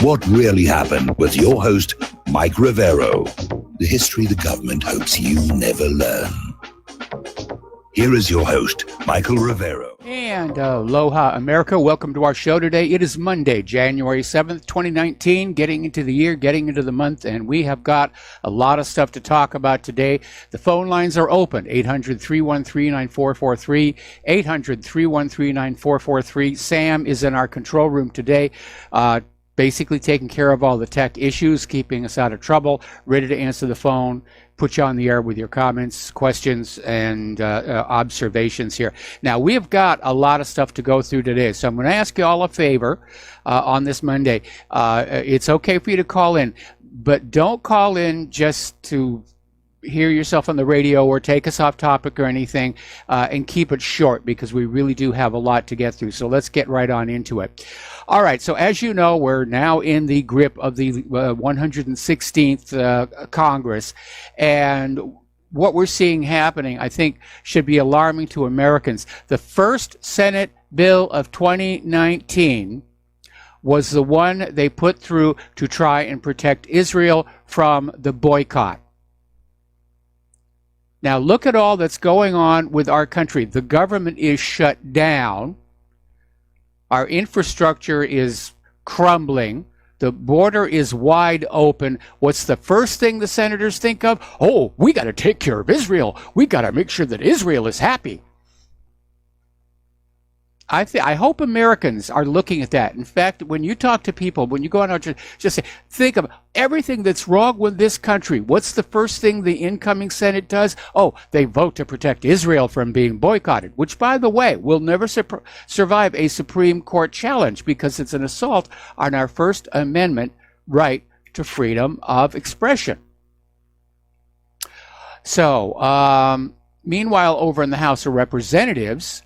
What really happened with your host, Mike Rivero. The history the government hopes you never learn. Here is your host, Michael Rivero. And aloha, America. Welcome to our show today. It is Monday, January 7th, 2019, getting into the year, getting into the month, and we have got a lot of stuff to talk about today. The phone lines are open, 800-313-9443, 800-313-9443. Sam is in our control room today, basically taking care of all the tech issues, keeping us out of trouble, ready to answer the phone, put you on the air with your comments, questions, and observations here. Now, we have got a lot of stuff to go through today, so I'm going to ask you all a favor on this Monday. It's okay for you to call in, but don't call in just to hear yourself on the radio or take us off topic or anything, and keep it short because we really do have a lot to get through. So let's get right on into it. All right, so as you know, we're now in the grip of the 116th Congress, and what we're seeing happening, I think, should be alarming to Americans. The first Senate bill of 2019 was the one they put through to try and protect Israel from the boycott. Now, look at all that's going on with our country. The government is shut down. Our infrastructure is crumbling. The border is wide open. What's the first thing the senators think of? Oh, we got to take care of Israel. We got to make sure that Israel is happy. I hope Americans are looking at that. In fact, when you talk to people, when you go out, just say, think of everything that's wrong with this country. What's the first thing the incoming Senate does? Oh, they vote to protect Israel from being boycotted, which, by the way, will never survive a Supreme Court challenge because it's an assault on our First Amendment right to freedom of expression. So, meanwhile, over in the House of Representatives,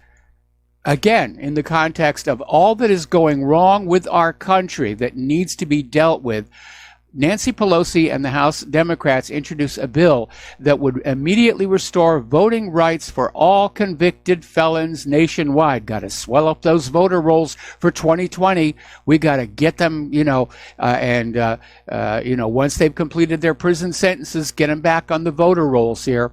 again, in the context of all that is going wrong with our country that needs to be dealt with, Nancy Pelosi and the House Democrats introduced a bill that would immediately restore voting rights for all convicted felons nationwide. Got to swell up those voter rolls for 2020. We got to get them, once they've completed their prison sentences, get them back on the voter rolls here.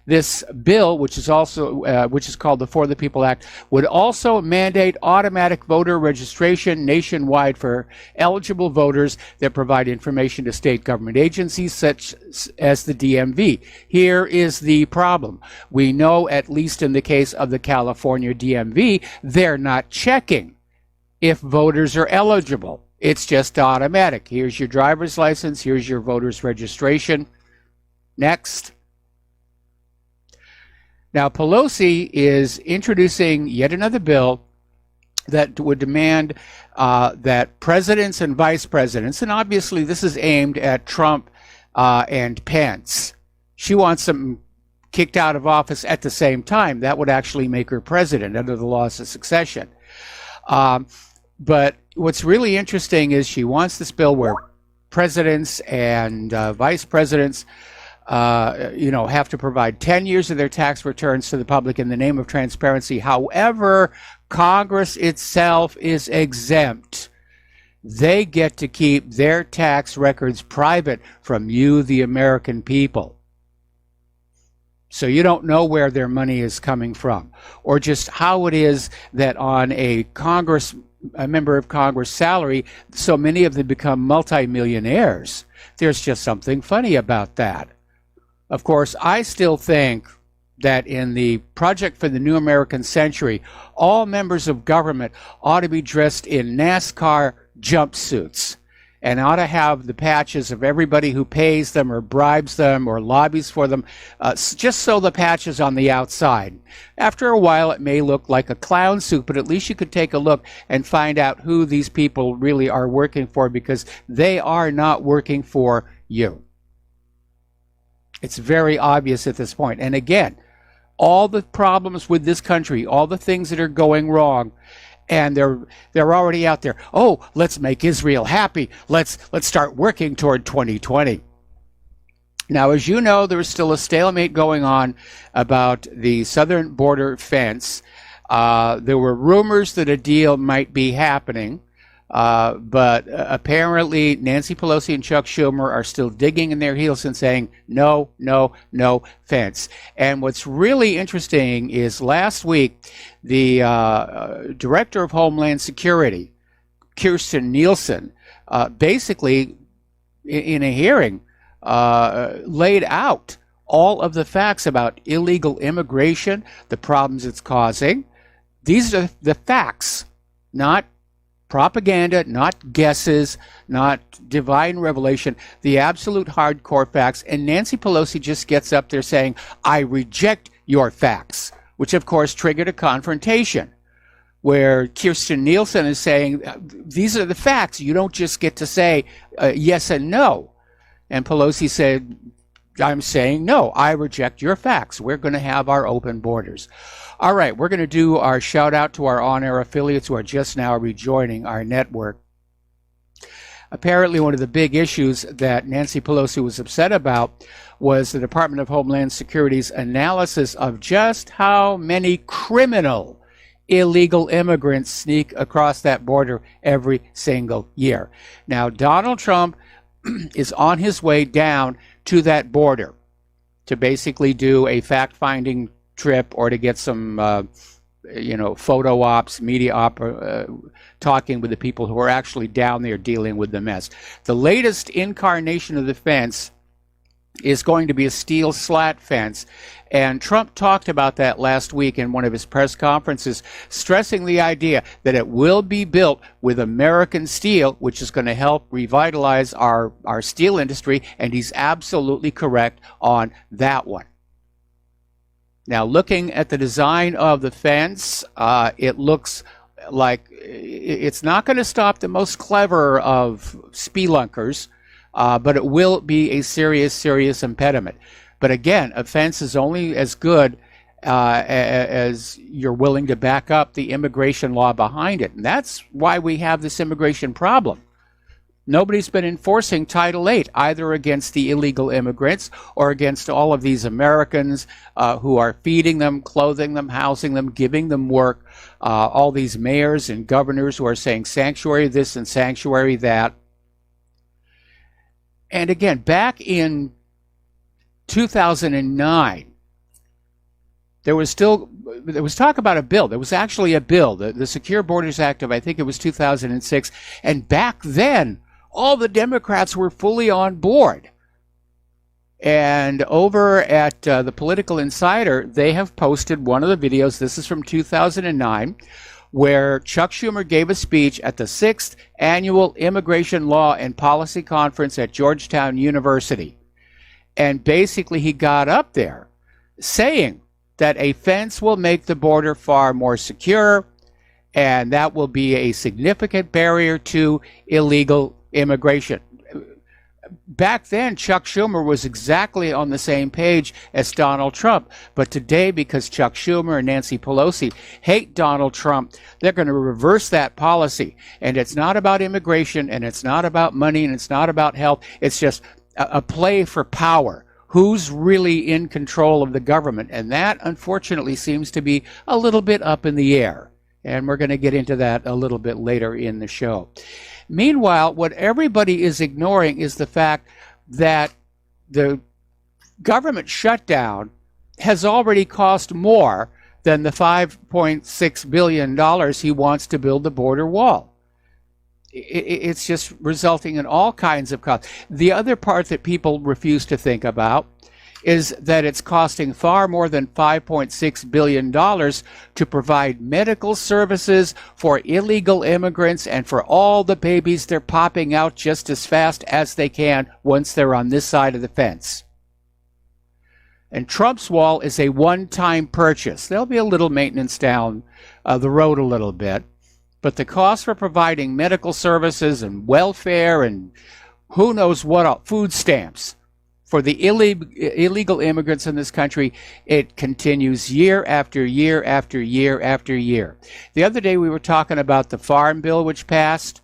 This bill, which is called the For the People Act, would also mandate automatic voter registration nationwide for eligible voters that provide information to state government agencies such as the DMV. Here is the problem. We know, at least in the case of the California DMV, they're not checking if voters are eligible. It's just automatic. Here's your driver's license. Here's your voter's registration. Next. Now, Pelosi is introducing yet another bill that would demand that presidents and vice presidents, and obviously this is aimed at Trump and Pence. She wants them kicked out of office at the same time. That would actually make her president under the laws of succession. But what's really interesting is she wants this bill where presidents and vice presidents have to provide 10 years of their tax returns to the public in the name of transparency. However, Congress itself is exempt. They get to keep their tax records private from you, the American people. So you don't know where their money is coming from, or just how it is that on a member of Congress salary, so many of them become multimillionaires. There's just something funny about that. Of course, I still think that in the Project for the New American Century, all members of government ought to be dressed in NASCAR jumpsuits and ought to have the patches of everybody who pays them or bribes them or lobbies for them, just so the patches on the outside. After a while, it may look like a clown suit, but at least you could take a look and find out who these people really are working for, because they are not working for you. It's very obvious at this point. And again, all the problems with this country, all the things that are going wrong, and they're already out there. Oh, let's make Israel happy. Let's start working toward 2020. Now, as you know, there is still a stalemate going on about the southern border fence. There were rumors that a deal might be happening. But apparently Nancy Pelosi and Chuck Schumer are still digging in their heels and saying, no, no, no fence. And what's really interesting is last week, the Director of Homeland Security, Kirstjen Nielsen, basically in a hearing laid out all of the facts about illegal immigration, the problems it's causing. These are the facts, not propaganda, not guesses, not divine revelation, the absolute hardcore facts. And Nancy Pelosi just gets up there saying, I reject your facts, which of course triggered a confrontation where Kirstjen Nielsen is saying, these are the facts. You don't just get to say yes and no. And Pelosi said, I'm saying no, I reject your facts. We're going to have our open borders. All right, we're going to do our shout out to our on-air affiliates who are just now rejoining our network. Apparently, one of the big issues that Nancy Pelosi was upset about was the Department of Homeland Security's analysis of just how many criminal illegal immigrants sneak across that border every single year. Now, Donald Trump is on his way down to that border to basically do a fact-finding trip or to get some, photo ops, media talking with the people who are actually down there dealing with the mess. The latest incarnation of the fence is going to be a steel slat fence. And Trump talked about that last week in one of his press conferences, stressing the idea that it will be built with American steel, which is going to help revitalize our steel industry. And he's absolutely correct on that one. Now, looking at the design of the fence, it looks like it's not going to stop the most clever of spelunkers, but it will be a serious, serious impediment. But again, a fence is only as good as you're willing to back up the immigration law behind it. And that's why we have this immigration problem. Nobody's been enforcing Title VIII, either against the illegal immigrants or against all of these Americans who are feeding them, clothing them, housing them, giving them work. All these mayors and governors who are saying sanctuary this and sanctuary that. And again, back in 2009, there was talk about a bill. There was actually a bill, the Secure Borders Act of, I think it was 2006. And back then, all the Democrats were fully on board. And over at the Political Insider, they have posted one of the videos. This is from 2009, where Chuck Schumer gave a speech at the 6th Annual Immigration Law and Policy Conference at Georgetown University. And basically he got up there saying that a fence will make the border far more secure, and that will be a significant barrier to illegal immigration. Back then, Chuck Schumer was exactly on the same page as Donald Trump. But today, because Chuck Schumer and Nancy Pelosi hate Donald Trump, they're going to reverse that policy. And it's not about immigration, and it's not about money, and it's not about health. It's just a play for power. Who's really in control of the government? And that, unfortunately, seems to be a little bit up in the air. And we're going to get into that a little bit later in the show. Meanwhile, what everybody is ignoring is the fact that the government shutdown has already cost more than the $5.6 billion he wants to build the border wall. It's just resulting in all kinds of costs. The other part that people refuse to think about is that it's costing far more than $5.6 billion to provide medical services for illegal immigrants and for all the babies they're popping out just as fast as they can once they're on this side of the fence. And Trump's wall is a one-time purchase. There'll be a little maintenance down the road a little bit, but the cost for providing medical services and welfare and who knows what else, food stamps, for the illegal immigrants in this country, it continues year after year after year after year. The other day we were talking about the farm bill which passed,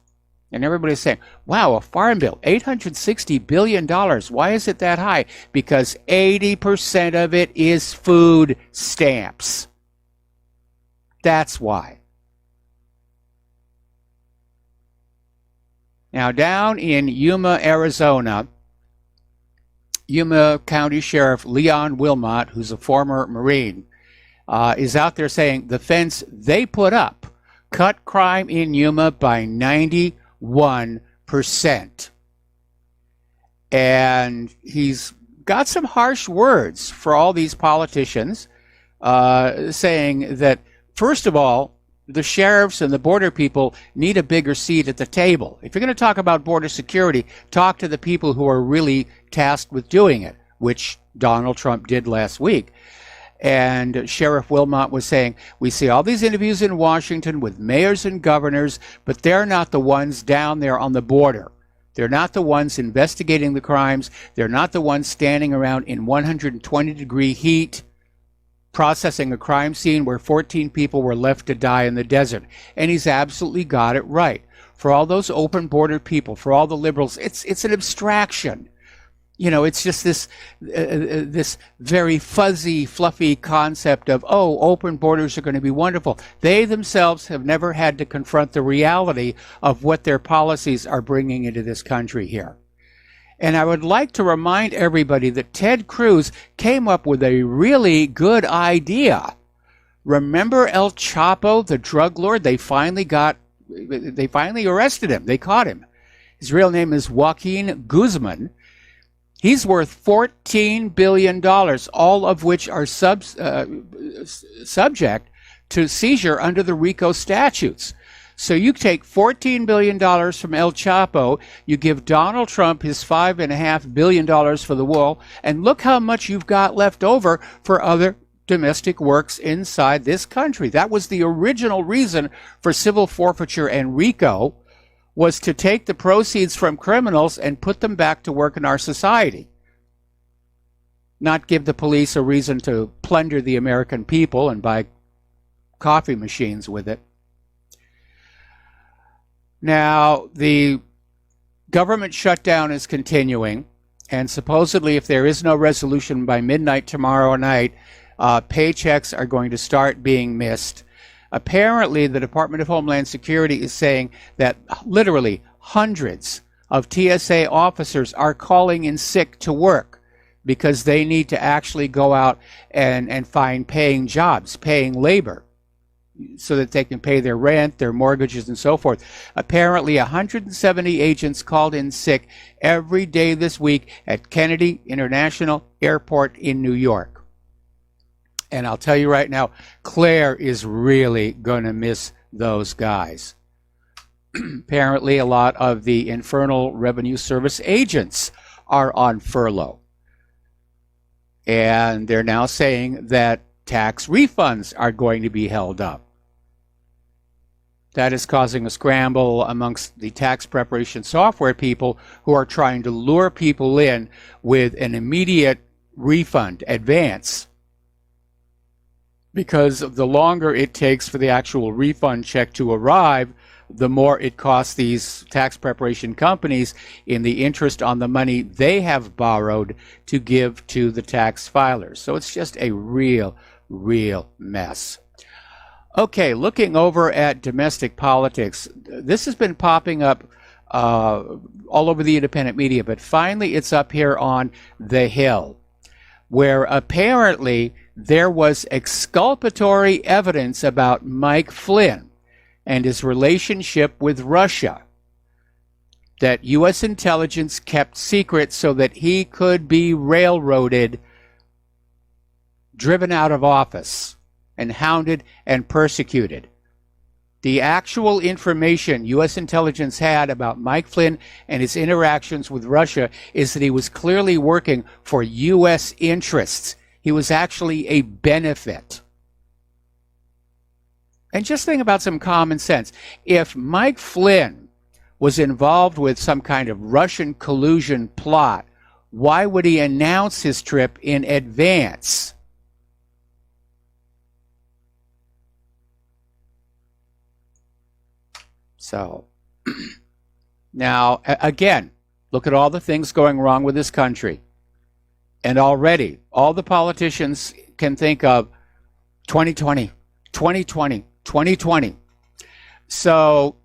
and everybody's saying, wow, a farm bill, $860 billion. Why is it that high? Because 80% of it is food stamps. That's why. Now, down in Yuma, Arizona, Yuma County Sheriff Leon Wilmot, who's a former Marine, is out there saying the fence they put up cut crime in Yuma by 91%. And he's got some harsh words for all these politicians, saying that, first of all, the sheriffs and the border people need a bigger seat at the table. If you're going to talk about border security, talk to the people who are really tasked with doing it, which Donald Trump did last week. And Sheriff Wilmot was saying, we see all these interviews in Washington with mayors and governors, but they're not the ones down there on the border. They're not the ones investigating the crimes. They're not the ones standing around in 120-degree heat processing a crime scene where 14 people were left to die in the desert. And he's absolutely got it right. For all those open border people, for all the liberals, it's an abstraction. You know, it's just this very fuzzy, fluffy concept of, oh, open borders are going to be wonderful. They themselves have never had to confront the reality of what their policies are bringing into this country here. And I would like to remind everybody that Ted Cruz came up with a really good idea. Remember El Chapo, the drug lord? They finally arrested him. They caught him. His real name is Joaquin Guzman. He's worth $14 billion, all of which are subject to seizure under the RICO statutes. So you take $14 billion from El Chapo, you give Donald Trump his $5.5 billion for the wall, and look how much you've got left over for other domestic works inside this country. That was the original reason for civil forfeiture and RICO, was to take the proceeds from criminals and put them back to work in our society. Not give the police a reason to plunder the American people and buy coffee machines with it. Now, the government shutdown is continuing, and supposedly if there is no resolution by midnight tomorrow night, paychecks are going to start being missed. Apparently, the Department of Homeland Security is saying that literally hundreds of TSA officers are calling in sick to work because they need to actually go out and find paying jobs, paying labor, so that they can pay their rent, their mortgages, and so forth. Apparently, 170 agents called in sick every day this week at Kennedy International Airport in New York. And I'll tell you right now, Claire is really going to miss those guys. Apparently, a lot of the Internal Revenue Service agents are on furlough. And they're now saying that tax refunds are going to be held up. That is causing a scramble amongst the tax preparation software people who are trying to lure people in with an immediate refund advance. Because the longer it takes for the actual refund check to arrive, the more it costs these tax preparation companies in the interest on the money they have borrowed to give to the tax filers. So it's just a real mess. Okay, looking over at domestic politics, this has been popping up all over the independent media, but finally it's up here on the Hill, where apparently there was exculpatory evidence about Mike Flynn and his relationship with Russia that U.S. intelligence kept secret so that he could be railroaded, driven out of office, and hounded and persecuted. The actual information U.S. intelligence had about Mike Flynn and his interactions with Russia is that he was clearly working for U.S. interests. He was actually a benefit. And just think about some common sense. If Mike Flynn was involved with some kind of Russian collusion plot, why would he announce his trip in advance? So, now, again, look at all the things going wrong with this country. And already, all the politicians can think of 2020, 2020, 2020. So,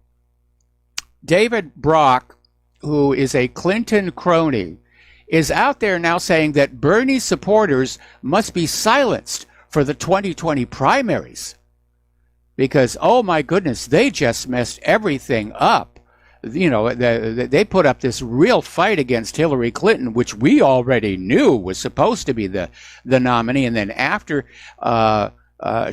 David Brock who is a Clinton crony, is out there now saying that Bernie supporters must be silenced for the 2020 primaries because, oh my goodness, they just messed everything up. You know, they put up this real fight against Hillary Clinton, which we already knew was supposed to be the nominee. And then after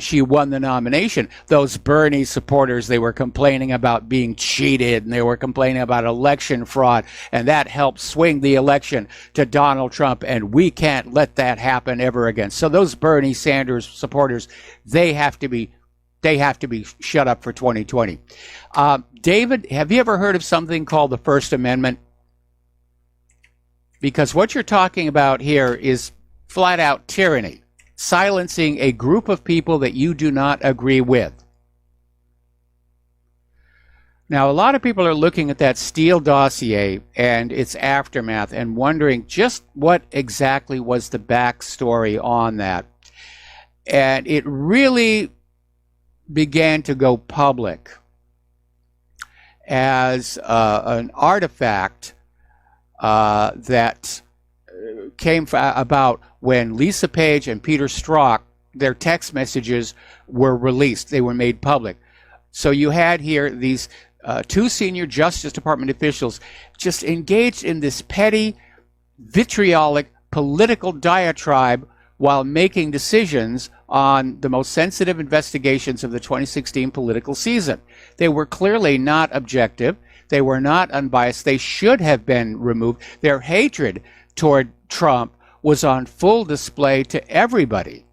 she won the nomination, those Bernie supporters, they were complaining about being cheated and they were complaining about election fraud, and that helped swing the election to Donald Trump, and we can't let that happen ever again. So those Bernie Sanders supporters, they have to be shut up for 2020. David, have you ever heard of something called the First Amendment? Because what you're talking about here is flat out tyranny, silencing a group of people that you do not agree with. Now, a lot of people are looking at that Steele dossier and its aftermath and wondering just what exactly was the backstory on that. And it really began to go public as an artifact that came about when Lisa Page and Peter Strzok, their text messages were released. They were made public. So you had here these two senior Justice Department officials just engaged in this petty, vitriolic political diatribe while making decisions on the most sensitive investigations of the 2016 political season. They were clearly not objective. They were not unbiased. They should have been removed. Their hatred toward Trump was on full display to everybody.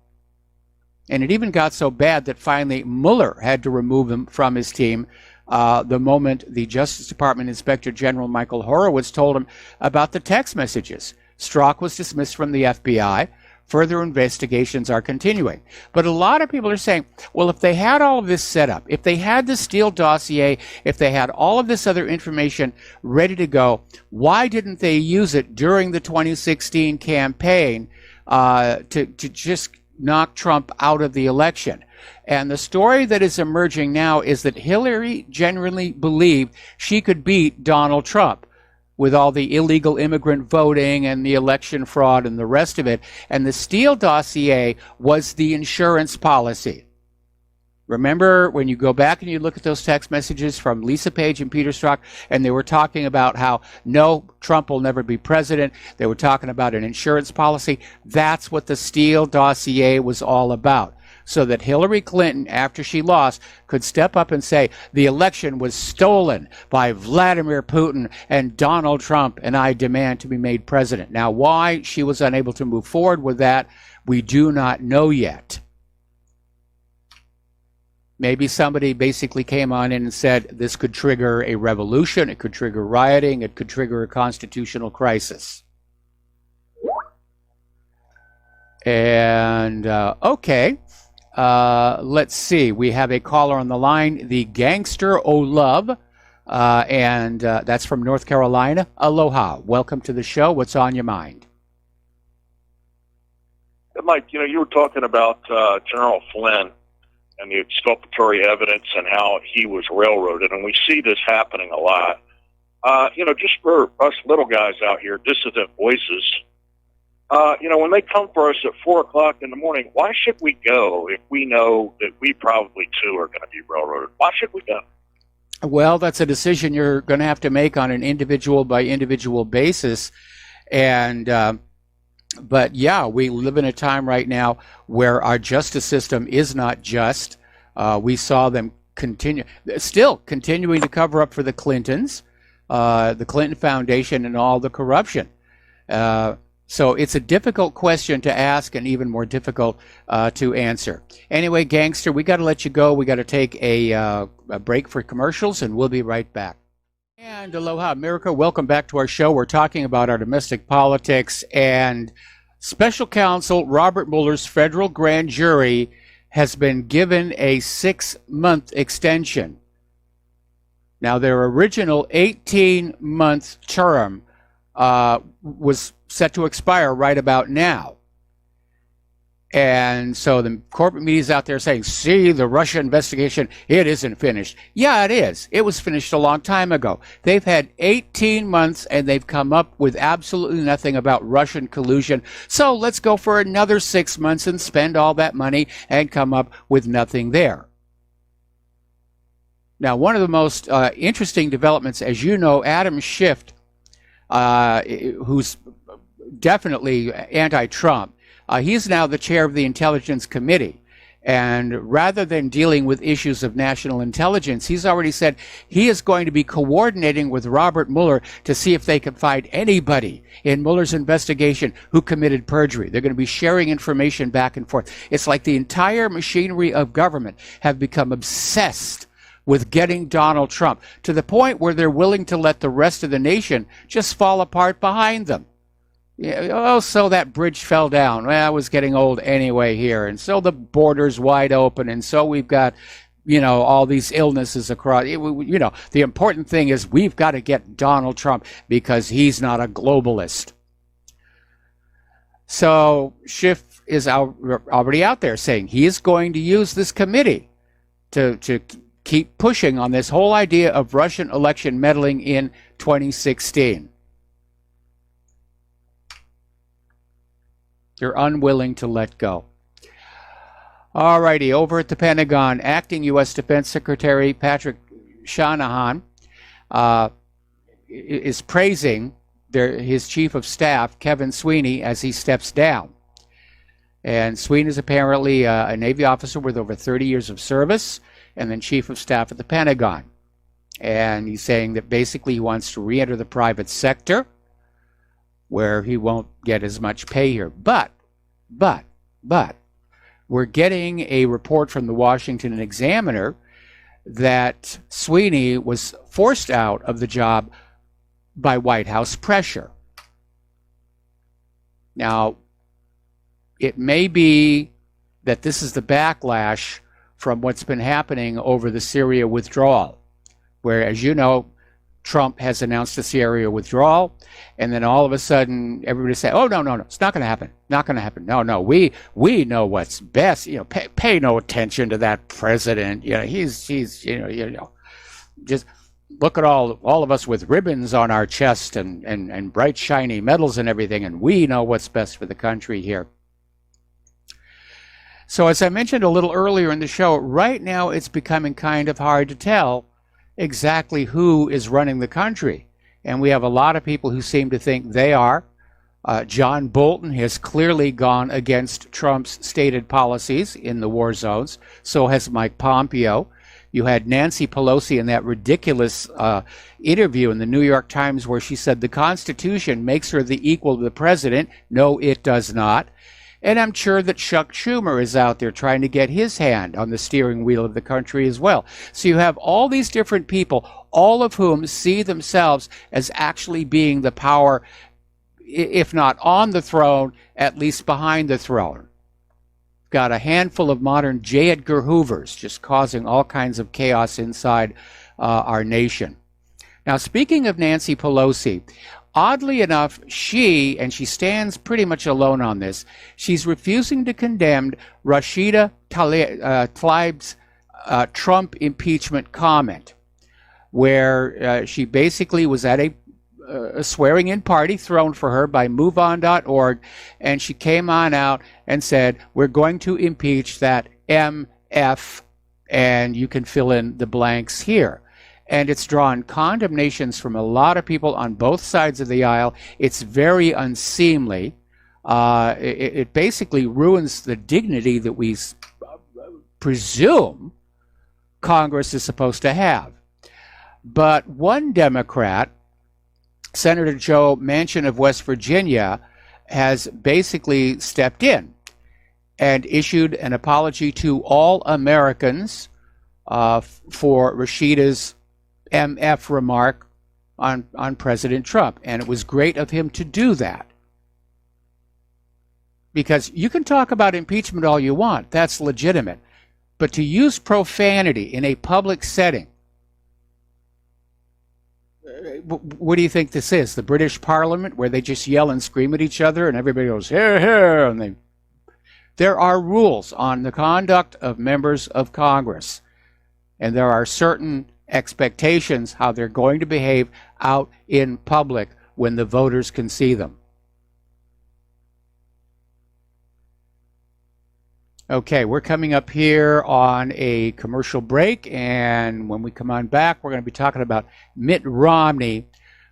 And it even got so bad that finally Mueller had to remove him from his team the moment the Justice Department Inspector General Michael Horowitz told him about the text messages. Strzok was dismissed from the FBI. Further investigations are continuing. But a lot of people are saying, well, if they had all of this set up, if they had the Steele dossier, if they had all of this other information ready to go, why didn't they use it during the 2016 campaign to just knock Trump out of the election? And the story that is emerging now is that Hillary genuinely believed she could beat Donald Trump with all the illegal immigrant voting and the election fraud and the rest of it. And the Steele dossier was the insurance policy. Remember when you go back and you look at those text messages from Lisa Page and Peter Strzok, and they were talking about how, no, Trump will never be president. They were talking about an insurance policy. That's what the Steele dossier was all about. So that Hillary Clinton, after she lost, could step up and say, the election was stolen by Vladimir Putin and Donald Trump, and I demand to be made president. Now, why she was unable to move forward with that, we do not know yet. Maybe somebody basically came on in and said this could trigger a revolution, it could trigger rioting, it could trigger a constitutional crisis. And, okay. Let's see. We have a caller on the line, the Gangster O Love, and that's from North Carolina. Aloha. Welcome to the show. What's on your mind? Mike, you were talking about General Flynn and the exculpatory evidence and how he was railroaded, and we see this happening a lot. Just for us little guys out here, dissident voices, when they come for us at 4 o'clock in the morning, why should we go if we know that we probably too are going to be railroaded? Why should we go? Well, that's a decision you're going to have to make on an individual by individual basis. And, but yeah, we live in a time right now where our justice system is not just. We saw them still continuing to cover up for the Clintons, the Clinton Foundation, and all the corruption. So it's a difficult question to ask and even more difficult to answer. Anyway, Gangster, we got to let you go. We got to take a break for commercials, and we'll be right back. And aloha, America. Welcome back to our show. We're talking about our domestic politics, and Special Counsel Robert Mueller's federal grand jury has been given a 6-month extension. Now, their original 18-month term was set to expire right about now. And so the corporate media's out there saying, see, the Russia investigation, it isn't finished. Yeah, it is. It was finished a long time ago. They've had 18 months and they've come up with absolutely nothing about Russian collusion. So let's go for another 6 months and spend all that money and come up with nothing there. Now, one of the most interesting developments, as you know, Adam Schiff, who's definitely anti-Trump, he's now the chair of the Intelligence Committee. And rather than dealing with issues of national intelligence, he's already said he is going to be coordinating with Robert Mueller to see if they can find anybody in Mueller's investigation who committed perjury. They're going to be sharing information back and forth. It's like the entire machinery of government have become obsessed with getting Donald Trump to the point where they're willing to let the rest of the nation just fall apart behind them. Yeah, oh, so that bridge fell down. Well, it was getting old anyway here. And so the border's wide open. And so we've got, all these illnesses across. The important thing is we've got to get Donald Trump because he's not a globalist. So Schiff is already out there saying he is going to use this committee to keep pushing on this whole idea of Russian election meddling in 2016. They're unwilling to let go. All righty, over at the Pentagon, acting U.S. Defense Secretary Patrick Shanahan is praising his chief of staff, Kevin Sweeney, as he steps down. And Sweeney is apparently a Navy officer with over 30 years of service, and then chief of staff at the Pentagon. And he's saying that basically he wants to re-enter the private sector, where he won't get as much pay here. But, we're getting a report from the Washington Examiner that Sweeney was forced out of the job by White House pressure. Now, it may be that this is the backlash from what's been happening over the Syria withdrawal, where, as you know, Trump has announced a Syria withdrawal, and then all of a sudden everybody say, "Oh, no, it's not going to happen. Not going to happen. No, we know what's best. Pay no attention to that president. He's just look at all of us with ribbons on our chest and bright shiny medals and everything, and we know what's best for the country here." So as I mentioned a little earlier in the show, right now it's becoming kind of hard to tell exactly who is running the country. And we have a lot of people who seem to think they are. John Bolton has clearly gone against Trump's stated policies in the war zones. So has Mike Pompeo. You had Nancy Pelosi in that ridiculous interview in the New York Times where she said the Constitution makes her the equal of the president. No, it does not. And I'm sure that Chuck Schumer is out there trying to get his hand on the steering wheel of the country as well. So you have all these different people, all of whom see themselves as actually being the power, if not on the throne, at least behind the throne. Got a handful of modern J. Edgar Hoovers just causing all kinds of chaos inside our nation. Now, speaking of Nancy Pelosi, oddly enough, she stands pretty much alone on this, she's refusing to condemn Rashida Tlaib's Trump impeachment comment, where she basically was at a swearing-in party thrown for her by MoveOn.org, and she came on out and said, we're going to impeach that MF, and you can fill in the blanks here. And it's drawn condemnations from a lot of people on both sides of the aisle. It's very unseemly. It basically ruins the dignity that we presume Congress is supposed to have. But one Democrat, Senator Joe Manchin of West Virginia, has basically stepped in and issued an apology to all Americans for Rashida's MF remark on President Trump. And it was great of him to do that. Because you can talk about impeachment all you want. That's legitimate. But to use profanity in a public setting, what do you think this is? The British Parliament, where they just yell and scream at each other and everybody goes, "Hear, hear," and they There are rules on the conduct of members of Congress, and there are certain expectations how they're going to behave out in public when the voters can see them. Okay, we're coming up here on a commercial break, and when we come on back, we're going to be talking about Mitt Romney,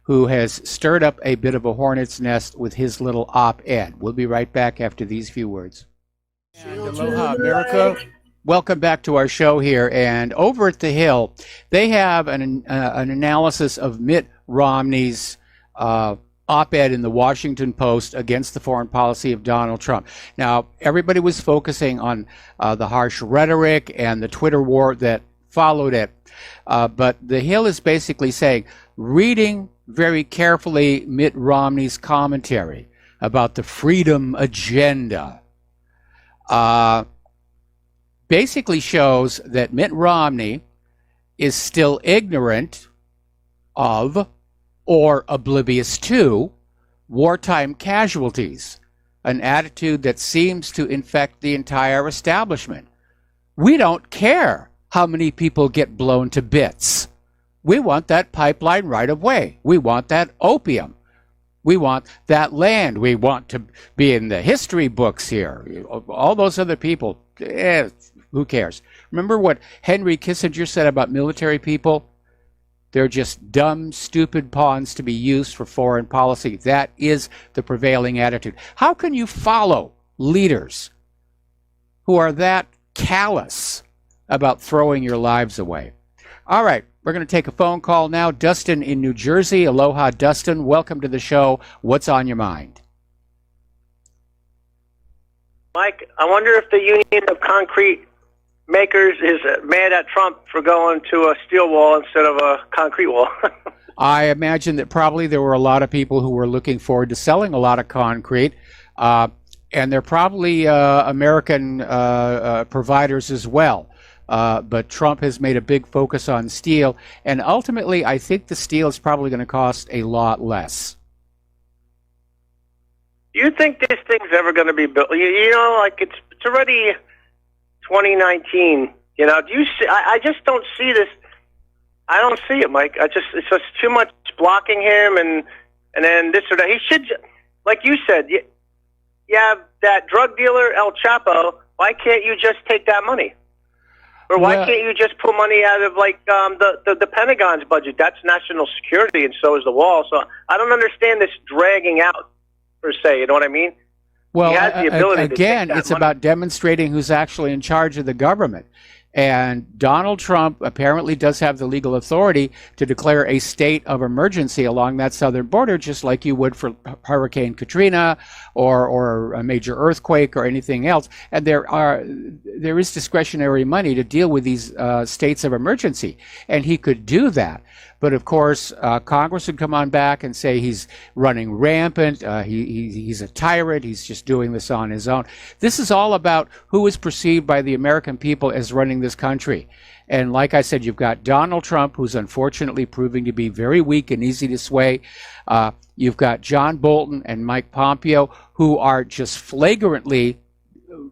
who has stirred up a bit of a hornet's nest with his little op-ed. We'll be right back after these few words. And aloha, America. Welcome back to our show here. And over at the Hill, they have an analysis of Mitt Romney's op-ed in the Washington Post against the foreign policy of Donald Trump. Now, everybody was focusing on the harsh rhetoric and the Twitter war that followed it. But the Hill is basically saying, reading very carefully Mitt Romney's commentary about the freedom agenda, basically shows that Mitt Romney is still ignorant of or oblivious to wartime casualties, an attitude that seems to infect the entire establishment. We don't care how many people get blown to bits. We want that pipeline right away. We want that opium. We want that land. We want to be in the history books here. All those other people, who cares? Remember what Henry Kissinger said about military people? They're just dumb, stupid pawns to be used for foreign policy. That is the prevailing attitude. How can you follow leaders who are that callous about throwing your lives away? All right, we're going to take a phone call now. Dustin in New Jersey. Aloha, Dustin. Welcome to the show. What's on your mind? Mike, I wonder if the Union of Concrete Makers is mad at Trump for going to a steel wall instead of a concrete wall. I imagine that probably there were a lot of people who were looking forward to selling a lot of concrete, and they're probably American providers as well. But Trump has made a big focus on steel, and ultimately I think the steel is probably going to cost a lot less. Do you think this thing's ever going to be built? You know, like it's already 2019. You know, do you see? I just don't see this. I don't see it, Mike. It's just too much blocking him, and then this or that. He should, like you said, you have that drug dealer El Chapo. Why can't you just take that money? Or why can't you just pull money out of like the Pentagon's budget? That's national security, and so is the wall. So I don't understand this dragging out per se. You know what I mean? Well, he has the ability again, it's about demonstrating who's actually in charge of the government. And Donald Trump apparently does have the legal authority to declare a state of emergency along that southern border, just like you would for Hurricane Katrina or a major earthquake or anything else. And there is discretionary money to deal with these states of emergency. And he could do that. But of course, Congress would come on back and say he's running rampant, he's a tyrant, he's just doing this on his own. This is all about who is perceived by the American people as running this country. And like I said, you've got Donald Trump, who's unfortunately proving to be very weak and easy to sway. You've got John Bolton and Mike Pompeo, who are just flagrantly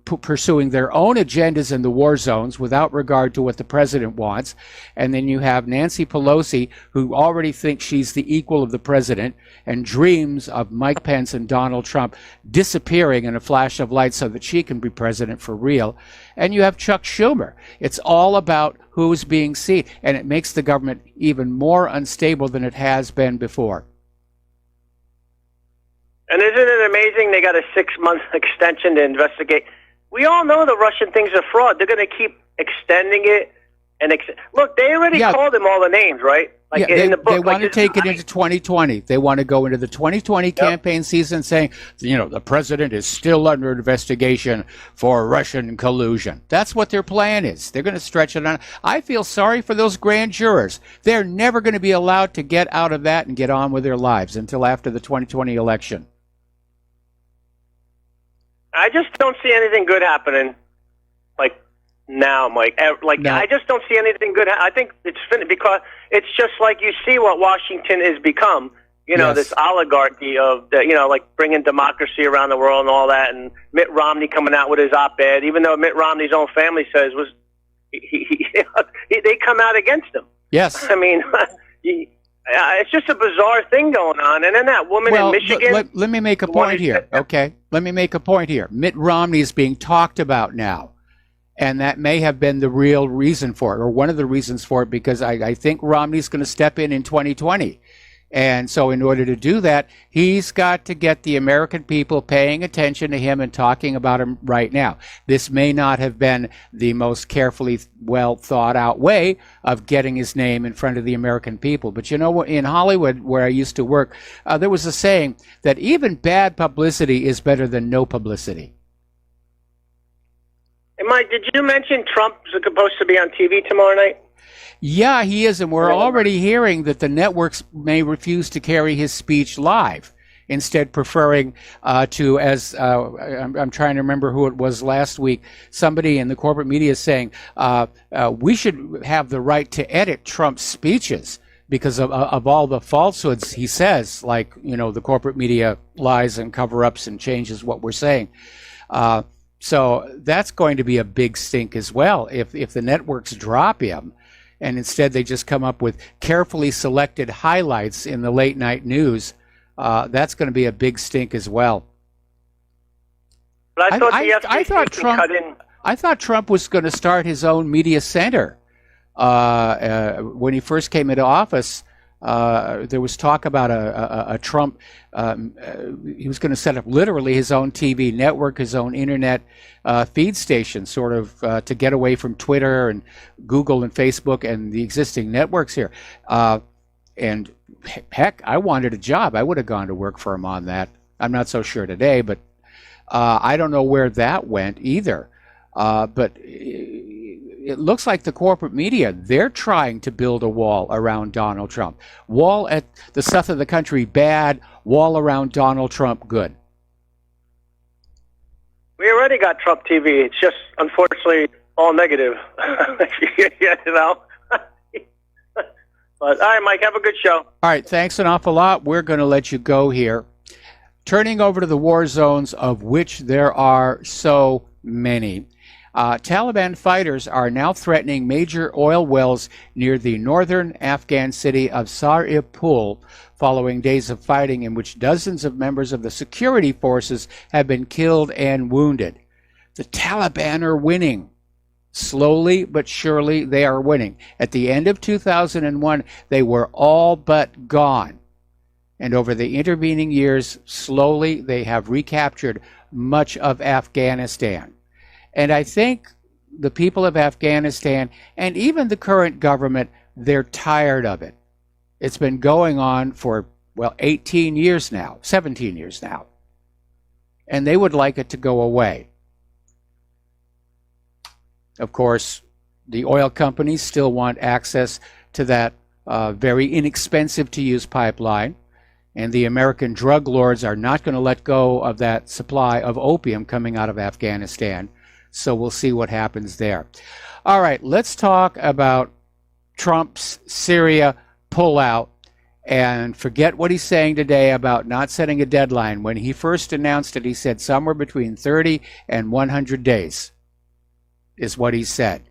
pursuing their own agendas in the war zones without regard to what the president wants. And then you have Nancy Pelosi, who already thinks she's the equal of the president and dreams of Mike Pence and Donald Trump disappearing in a flash of light so that she can be president for real. And you have Chuck Schumer. It's all about who's being seen, and it makes the government even more unstable than it has been before. And isn't it amazing they got a 6-month extension to investigate? We all know the Russian thing's a fraud. They're going to keep extending it. Look, they already called him all the names, right? Like in the book. They want to take it into 2020. They want to go into the 2020 campaign season saying, you know, the president is still under investigation for Russian collusion. That's what their plan is. They're going to stretch it on. I feel sorry for those grand jurors. They're never going to be allowed to get out of that and get on with their lives until after the 2020 election. I just don't see anything good happening, like now, Mike. No. I just don't see anything good. I think it's finished because it's just like you see what Washington has become. Yes. this oligarchy of, like bringing democracy around the world and all that, and Mitt Romney coming out with his op-ed, even though Mitt Romney's own family says they come out against him. Yes. I mean, it's just a bizarre thing going on. And then that woman in Michigan. Let me make a point here, okay? Let me make a point here. Mitt Romney is being talked about now, and that may have been the real reason for it, or one of the reasons for it, because I think Romney's going to step in 2020. And so in order to do that, he's got to get the American people paying attention to him and talking about him right now. This may not have been the most carefully well thought out way of getting his name in front of the American people. But in Hollywood, where I used to work, there was a saying that even bad publicity is better than no publicity. Hey, Mike, did you mention Trump's supposed to be on TV tomorrow night? Yeah, he is, and we're already hearing that the networks may refuse to carry his speech live, instead preferring to, as I'm trying to remember who it was last week, somebody in the corporate media saying, we should have the right to edit Trump's speeches because of all the falsehoods he says, like, the corporate media lies and cover-ups and changes what we're saying. So that's going to be a big stink as well if the networks drop him. And instead they just come up with carefully selected highlights in the late night news. That's going to be a big stink as well. But I thought Trump was going to start his own media center. When he first came into office, there was talk about a Trump. He was going to set up literally his own TV network, his own internet feed station, sort of to get away from Twitter and Google and Facebook and the existing networks here. And heck, I wanted a job. I would have gone to work for him on that. I'm not so sure today, but I don't know where that went either. But it looks like the corporate media, they're trying to build a wall around Donald Trump. Wall at the south of the country, bad. Wall around Donald Trump, good. We already got Trump TV. It's just, unfortunately, all negative. But, all right, Mike, have a good show. All right, thanks an awful lot. We're going to let you go here. Turning over to the war zones, of which there are so many. Taliban fighters are now threatening major oil wells near the northern Afghan city of Saripul, following days of fighting in which dozens of members of the security forces have been killed and wounded. The Taliban are winning. Slowly but surely, they are winning. At the end of 2001, they were all but gone. And over the intervening years, slowly, they have recaptured much of Afghanistan. And I think the people of Afghanistan, and even the current government, they're tired of it. It's been going on for, 18 years now, 17 years now. And they would like it to go away. Of course, the oil companies still want access to that very inexpensive to use pipeline. And the American drug lords are not going to let go of that supply of opium coming out of Afghanistan. So we'll see what happens there. All right, let's talk about Trump's Syria pullout and forget what he's saying today about not setting a deadline. When he first announced it, he said somewhere between 30 and 100 days is what he said.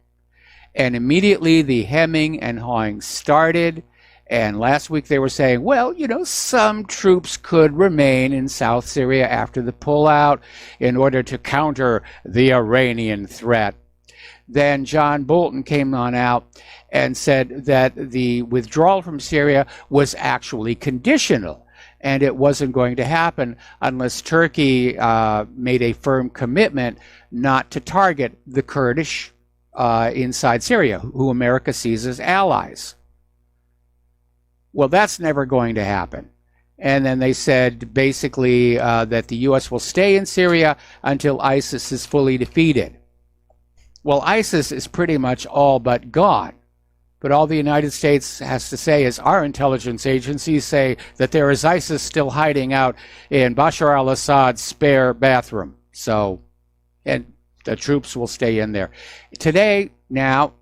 And immediately the hemming and hawing started. And last week they were saying, some troops could remain in South Syria after the pullout in order to counter the Iranian threat. Then John Bolton came on out and said that the withdrawal from Syria was actually conditional, and it wasn't going to happen unless Turkey made a firm commitment not to target the Kurdish inside Syria, who America sees as allies. Well, that's never going to happen. And then they said basically that the U.S. will stay in Syria until ISIS is fully defeated. Well, ISIS is pretty much all but gone. But all the United States has to say is our intelligence agencies say that there is ISIS still hiding out in Bashar al-Assad's spare bathroom. So, and the troops will stay in there. Today, now,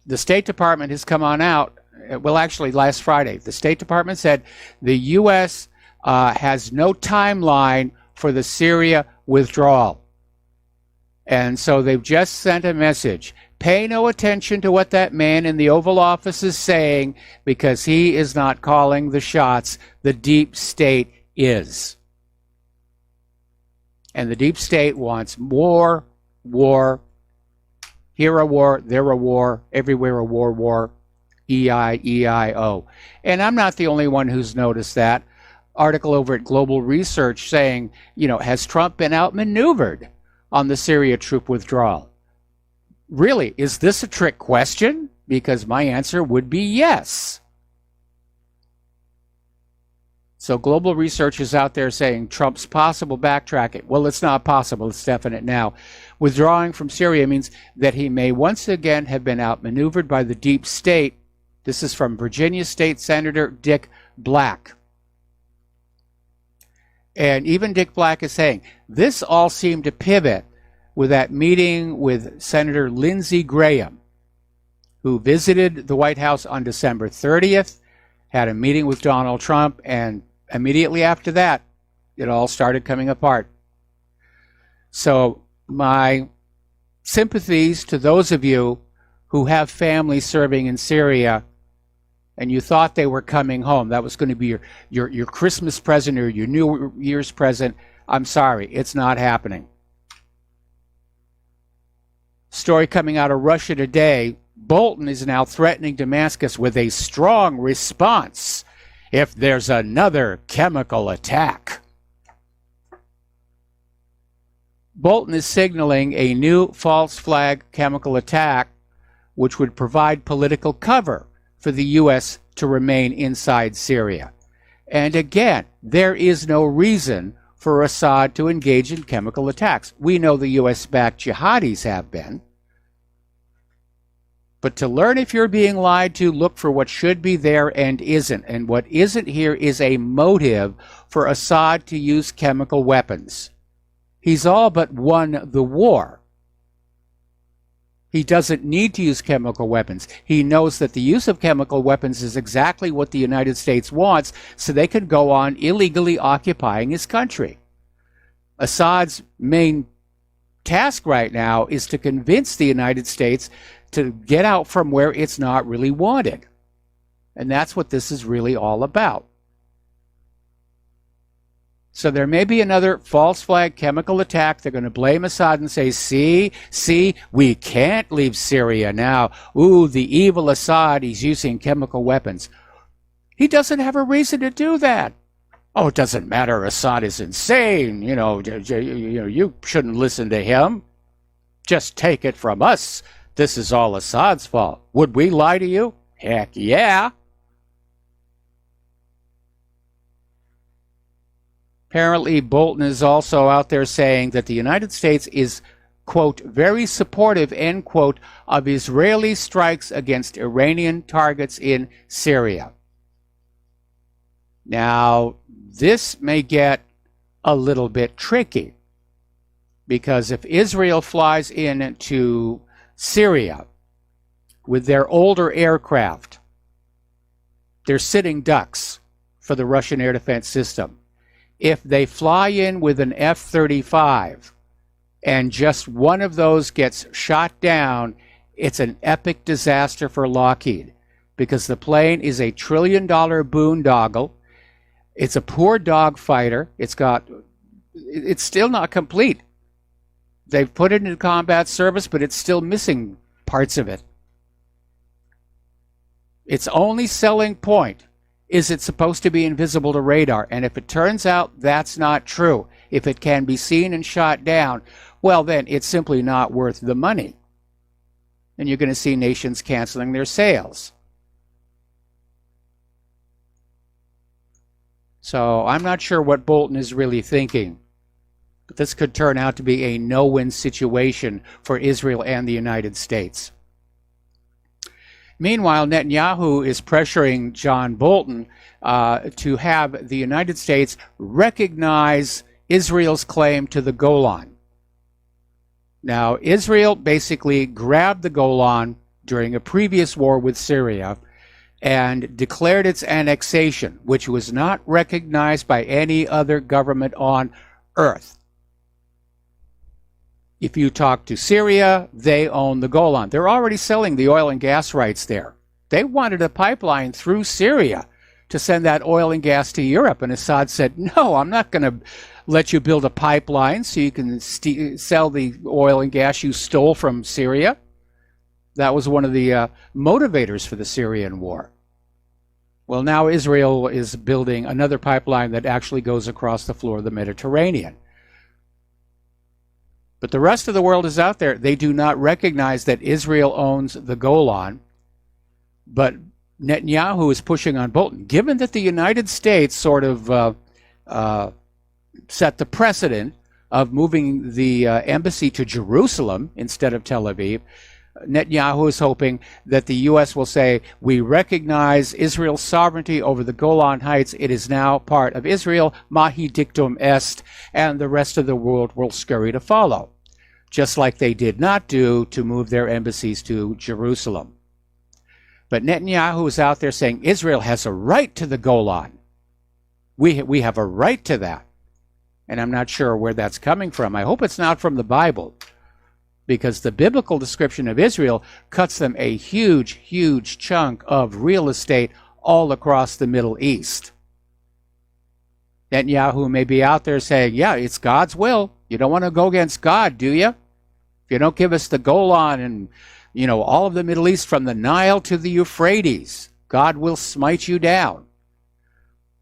the State Department has come on out well, actually last Friday, the State Department said the U.S. Has no timeline for the Syria withdrawal. And so they've just sent a message. Pay no attention to what that man in the Oval Office is saying, because he is not calling the shots. The deep state is. And the deep state wants more war. Here a war, there a war, everywhere a war, E-I-E-I-O. And I'm not the only one who's noticed that. Article over at Global Research saying, has Trump been outmaneuvered on the Syria troop withdrawal? Really, is this a trick question? Because my answer would be yes. So Global Research is out there saying Trump's possible backtracking. Well, it's not possible. It's definite now. Withdrawing from Syria means that he may once again have been outmaneuvered by the deep state. This is from Virginia State Senator Dick Black. And even Dick Black is saying, this all seemed to pivot with that meeting with Senator Lindsey Graham, who visited the White House on December 30th, had a meeting with Donald Trump, and immediately after that, it all started coming apart. So my sympathies to those of you who have family serving in Syria, and you thought they were coming home. That was going to be your Christmas present or your New Year's present. I'm sorry, it's not happening. Story coming out of Russia today, Bolton is now threatening Damascus with a strong response if there's another chemical attack. Bolton is signaling a new false flag chemical attack, which would provide political cover for the U.S. to remain inside Syria. And again, there is no reason for Assad to engage in chemical attacks. We know the U.S.-backed jihadis have been. But to learn if you're being lied to, look for what should be there and isn't. And what isn't here is a motive for Assad to use chemical weapons. He's all but won the war. He doesn't need to use chemical weapons. He knows that the use of chemical weapons is exactly what the United States wants, so they can go on illegally occupying his country. Assad's main task right now is to convince the United States to get out from where it's not really wanted. And that's what this is really all about. So there may be another false flag chemical attack. They're going to blame Assad and say, see, we can't leave Syria now. Ooh, the evil Assad, he's using chemical weapons. He doesn't have a reason to do that. Oh, it doesn't matter. Assad is insane. You shouldn't listen to him. Just take it from us. This is all Assad's fault. Would we lie to you? Heck yeah. Apparently, Bolton is also out there saying that the United States is, quote, very supportive, end quote, of Israeli strikes against Iranian targets in Syria. Now, this may get a little bit tricky, because if Israel flies into Syria with their older aircraft, they're sitting ducks for the Russian air defense system. If they fly in with an F-35 and just one of those gets shot down, it's an epic disaster for Lockheed, because the plane is a $1 trillion boondoggle. It's a poor dogfighter. It's still not complete. They've put it into combat service, but it's still missing parts of it. Its only selling point is it's supposed to be invisible to radar. And if it turns out that's not true, if it can be seen and shot down, well, then it's simply not worth the money. And you're going to see nations canceling their sales. So I'm not sure what Bolton is really thinking. But this could turn out to be a no-win situation for Israel and the United States. Meanwhile, Netanyahu is pressuring John Bolton to have the United States recognize Israel's claim to the Golan. Now, Israel basically grabbed the Golan during a previous war with Syria, and declared its annexation, which was not recognized by any other government on earth. If you talk to Syria, they own the Golan. They're already selling the oil and gas rights there. They wanted a pipeline through Syria to send that oil and gas to Europe, and Assad said, no, I'm not going to let you build a pipeline so you can sell the oil and gas you stole from Syria. That was one of the motivators for the Syrian war. Well, now Israel is building another pipeline that actually goes across the floor of the Mediterranean. But the rest of the world is out there. They do not recognize that Israel owns the Golan. But Netanyahu is pushing on Bolton. Given that the United States sort of set the precedent of moving the embassy to Jerusalem instead of Tel Aviv, Netanyahu is hoping that the U.S. will say, we recognize Israel's sovereignty over the Golan Heights. It is now part of Israel. Mahi dictum est. And the rest of the world will scurry to follow, just like they did not do to move their embassies to Jerusalem. But Netanyahu is out there saying Israel has a right to the Golan. We have a right to that. And I'm not sure where that's coming from. I hope it's not from the Bible, because the biblical description of Israel cuts them a huge, huge chunk of real estate all across the Middle East. Netanyahu may be out there saying, yeah, it's God's will. You don't want to go against God, do you? If you don't give us the Golan and, all of the Middle East from the Nile to the Euphrates, God will smite you down.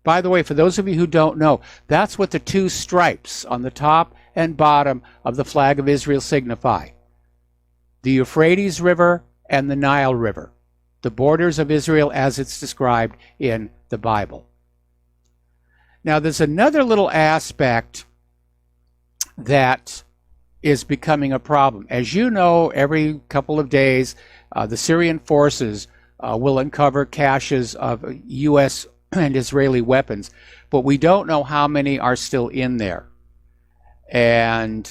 By the way, for those of you who don't know, that's what the two stripes on the top and bottom of the flag of Israel signify. The Euphrates River and the Nile River, the borders of Israel as it's described in the Bible. Now, there's another little aspect that is becoming a problem. As you know, every couple of days, the Syrian forces will uncover caches of U.S. and Israeli weapons, but we don't know how many are still in there. And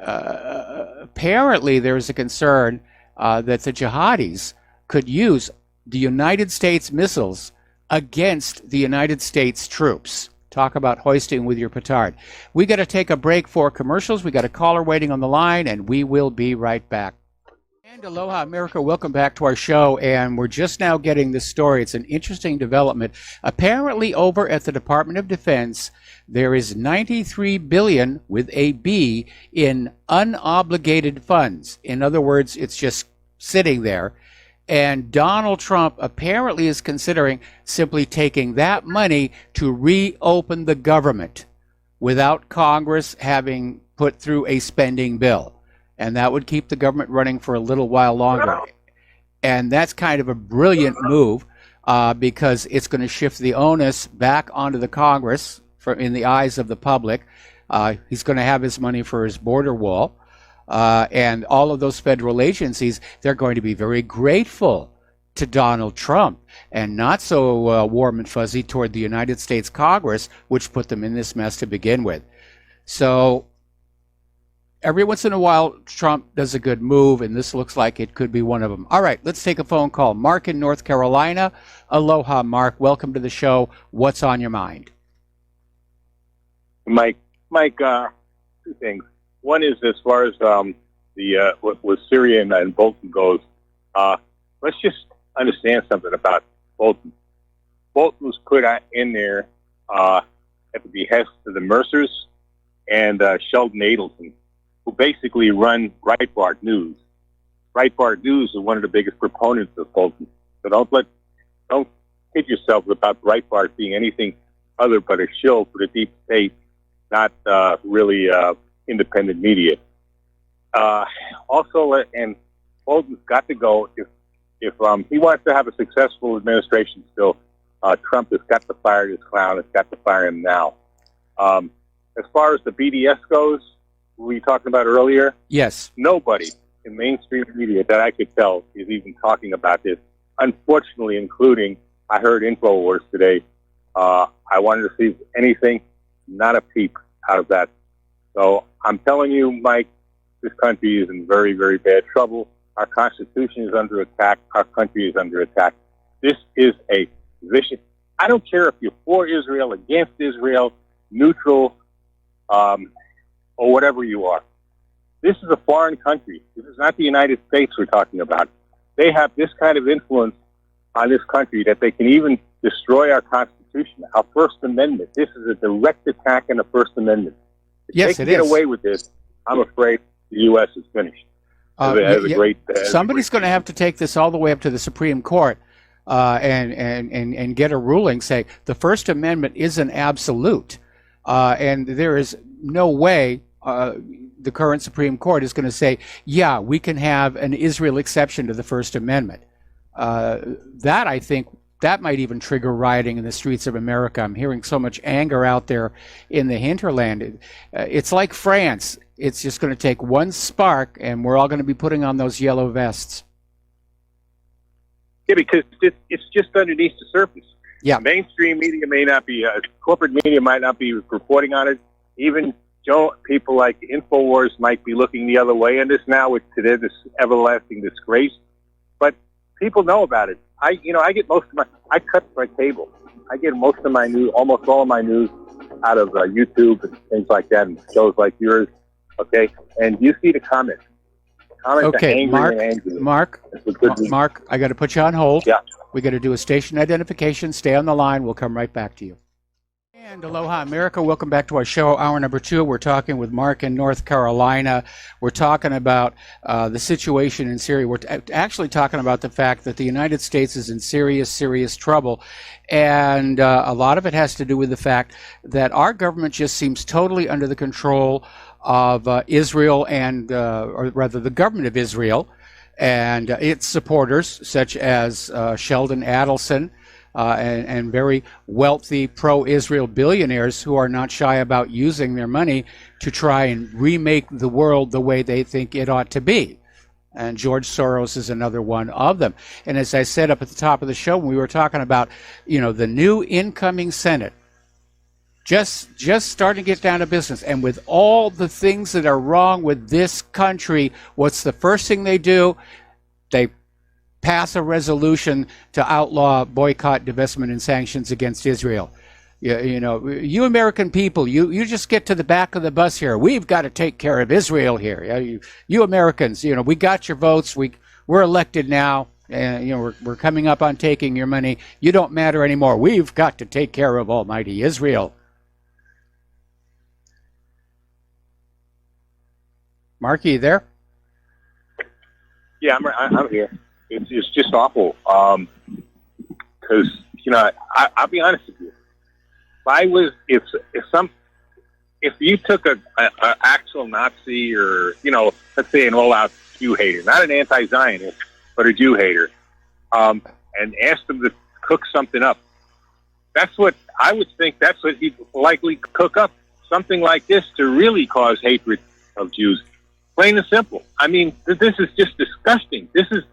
apparently there is a concern that the jihadis could use the United States missiles against the United States troops. Talk about hoisting with your petard. We got to take a break for commercials. We got a caller waiting on the line, and we will be right back. And aloha, America. Welcome back to our show. And we're just now getting this story. It's an interesting development. Apparently, over at the Department of Defense, there is $93 billion with a B in unobligated funds. In other words, it's just sitting there. And Donald Trump apparently is considering simply taking that money to reopen the government without Congress having put through a spending bill. And that would keep the government running for a little while longer. And that's kind of a brilliant move because it's going to shift the onus back onto the Congress in the eyes of the public. He's going to have his money for his border wall. And all of those federal agencies, they're going to be very grateful to Donald Trump and not so warm and fuzzy toward the United States Congress, which put them in this mess to begin with. So every once in a while, Trump does a good move, and this looks like it could be one of them. All right, let's take a phone call. Mark in North Carolina. Aloha, Mark. Welcome to the show. What's on your mind? Mike, two things. One is as far as with Syria and Bolton goes, let's just understand something about Bolton. Bolton was put in there at the behest of the Mercers and Sheldon Adelson, who basically run Breitbart News. Breitbart News is one of the biggest proponents of Bolton. So don't kid yourself about Breitbart being anything other but a shill for the deep state, not really independent media. Also, and Bolton's got to go if he wants to have a successful administration still. Trump has got to fire this clown. Has got to fire him now. As far as the BDS goes, we talked about earlier. Yes. Nobody in mainstream media that I could tell is even talking about this. Unfortunately, including I heard InfoWars today. I wanted to see anything, not a peep out of that. So I'm telling you, Mike, this country is in very, very bad trouble. Our Constitution is under attack. Our country is under attack. This is a vicious. I don't care if you're for Israel, against Israel, neutral, or whatever you are. This is a foreign country. This is not the United States we're talking about. They have this kind of influence on this country that they can even destroy our Constitution, our First Amendment. This is a direct attack on the First Amendment. If Yes, they it can get is. away with this, I'm afraid the U.S. is finished. Somebody's going to have to take this all the way up to the Supreme Court and get a ruling saying the First Amendment is an absolute, and there is no way the current Supreme Court is going to say, yeah, we can have an Israel exception to the First Amendment. That, I think, that might even trigger rioting in the streets of America. I'm hearing so much anger out there in the hinterland. It's like France. It's just going to take one spark, and we're all going to be putting on those yellow vests. Yeah, because it's just underneath the surface. Yeah. Mainstream media may not be, corporate media might not be reporting on it. Even people like InfoWars might be looking the other way on this now with today, this everlasting disgrace. But people know about it. I get I cut my cable. I get most of my news, almost all of my news out of YouTube and things like that, and shows like yours. Okay, and you see the comments. Okay, Mark, I got to put you on hold. Yeah. We got to do a station identification. Stay on the line. We'll come right back to you. And aloha, America. Welcome back to our show, hour number 2. We're talking with Mark in North Carolina. We're talking about the situation in Syria. We're actually talking about the fact that the United States is in serious, serious trouble. And a lot of it has to do with the fact that our government just seems totally under the control of Israel and, or rather the government of Israel and its supporters, such as Sheldon Adelson, and very wealthy pro-Israel billionaires who are not shy about using their money to try and remake the world the way they think it ought to be. And George Soros is another one of them. And as I said up at the top of the show, when we were talking about, the new incoming Senate, just starting to get down to business. And with all the things that are wrong with this country, what's the first thing they do? They pass a resolution to outlaw boycott, divestment, and sanctions against Israel. You American people, you just get to the back of the bus here. We've got to take care of Israel here. You Americans, we got your votes. We're elected now, and we're coming up on taking your money. You don't matter anymore. We've got to take care of almighty Israel. Mark, are you there? Yeah, I'm here. It's just awful. Because I'll be honest with you. If you took a actual Nazi or let's say an all-out Jew hater, not an anti-Zionist, but a Jew hater, and asked them to cook something up, that's what I would think. That's what he'd likely cook up, something like this to really cause hatred of Jews. Plain and simple. I mean, this is just disgusting. This is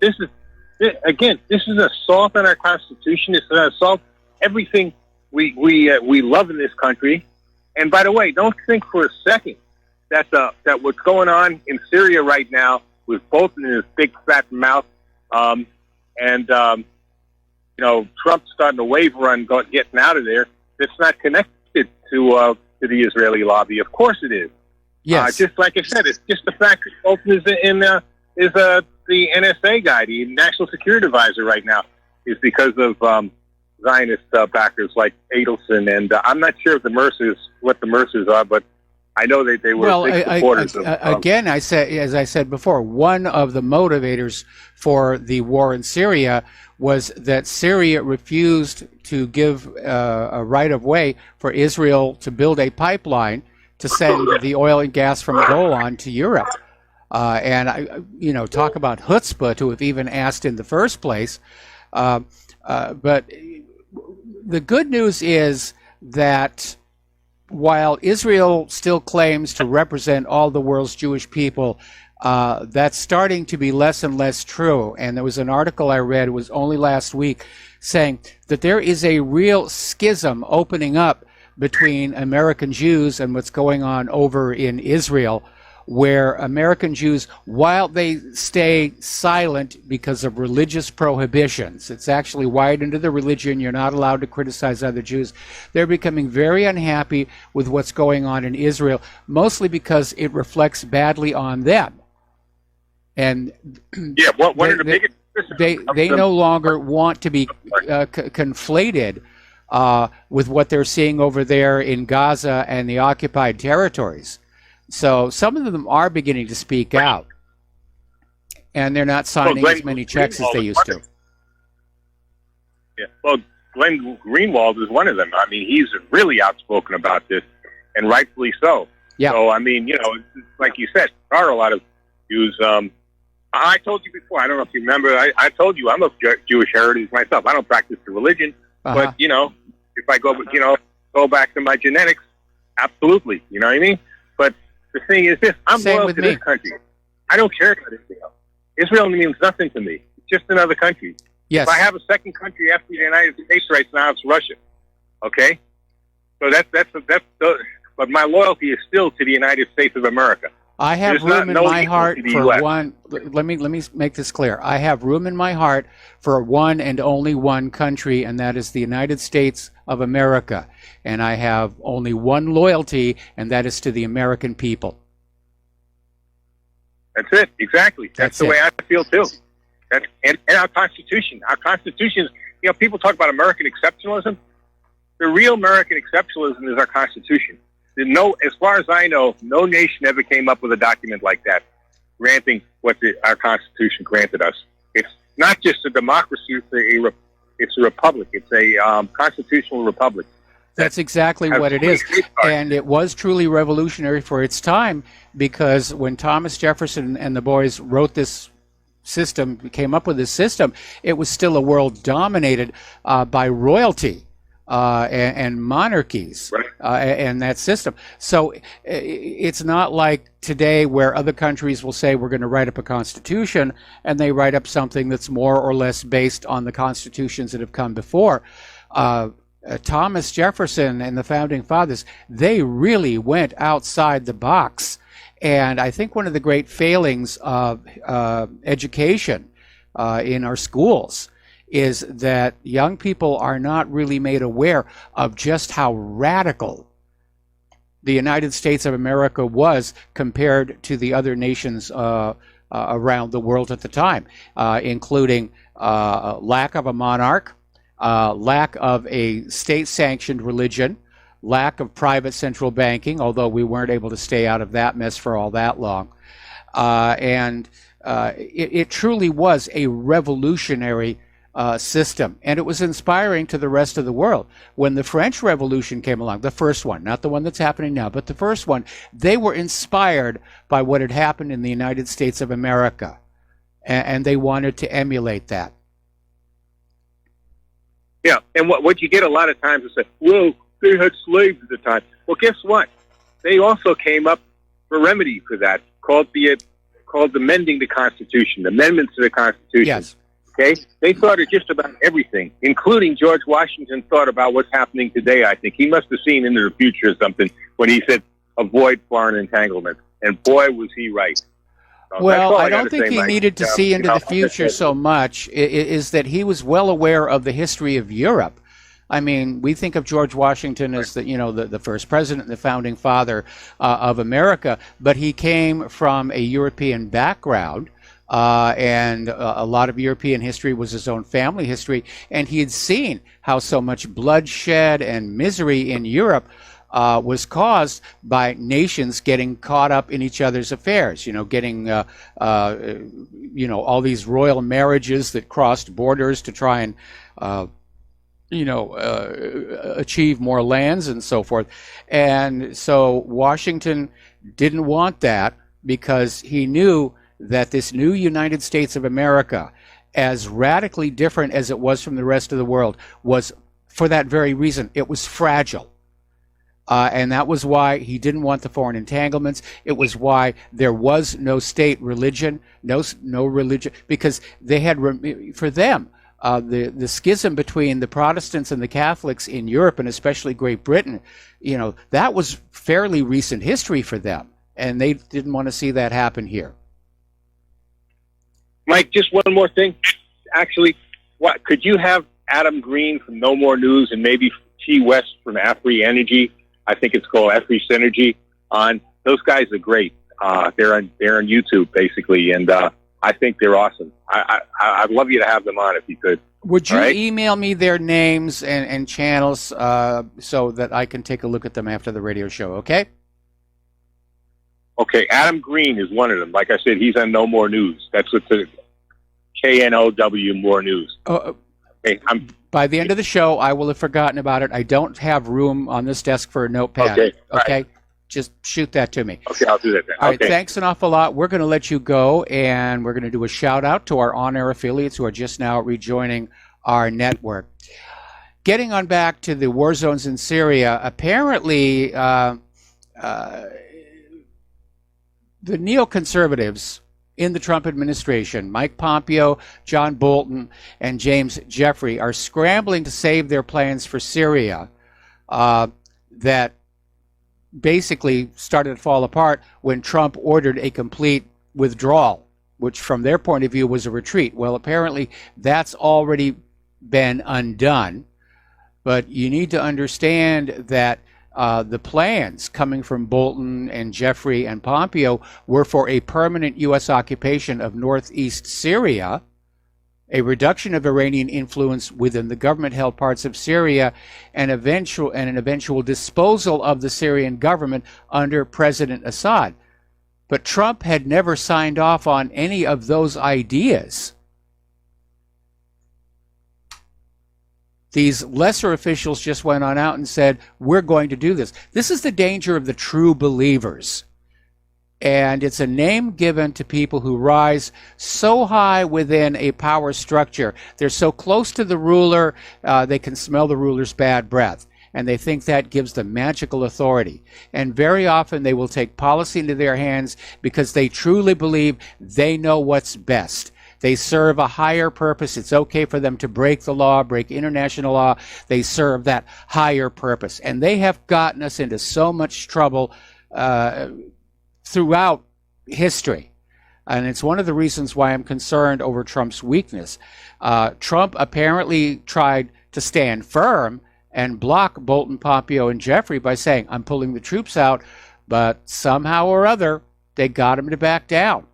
again, this is an assault on our Constitution. It's an assault everything we love in this country. And by the way, don't think for a second that what's going on in Syria right now with Bolton in his big fat mouth, and Trump starting to waver on getting out of there. It's not connected to the Israeli lobby. Of course it is. Yes. Just like I said, it's just the fact that Bolton is the NSA guy, the National Security Advisor right now, is because of Zionist backers like Adelson, and I'm not sure if what the Mercers are, but I know they were big supporters of. Again, as I said before, one of the motivators for the war in Syria was that Syria refused to give a right of way for Israel to build a pipeline to send the oil and gas from Golan to Europe. And talk about chutzpah to have even asked in the first place. But the good news is that while Israel still claims to represent all the world's Jewish people, that's starting to be less and less true. And there was an article I read, it was only last week, saying that there is a real schism opening up between American Jews and what's going on over in Israel, where American Jews, while they stay silent because of religious prohibitions, it's actually wired into the religion, you're not allowed to criticize other Jews, they're becoming very unhappy with what's going on in Israel, mostly because it reflects badly on them. And yeah, one of the biggest they no longer want to be conflated with what they're seeing over there in Gaza and the occupied territories. So some of them are beginning to speak out, and they're not signing as many checks as they used to. Yeah, well, Glenn Greenwald is one of them. I mean, he's really outspoken about this, and rightfully so. Yeah. So, I mean, you know, like you said, there are a lot of Jews. I told you before, I don't know if you remember, I told you I'm of Jewish heritage myself. I don't practice the religion, but, you know, if I go back to my genetics, absolutely, you know what I mean? But the thing is this, I'm loyal to this country. I don't care about Israel. Israel means nothing to me. It's just another country. Yes. If I have a second country after the United States right now, it's Russia. Okay? So but my loyalty is still to the United States of America. I have room in my heart for one. Let me make this clear. I have room in my heart for one and only one country, and that is the United States of America. And I have only one loyalty, and that is to the American people. That's it. Exactly. That's the way I feel too. And our Constitution. Our Constitution is, you know, people talk about American exceptionalism. The real American exceptionalism is our Constitution. As far as I know, no nation ever came up with a document like that, granting what our Constitution granted us. It's not just a democracy; it's a republic. It's a constitutional republic. That's exactly what it is, and it was truly revolutionary for its time, because when Thomas Jefferson and the boys wrote this system, came up with this system, it was still a world dominated by royalty. And monarchies, and that system. So it's not like today where other countries will say we're going to write up a constitution, and they write up something that's more or less based on the constitutions that have come before. Thomas Jefferson and the Founding Fathers, they really went outside the box. And I think one of the great failings of education in our schools is that young people are not really made aware of just how radical the United States of America was compared to the other nations around the world at the time, including lack of a monarch, lack of a state-sanctioned religion, lack of private central banking, although we weren't able to stay out of that mess for all that long. It truly was a revolutionary system, and it was inspiring to the rest of the world. When the French Revolution came along, the first one, not the one that's happening now, but the first one, they were inspired by what had happened in the United States of America, and they wanted to emulate that. Yeah, and what you get a lot of times is that, well, they had slaves at the time. Well, guess what? They also came up with a remedy for that, called amending the Constitution, the amendments to the Constitution. Yes. Okay? They thought of just about everything, including George Washington thought about what's happening today, I think. He must have seen into the future or something when he said, avoid foreign entanglement. And boy, was he right. So well, I don't think he needed to see into the future so much, is that he was well aware of the history of Europe. I mean, we think of George Washington as the first president, the founding father of America, but he came from a European background. And a lot of European history was his own family history, and he had seen how so much bloodshed and misery in Europe was caused by nations getting caught up in each other's affairs, getting all these royal marriages that crossed borders to try and achieve more lands and so forth. And so Washington didn't want that, because he knew that this new United States of America, as radically different as it was from the rest of the world, was, for that very reason, it was fragile. And that was why he didn't want the foreign entanglements. It was why there was no state religion, no religion, because they had, for them, the schism between the Protestants and the Catholics in Europe, and especially Great Britain, that was fairly recent history for them. and they didn't want to see that happen here. Mike, just one more thing. Actually, what could you have Adam Green from No More News and maybe T West from Afri Energy? I think it's called Afri Synergy. On those guys are great. They're on YouTube basically, and I think they're awesome. I'd love you to have them on if you could. Would you right? email me their names and channels so that I can take a look at them after the radio show? Okay. Okay, Adam Green is one of them. Like I said, he's on No More News. That's what the KNOW More News. Okay, by the end of the show, I will have forgotten about it. I don't have room on this desk for a notepad. Okay. Okay. Just shoot that to me. Okay, I'll do that then. All right, thanks an awful lot. We're going to let you go, and we're going to do a shout-out to our on-air affiliates who are just now rejoining our network. Getting on back to the war zones in Syria, apparently the neoconservatives in the Trump administration, Mike Pompeo, John Bolton, and James Jeffrey, are scrambling to save their plans for Syria that basically started to fall apart when Trump ordered a complete withdrawal, which from their point of view was a retreat. Well, apparently that's already been undone. But you need to understand that the plans coming from Bolton and Jeffrey and Pompeo were for a permanent U.S. occupation of northeast Syria, a reduction of Iranian influence within the government-held parts of Syria, and an eventual disposal of the Syrian government under President Assad. But Trump had never signed off on any of those ideas. These lesser officials just went on out and said, we're going to do this. This is the danger of the true believers. And it's a name given to people who rise so high within a power structure. They're so close to the ruler, they can smell the ruler's bad breath. And they think that gives them magical authority. And very often they will take policy into their hands because they truly believe they know what's best. They serve a higher purpose. It's okay for them to break the law, break international law. They serve that higher purpose. And they have gotten us into so much trouble throughout history. And it's one of the reasons why I'm concerned over Trump's weakness. Trump apparently tried to stand firm and block Bolton, Pompeo, and Jeffrey by saying, I'm pulling the troops out, but somehow or other, they got him to back down.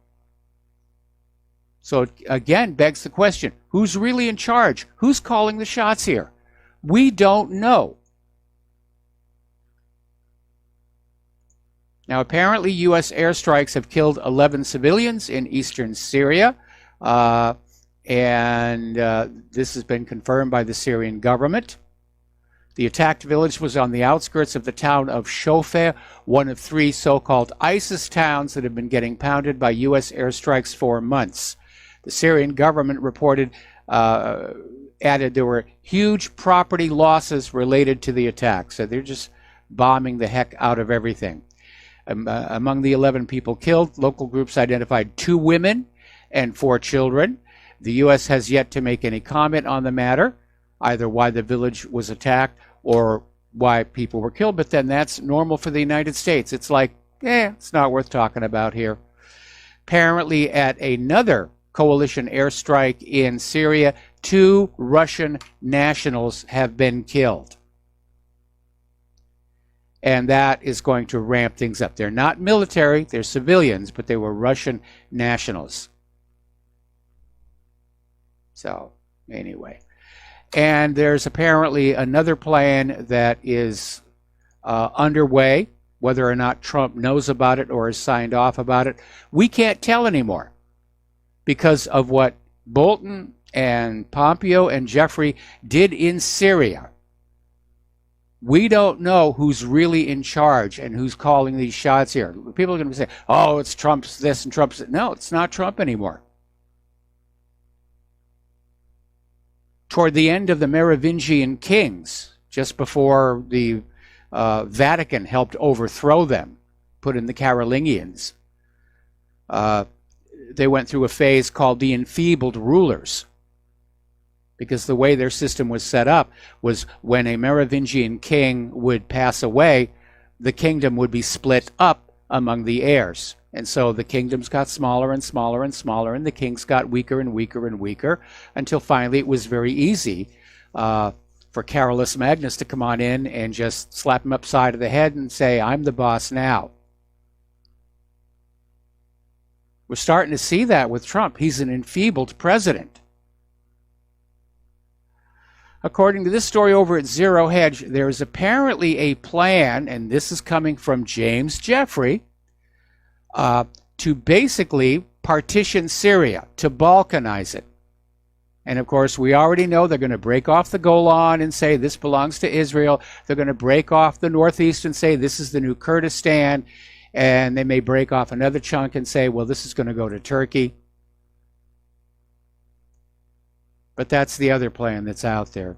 So it again begs the question, who's really in charge? Who's calling the shots here? We don't know. Now, apparently, U.S. airstrikes have killed 11 civilians in eastern Syria, and this has been confirmed by the Syrian government. The attacked village was on the outskirts of the town of Shofa, one of 3 so-called ISIS towns that have been getting pounded by U.S. airstrikes for months. The Syrian government reported, added there were huge property losses related to the attack. So they're just bombing the heck out of everything. Among the 11 people killed, local groups identified 2 women and 4 children. The U.S. has yet to make any comment on the matter, either why the village was attacked or why people were killed. But then that's normal for the United States. It's like, it's not worth talking about here. Apparently, at another coalition airstrike in Syria, 2 Russian nationals have been killed. And that is going to ramp things up. They're not military, they're civilians, but they were Russian nationals. So, anyway. And there's apparently another plan that is underway, whether or not Trump knows about it or has signed off about it. We can't tell anymore because of what Bolton and Pompeo and Jeffrey did in Syria. We don't know who's really in charge and who's calling these shots here. People are going to say, oh, it's Trump's this and Trump's that. No, it's not Trump anymore. Toward the end of the Merovingian kings, just before the Vatican helped overthrow them, put in the Carolingians, they went through a phase called the enfeebled rulers. Because the way their system was set up was when a Merovingian king would pass away, the kingdom would be split up among the heirs. And so the kingdoms got smaller and smaller and smaller, and the kings got weaker and weaker and weaker, until finally it was very easy for Carolus Magnus to come on in and just slap him upside of the head and say, I'm the boss now. We're starting to see that with Trump. He's an enfeebled president. According to this story over at Zero Hedge, there is apparently a plan, and this is coming from James Jeffrey, to basically partition Syria, to balkanize it. And of course, we already know they're going to break off the Golan and say this belongs to Israel. They're going to break off the northeast and say this is the new Kurdistan. And they may break off another chunk and say, well, this is going to go to Turkey. But that's the other plan that's out there.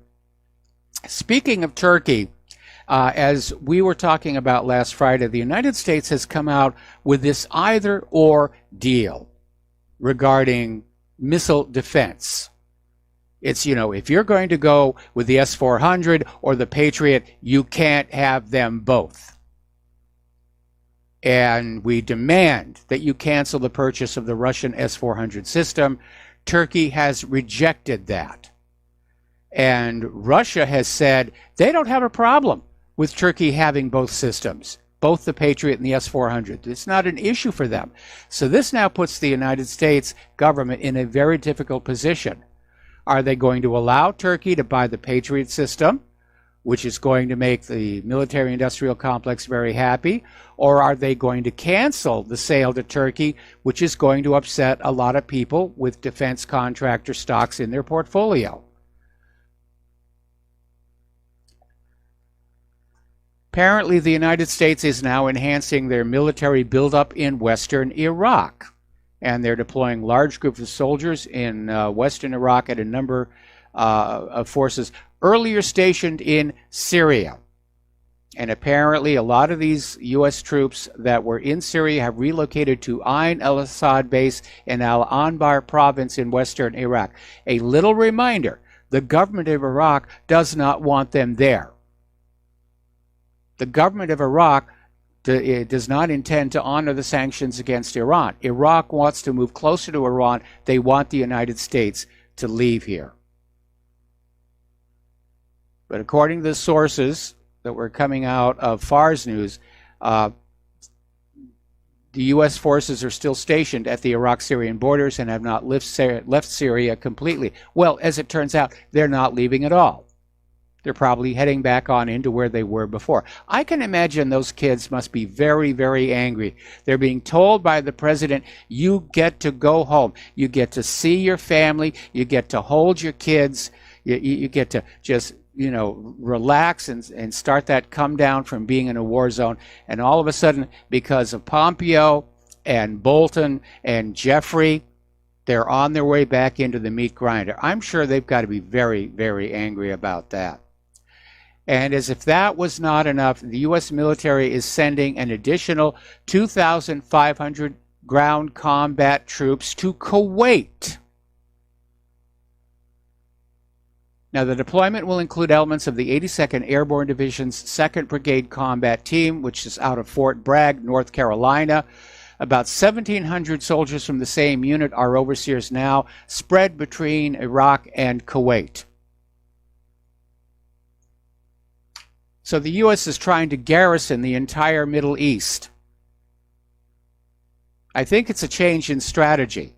Speaking of Turkey, as we were talking about last Friday, the United States has come out with this either-or deal regarding missile defense. It's, if you're going to go with the S-400 or the Patriot, you can't have them both. And we demand that you cancel the purchase of the Russian S-400 system. Turkey has rejected that. And Russia has said they don't have a problem with Turkey having both systems, both the Patriot and the S-400. It's not an issue for them. So this now puts the United States government in a very difficult position. Are they going to allow Turkey to buy the Patriot system, which is going to make the military-industrial complex very happy, or are they going to cancel the sale to Turkey, which is going to upset a lot of people with defense contractor stocks in their portfolio? Apparently, the United States is now enhancing their military buildup in western Iraq, and they're deploying large groups of soldiers in western Iraq at a number of forces earlier stationed in Syria. And apparently, a lot of these U.S. troops that were in Syria have relocated to Ain al-Assad base in Al-Anbar province in western Iraq. A little reminder, the government of Iraq does not want them there. The government of Iraq does not intend to honor the sanctions against Iran. Iraq wants to move closer to Iran. They want the United States to leave here. But according to the sources that were coming out of FARS News, the U.S. forces are still stationed at the Iraq-Syrian borders and have not left Syria completely. Well, as it turns out, they're not leaving at all. They're probably heading back on into where they were before. I can imagine those kids must be very, very angry. They're being told by the president, you get to go home. You get to see your family. You get to hold your kids. You get to just, relax and start that come down from being in a war zone. And all of a sudden, because of Pompeo and Bolton and Jeffrey, they're on their way back into the meat grinder. I'm sure they've got to be very, very angry about that. And as if that was not enough, the U.S. military is sending an additional 2,500 ground combat troops to Kuwait. Now, the deployment will include elements of the 82nd Airborne Division's 2nd Brigade Combat Team, which is out of Fort Bragg, North Carolina. About 1,700 soldiers from the same unit are overseers now, spread between Iraq and Kuwait. So the U.S. is trying to garrison the entire Middle East. I think it's a change in strategy.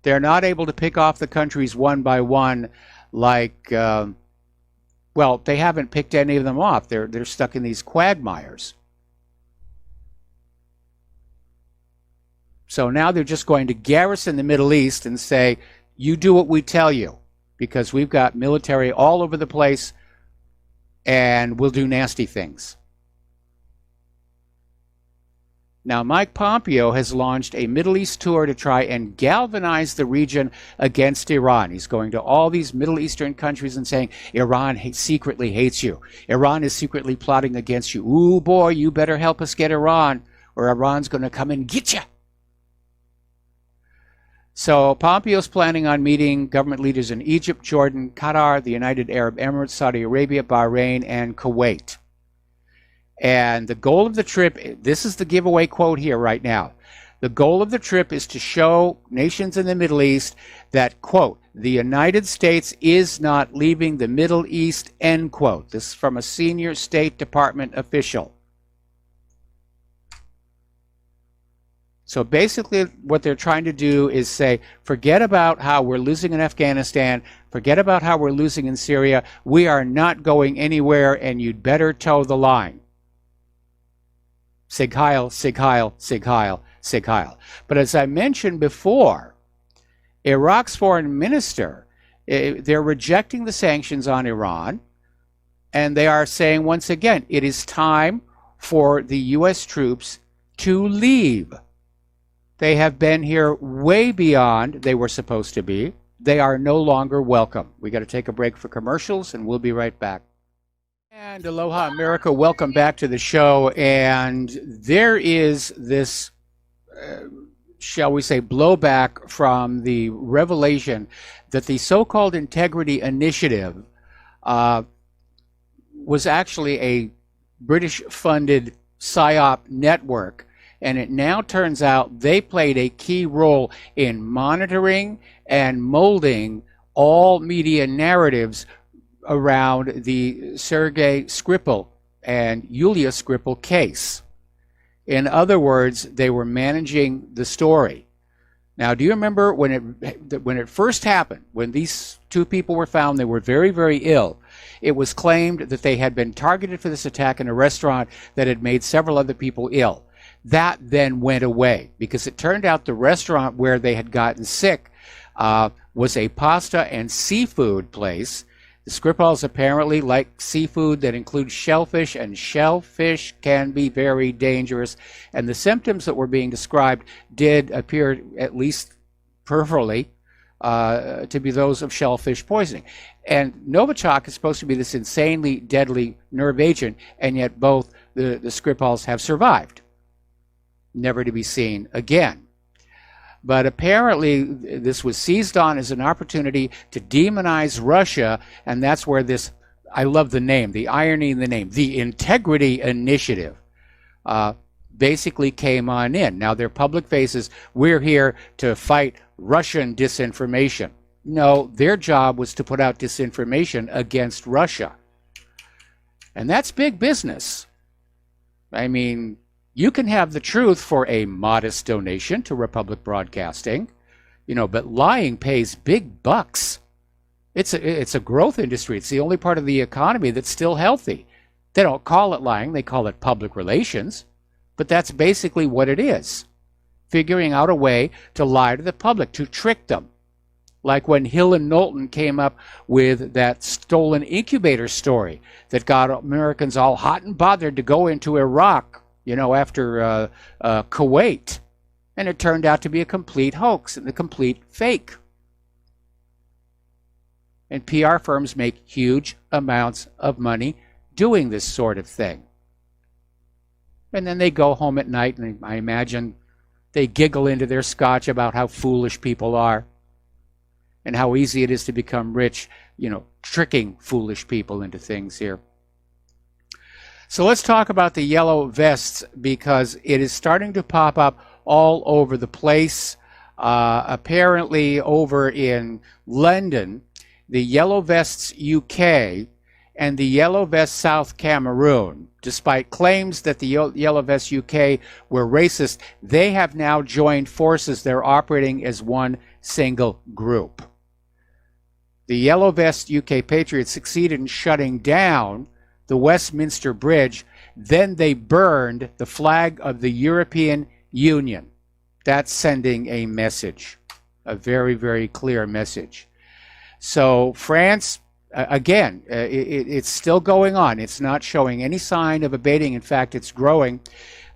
They're not able to pick off the countries one by one like, they haven't picked any of them off. They're stuck in these quagmires. So now they're just going to garrison the Middle East and say, you do what we tell you, because we've got military all over the place, and we'll do nasty things. Now, Mike Pompeo has launched a Middle East tour to try and galvanize the region against Iran. He's going to all these Middle Eastern countries and saying, Iran secretly hates you. Iran is secretly plotting against you. Ooh, boy, you better help us get Iran, or Iran's going to come and get you. So Pompeo's planning on meeting government leaders in Egypt, Jordan, Qatar, the United Arab Emirates, Saudi Arabia, Bahrain, and Kuwait. And the goal of the trip, this is the giveaway quote here right now. The goal of the trip is to show nations in the Middle East that, quote, the United States is not leaving the Middle East, end quote. This is from a senior State Department official. So basically what they're trying to do is say, forget about how we're losing in Afghanistan, forget about how we're losing in Syria, we are not going anywhere and you'd better toe the line. Sig Heil, Sig Heil, Sig Heil, Sig Heil. But as I mentioned before, Iraq's foreign minister, they're rejecting the sanctions on Iran, and they are saying once again, it is time for the U.S. troops to leave. They have been here way beyond they were supposed to be. They are no longer welcome. We got to take a break for commercials, and we'll be right back. And aloha, America. Welcome back to the show. And there is this, shall we say, blowback from the revelation that the so-called Integrity Initiative was actually a British-funded PSYOP network. And it now turns out they played a key role in monitoring and molding all media narratives around the Sergei Skripal and Yulia Skripal case. In other words, they were managing the story. Now, do you remember when it first happened, when these two people were found, they were very, very ill. It was claimed that they had been targeted for this attack in a restaurant that had made several other people ill. That then went away because it turned out the restaurant where they had gotten sick was a pasta and seafood place. The Skripals apparently like seafood that includes shellfish, and shellfish can be very dangerous. And the symptoms that were being described did appear, at least peripherally, to be those of shellfish poisoning. And Novichok is supposed to be this insanely deadly nerve agent, and yet both the Skripals have survived, never to be seen again. But apparently this was seized on as an opportunity to demonize Russia, and that's where this, I love the name, the irony in the name, the Integrity Initiative, basically came on in. Now their public faces, we're here to fight Russian disinformation. No, their job was to put out disinformation against Russia. And that's big business. I mean, you can have the truth for a modest donation to Republic Broadcasting, but lying pays big bucks. It's a growth industry. It's the only part of the economy that's still healthy. They don't call it lying, they call it public relations. But that's basically what it is. Figuring out a way to lie to the public, to trick them. Like when Hill and Knowlton came up with that stolen incubator story that got Americans all hot and bothered to go into Iraq, after Kuwait. And it turned out to be a complete hoax and a complete fake. And PR firms make huge amounts of money doing this sort of thing. And then they go home at night, and I imagine they giggle into their scotch about how foolish people are and how easy it is to become rich, tricking foolish people into things here. So let's talk about the yellow vests, because it is starting to pop up all over the place. Apparently over in London, the Yellow Vests UK and the Yellow Vests South Cameroon, despite claims that the Yellow Vests UK were racist, they have now joined forces. They're operating as one single group. The Yellow Vests UK Patriots succeeded in shutting down the Westminster Bridge. Then they burned the flag of the European Union. That's sending a message, a very, very clear message. So France, again, it's still going on. It's not showing any sign of abating. In fact, it's growing.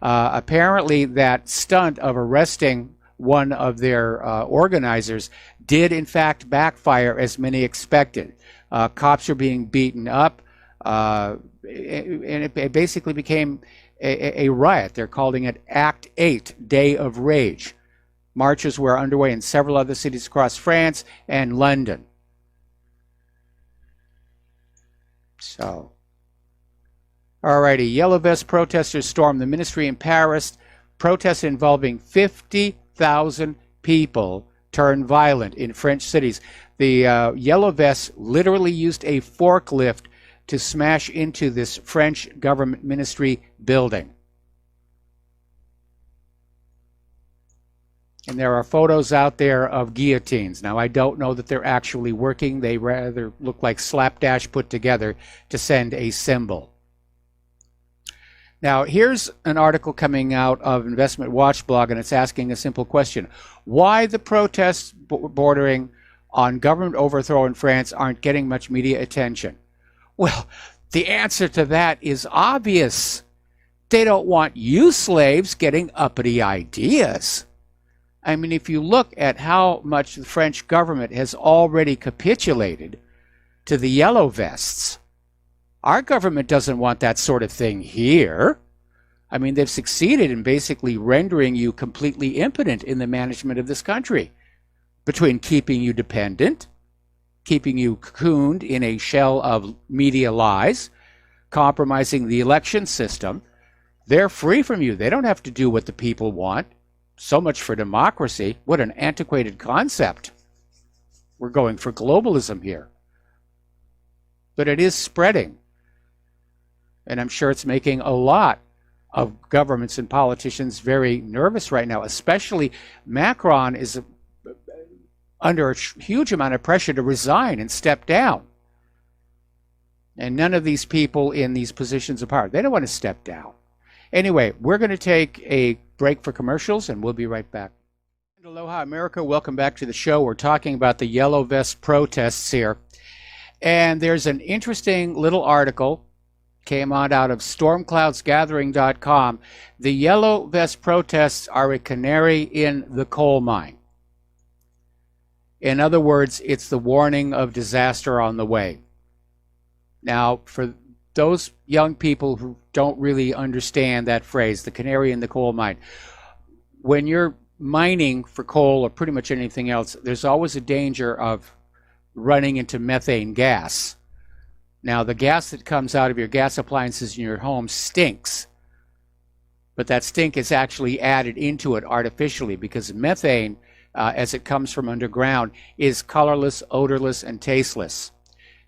Apparently, that stunt of arresting one of their organizers did, in fact, backfire, as many expected. Cops are being beaten up. And it basically became a riot. They're calling it Act 8, Day of Rage. Marches were underway in several other cities across France and London. So, Alrighty, Yellow Vest protesters stormed the ministry in Paris. Protests involving 50,000 people turned violent in French cities. The Yellow Vests literally used a forklift to smash into this French government ministry building. And there are photos out there of guillotines. Now, I don't know that they're actually working. They rather look like slapdash put together to send a symbol. Now, here's an article coming out of Investment Watch blog, and it's asking a simple question. Why the protests bordering on government overthrow in France aren't getting much media attention? Well, the answer to that is obvious. They don't want you slaves getting uppity ideas. I mean, if you look at how much the French government has already capitulated to the Yellow Vests, our government doesn't want that sort of thing here. I mean, they've succeeded in basically rendering you completely impotent in the management of this country, between keeping you dependent, keeping you cocooned in a shell of media lies, compromising the election system. They're free from you. They don't have to do what the people want. So much for democracy. What an antiquated concept. We're going for globalism here. But it is spreading. And I'm sure it's making a lot of governments and politicians very nervous right now. Especially Macron is under a huge amount of pressure to resign and step down. And none of these people in these positions of power, they don't want to step down. Anyway, we're going to take a break for commercials, and we'll be right back. Aloha, America. Welcome back to the show. We're talking about the Yellow Vest protests here. And there's an interesting little article came out of stormcloudsgathering.com. The Yellow Vest protests are a canary in the coal mine. In other words, it's the warning of disaster on the way. Now, for those young people who don't really understand that phrase, the canary in the coal mine, when you're mining for coal or pretty much anything else, there's always a danger of running into methane gas. Now, the gas that comes out of your gas appliances in your home stinks, but that stink is actually added into it artificially because methane, as it comes from underground, is colorless, odorless, and tasteless.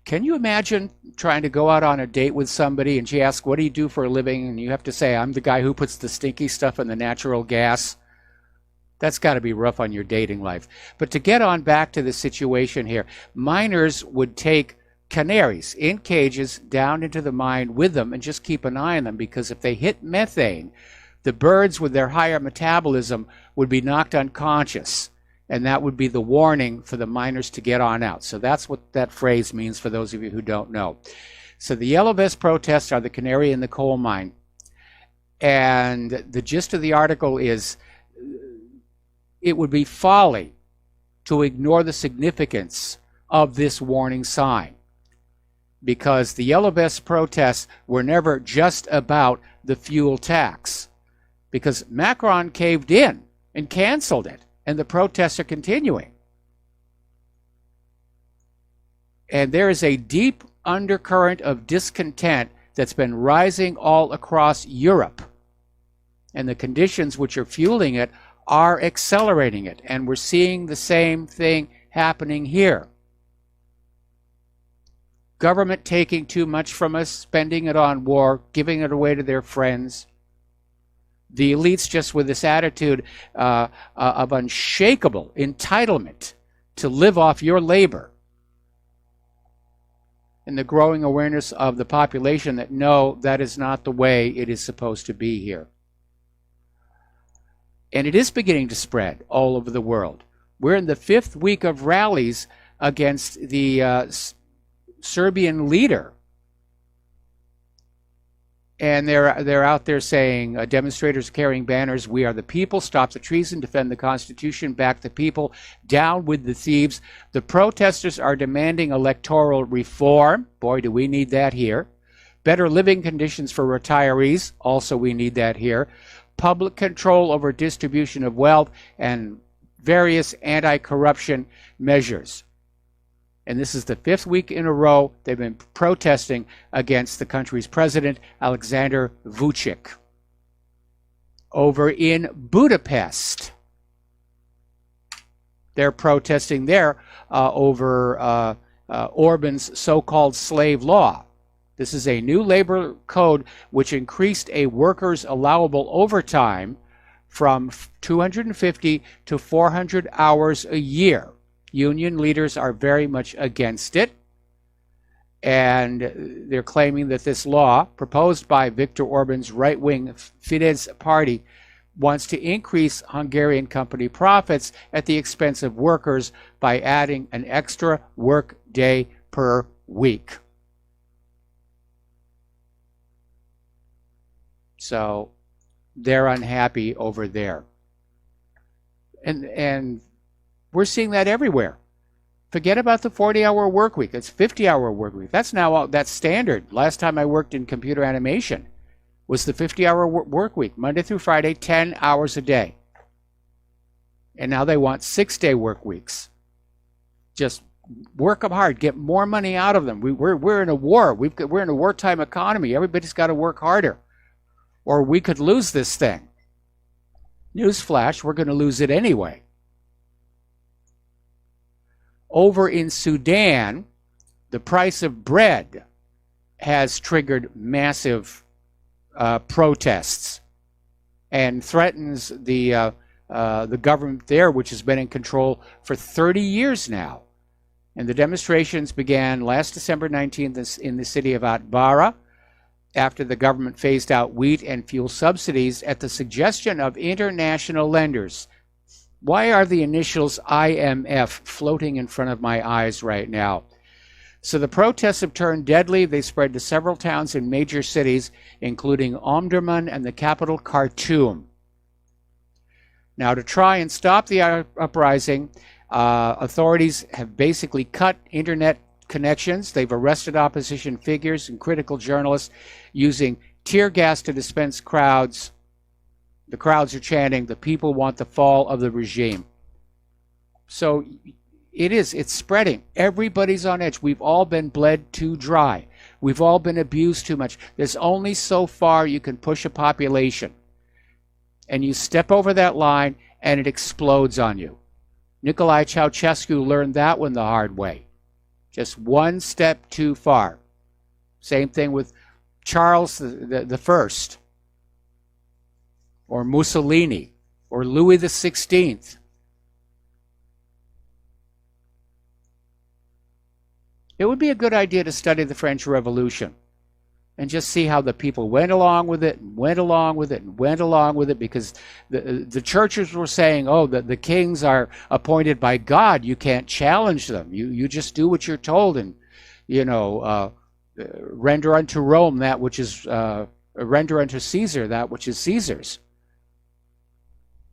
Can you imagine trying to go out on a date with somebody and she asks, what do you do for a living? And you have to say, I'm the guy who puts the stinky stuff in the natural gas. That's got to be rough on your dating life. But to get on back to the situation here, miners would take canaries in cages down into the mine with them and just keep an eye on them, because if they hit methane, the birds with their higher metabolism would be knocked unconscious. And that would be the warning for the miners to get on out. So that's what that phrase means for those of you who don't know. So the Yellow Vest protests are the canary in the coal mine. And the gist of the article is it would be folly to ignore the significance of this warning sign, because the Yellow Vest protests were never just about the fuel tax, because Macron caved in and canceled it. And the protests are continuing. And there is a deep undercurrent of discontent that's been rising all across Europe. And the conditions which are fueling it are accelerating it. And we're seeing the same thing happening here. Government taking too much from us, spending it on war, giving it away to their friends. The elites just with this attitude of unshakable entitlement to live off your labor. And the growing awareness of the population that no, that is not the way it is supposed to be here. And it is beginning to spread all over the world. We're in the 5th week of rallies against the Serbian leader. And they're out there saying, demonstrators carrying banners, we are the people, stop the treason, defend the Constitution, back the people, down with the thieves. The protesters are demanding electoral reform. Boy, do we need that here. Better living conditions for retirees. Also, we need that here. Public control over distribution of wealth and various anti-corruption measures. And this is the 5th week in a row they've been protesting against the country's president, Alexander Vucic. Over in Budapest, they're protesting there over Orban's so-called slave law. This is a new labor code which increased a worker's allowable overtime from 250 to 400 hours a year. Union leaders are very much against it, and they're claiming that this law, proposed by Viktor Orban's right-wing Fidesz party, wants to increase Hungarian company profits at the expense of workers by adding an extra work day per week. So they're unhappy over there. And we're seeing that everywhere. Forget about the 40-hour work week. It's 50-hour work week. That's standard. Last time I worked in computer animation was the 50-hour work week, Monday through Friday, 10 hours a day. And now they want 6-day work weeks. Just work them hard, get more money out of them. We're in a war. We're in a wartime economy. Everybody's got to work harder, or we could lose this thing. Newsflash, we're going to lose it anyway. Over in Sudan, the price of bread has triggered massive protests and threatens the government there, which has been in control for 30 years now. And the demonstrations began last December 19th in the city of Atbara after the government phased out wheat and fuel subsidies at the suggestion of international lenders. Why are the initials IMF floating in front of my eyes right now? So the protests have turned deadly. They spread to several towns in major cities, including Omdurman and the capital Khartoum. Now, to try and stop the uprising, authorities have basically cut internet connections. They've arrested opposition figures and critical journalists using tear gas to disperse crowds. The crowds are chanting, "The people want the fall of the regime." So it's spreading. Everybody's on edge. We've all been bled too dry. We've all been abused too much. There's only so far you can push a population. And you step over that line and it explodes on you. Nicolae Ceausescu learned that one the hard way. Just one step too far. Same thing with Charles the First, or Mussolini, or Louis the 16th. It would be a good idea to study the French Revolution and just see how the people went along with it, and went along with it, and went along with it, because the churches were saying, oh, the kings are appointed by God. You can't challenge them. You just do what you're told, and, render unto Rome that which is, render unto Caesar that which is Caesar's.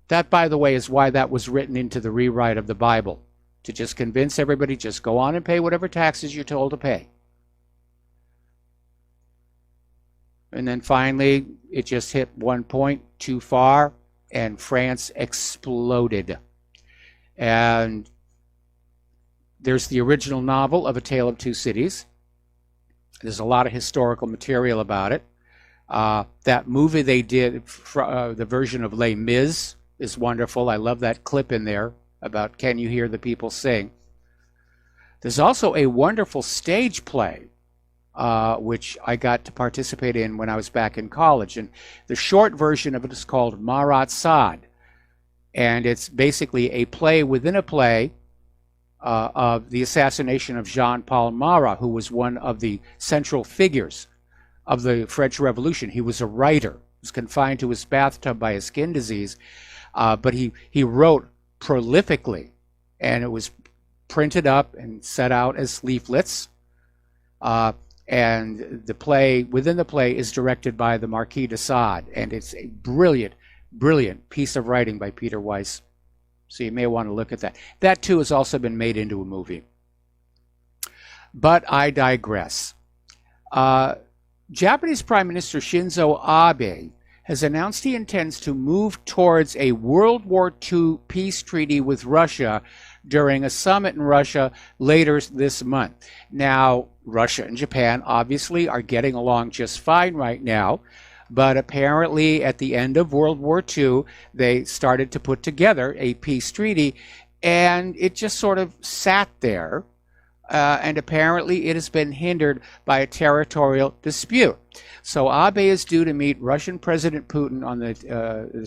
That, by the way, is why that was written into the rewrite of the Bible, to just convince everybody, just go on and pay whatever taxes you're told to pay. And then finally, it just hit one point too far, and France exploded. And there's the original novel of A Tale of Two Cities. There's a lot of historical material about it. That movie they did, the version of Les Mis, is wonderful. I love that clip in there about Can You Hear the People Sing. There's also a wonderful stage play, which I got to participate in when I was back in college. And the short version of it is called Marat Sade. And it's basically a play within a play of the assassination of Jean-Paul Marat, who was one of the central figures of the French Revolution. He was a writer. He was confined to his bathtub by a skin disease, but he wrote prolifically, and it was printed up and set out as leaflets. And the play, within the play, is directed by the Marquis de Sade, and it's a brilliant, brilliant piece of writing by Peter Weiss. So you may want to look at that. That, too, has also been made into a movie. But I digress. Japanese Prime Minister Shinzo Abe has announced he intends to move towards a World War II peace treaty with Russia during a summit in Russia later this month. Now, Russia and Japan obviously are getting along just fine right now, but apparently at the end of World War II, they started to put together a peace treaty, and it just sort of sat there, and apparently it has been hindered by a territorial dispute. So Abe is due to meet Russian President Putin on the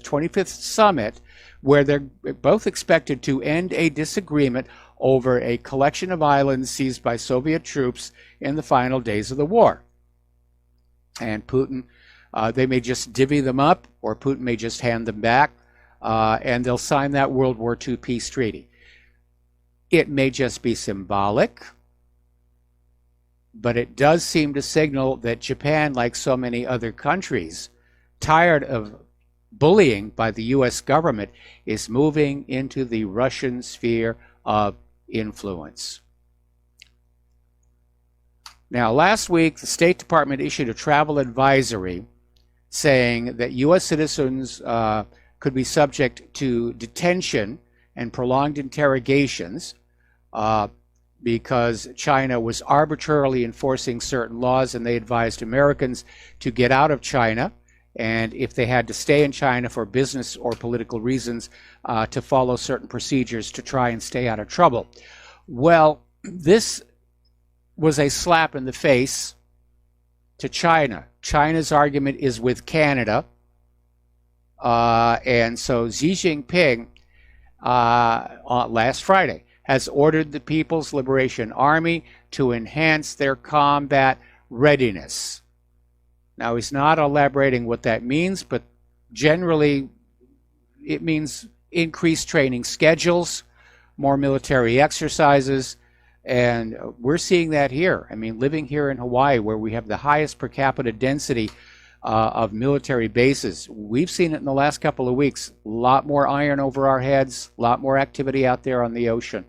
25th summit, where they're both expected to end a disagreement over a collection of islands seized by Soviet troops in the final days of the war. And Putin, they may just divvy them up, or Putin may just hand them back, and they'll sign that World War II peace treaty. It may just be symbolic, but it does seem to signal that Japan, like so many other countries, tired of bullying by the U.S. government, is moving into the Russian sphere of influence. Now, last week, the State Department issued a travel advisory saying that U.S. citizens could be subject to detention and prolonged interrogations because China was arbitrarily enforcing certain laws, and they advised Americans to get out of China, and if they had to stay in China for business or political reasons, to follow certain procedures to try and stay out of trouble. Well, this was a slap in the face to China. China's argument is with Canada, and so Xi Jinping last Friday has ordered the People's Liberation Army to enhance their combat readiness. Now, he's not elaborating what that means, but generally it means increased training schedules, more military exercises, and we're seeing that here. I mean, living here in Hawaii, where we have the highest per capita density of military bases, we've seen it in the last couple of weeks. A lot more iron over our heads, a lot more activity out there on the ocean.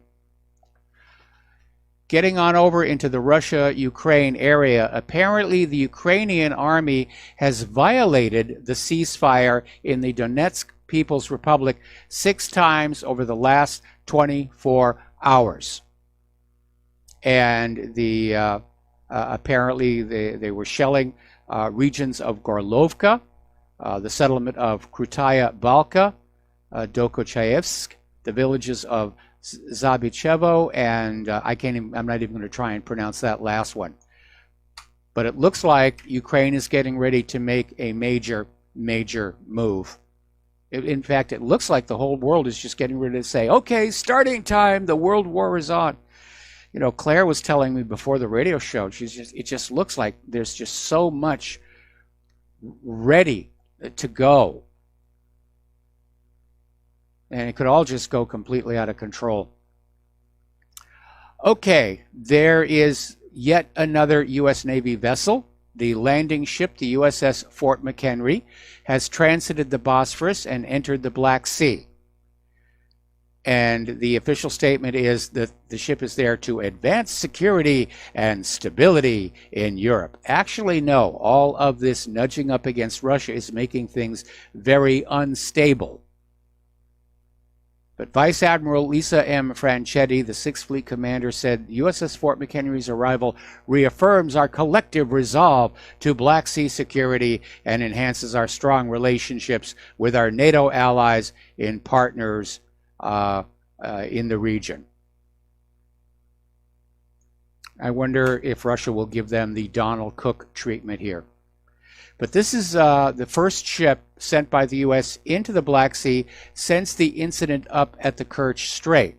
Getting on over into the Russia-Ukraine area, apparently the Ukrainian army has violated the ceasefire in the Donetsk People's Republic 6 times over the last 24 hours. And apparently they were shelling regions of Gorlovka, the settlement of Krutaya Balka, Dokochaevsk, the villages of Zabichevo, and I'm not even going to try and pronounce that last one. But it looks like Ukraine is getting ready to make a major move. In fact, it looks like the whole world is just getting ready to say, okay, starting time, the world war is on. You know, Claire was telling me before the radio show, it just looks like there's just so much ready to go. And it could all just go completely out of control. Okay, there is yet another U.S. Navy vessel. The landing ship, the USS Fort McHenry, has transited the Bosphorus and entered the Black Sea. And the official statement is that the ship is there to advance security and stability in Europe. Actually, no, all of this nudging up against Russia is making things very unstable. But Vice Admiral Lisa M. Franchetti, the Sixth Fleet commander, said USS Fort McHenry's arrival reaffirms our collective resolve to Black Sea security and enhances our strong relationships with our NATO allies and partners in the region. I wonder if Russia will give them the Donald Cook treatment here. But this is the first ship sent by the U.S. into the Black Sea since the incident up at the Kerch Strait.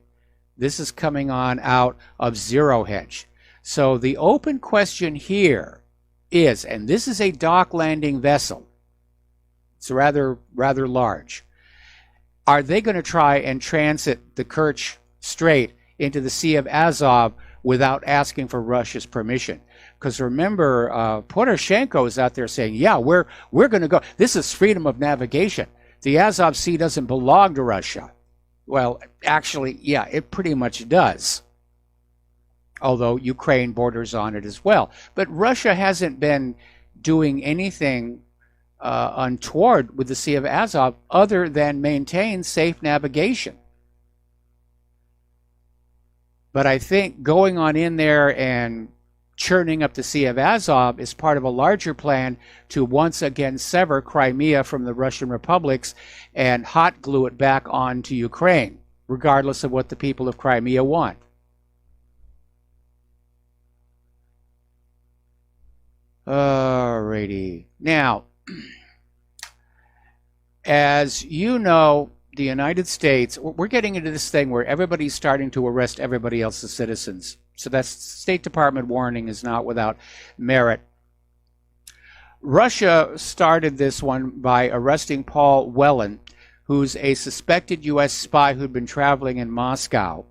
This is coming on out of Zero Hedge. So the open question here is, and this is a dock landing vessel, it's rather large, are they going to try and transit the Kerch Strait into the Sea of Azov without asking for Russia's permission? Because remember, Poroshenko is out there saying, yeah, we're going to go. This is freedom of navigation. The Azov Sea doesn't belong to Russia. Well, actually, yeah, it pretty much does. Although Ukraine borders on it as well. But Russia hasn't been doing anything untoward with the Sea of Azov other than maintain safe navigation. But I think going on in there and churning up the Sea of Azov is part of a larger plan to once again sever Crimea from the Russian republics and hot glue it back onto Ukraine, regardless of what the people of Crimea want. Alrighty. Now, as you know, the United States, we're getting into this thing where everybody's starting to arrest everybody else's citizens. So that State Department warning is not without merit. Russia started this one by arresting Paul Whelan, who's a suspected U.S. spy who'd been traveling in Moscow.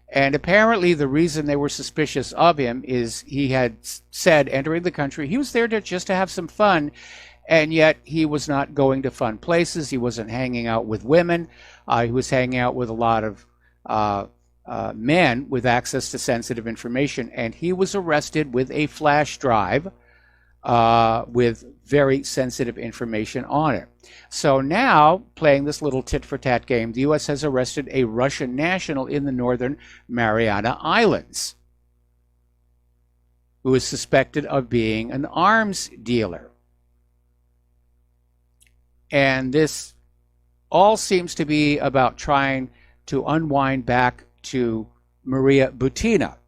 And apparently the reason they were suspicious of him is he had said, entering the country, he was there just to have some fun, and yet he was not going to fun places. He wasn't hanging out with women. He was hanging out with a lot of men with access to sensitive information, and he was arrested with a flash drive with very sensitive information on it. So now, playing this little tit-for-tat game, the U.S. has arrested a Russian national in the Northern Mariana Islands who is suspected of being an arms dealer. And this all seems to be about trying to unwind back to Maria Butina,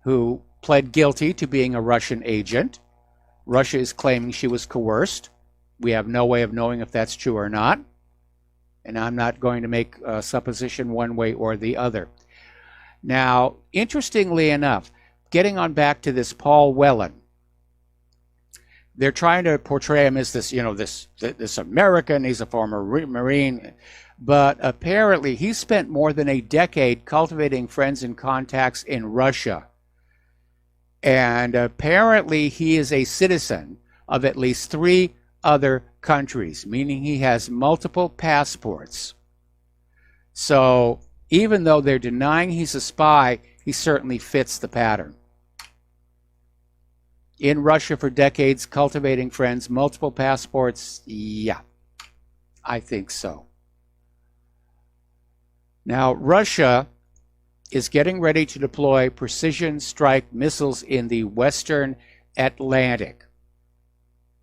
who pled guilty to being a Russian agent. Russia is claiming she was coerced. We have no way of knowing if that's true or not. And I'm not going to make a supposition one way or the other. Now, interestingly enough, getting on back to this Paul Whelan, they're trying to portray him as this, this American. He's a former Marine. But apparently he spent more than a decade cultivating friends and contacts in Russia. And apparently he is a citizen of at least 3 other countries, meaning he has multiple passports. So even though they're denying he's a spy, he certainly fits the pattern. In Russia for decades, cultivating friends, multiple passports, yeah, I think so. Now, Russia is getting ready to deploy precision strike missiles in the Western Atlantic.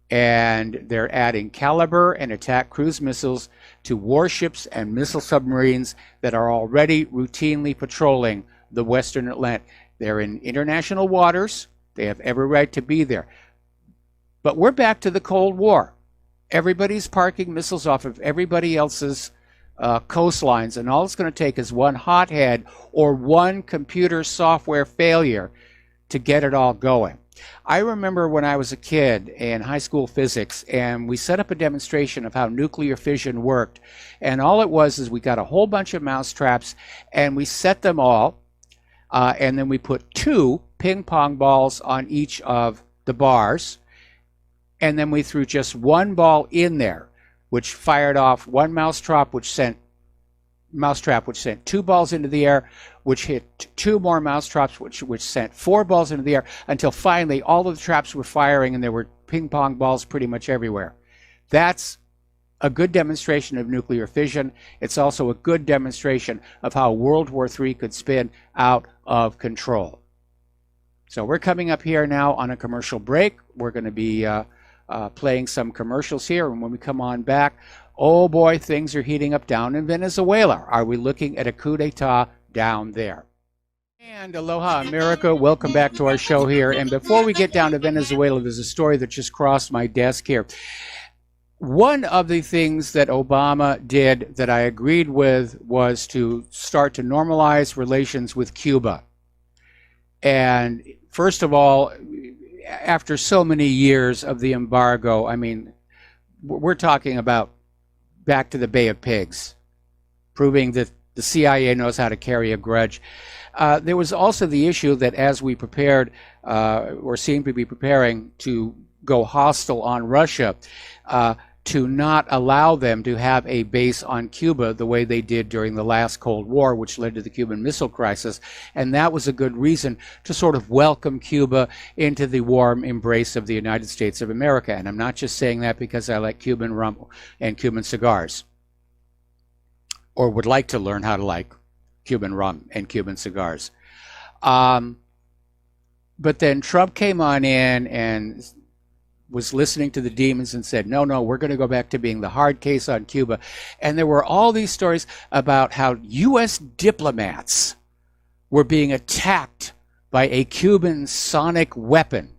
And they're adding Caliber and attack cruise missiles to warships and missile submarines that are already routinely patrolling the Western Atlantic. They're in international waters. They have every right to be there. But we're back to the Cold War. Everybody's parking missiles off of everybody else's coastlines, and all it's going to take is one hothead or one computer software failure to get it all going. I remember when I was a kid in high school physics, and we set up a demonstration of how nuclear fission worked. And all it was is we got a whole bunch of mousetraps, and we set them all, and then we put 2 ping pong balls on each of the bars, and then we threw just one ball in there, which fired off one mousetrap, which sent 2 balls into the air, which hit 2 more mousetraps, which sent 4 balls into the air, until finally all of the traps were firing and there were ping pong balls pretty much everywhere. That's a good demonstration of nuclear fission. It's also a good demonstration of how World War III could spin out of control. So we're coming up here now on a commercial break. We're going to be playing some commercials here, and when we come on back, oh boy, things are heating up down in Venezuela. Are we looking at a coup d'etat down there? And aloha America, welcome back to our show here. And before we get down to Venezuela, there's a story that just crossed my desk here. One of the things that Obama did that I agreed with was to start to normalize relations with Cuba. And first of all, after so many years of the embargo, I mean, we're talking about back to the Bay of Pigs, proving that the CIA knows how to carry a grudge. There was also the issue that as we prepared, or seemed to be preparing to go hostile on Russia, to not allow them to have a base on Cuba the way they did during the last Cold War, which led to the Cuban Missile Crisis. And that was a good reason to sort of welcome Cuba into the warm embrace of the United States of America. And I'm not just saying that because I like Cuban rum and Cuban cigars, or would like to learn how to like Cuban rum and Cuban cigars. But then Trump came on in and was listening to the demons and said, no, we're going to go back to being the hard case on Cuba. And there were all these stories about how U.S. diplomats were being attacked by a Cuban sonic weapon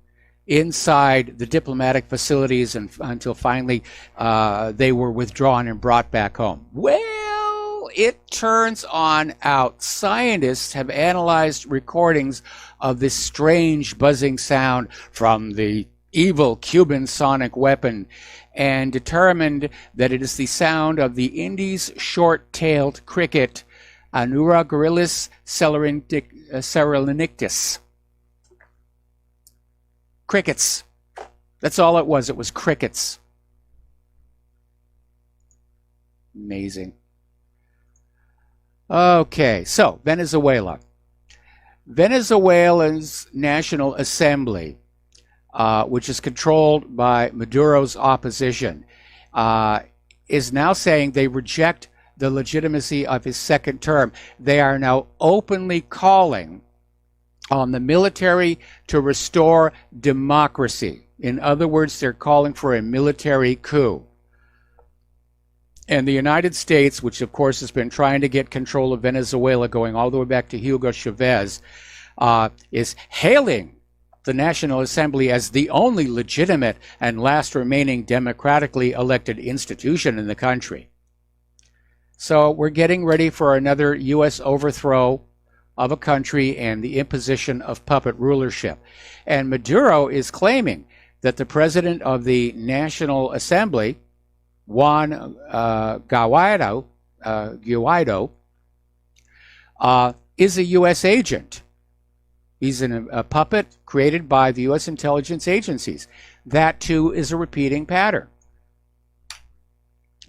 inside the diplomatic facilities until finally they were withdrawn and brought back home. Well, it turns out scientists have analyzed recordings of this strange buzzing sound from the evil Cuban sonic weapon and determined that it is the sound of the Indies short-tailed cricket Anuragorillus cerulnictis. Crickets. That's all it was. It was crickets. Amazing. Okay, so Venezuela. Venezuela's National Assembly, which is controlled by Maduro's opposition, is now saying they reject the legitimacy of his second term. They are now openly calling on the military to restore democracy. In other words, they're calling for a military coup. And the United States, which of course has been trying to get control of Venezuela going all the way back to Hugo Chavez, is hailing the National Assembly as the only legitimate and last remaining democratically elected institution in the country. So we're getting ready for another U.S. overthrow of a country and the imposition of puppet rulership. And Maduro is claiming that the president of the National Assembly, Juan Guaido, is a U.S. agent. He's a puppet created by the U.S. intelligence agencies. That, too, is a repeating pattern.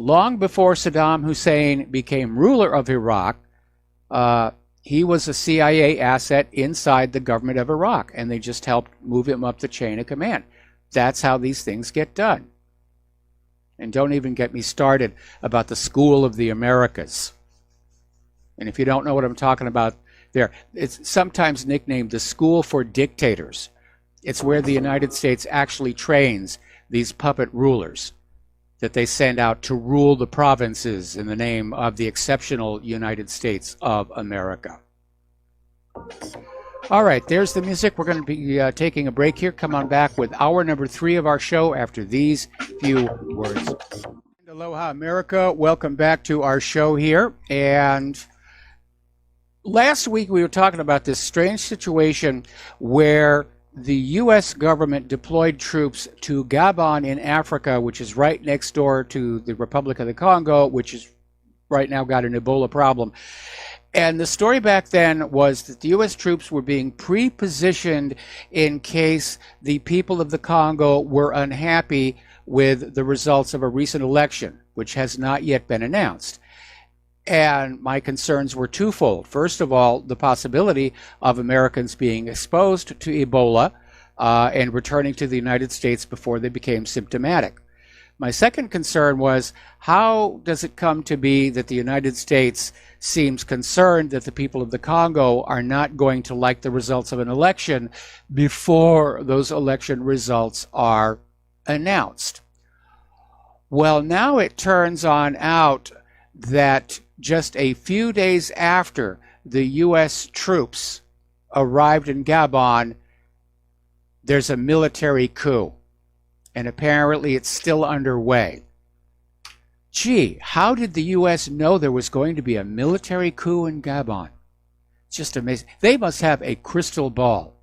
Long before Saddam Hussein became ruler of Iraq, he was a CIA asset inside the government of Iraq, and they just helped move him up the chain of command. That's how these things get done. And don't even get me started about the School of the Americas. And if you don't know what I'm talking about there, it's sometimes nicknamed the School for Dictators. It's where the United States actually trains these puppet rulers that they send out to rule the provinces in the name of the exceptional United States of America. All right, there's the music. We're going to be taking a break here. Come on back with hour number 3 of our show after these few words. Aloha, America. Welcome back to our show here. And last week we were talking about this strange situation where the U.S. government deployed troops to Gabon in Africa, which is right next door to the Republic of the Congo, which is right now got an Ebola problem. And the story back then was that the U.S. troops were being pre-positioned in case the people of the Congo were unhappy with the results of a recent election, which has not yet been announced. And my concerns were twofold. First of all, the possibility of Americans being exposed to Ebola and returning to the United States before they became symptomatic. My second concern was, how does it come to be that the United States seems concerned that the people of the Congo are not going to like the results of an election before those election results are announced? Well, now it turns out that just a few days after the U.S. troops arrived in Gabon, there's a military coup. And apparently it's still underway. Gee, how did the U.S. know there was going to be a military coup in Gabon? It's just amazing. They must have a crystal ball.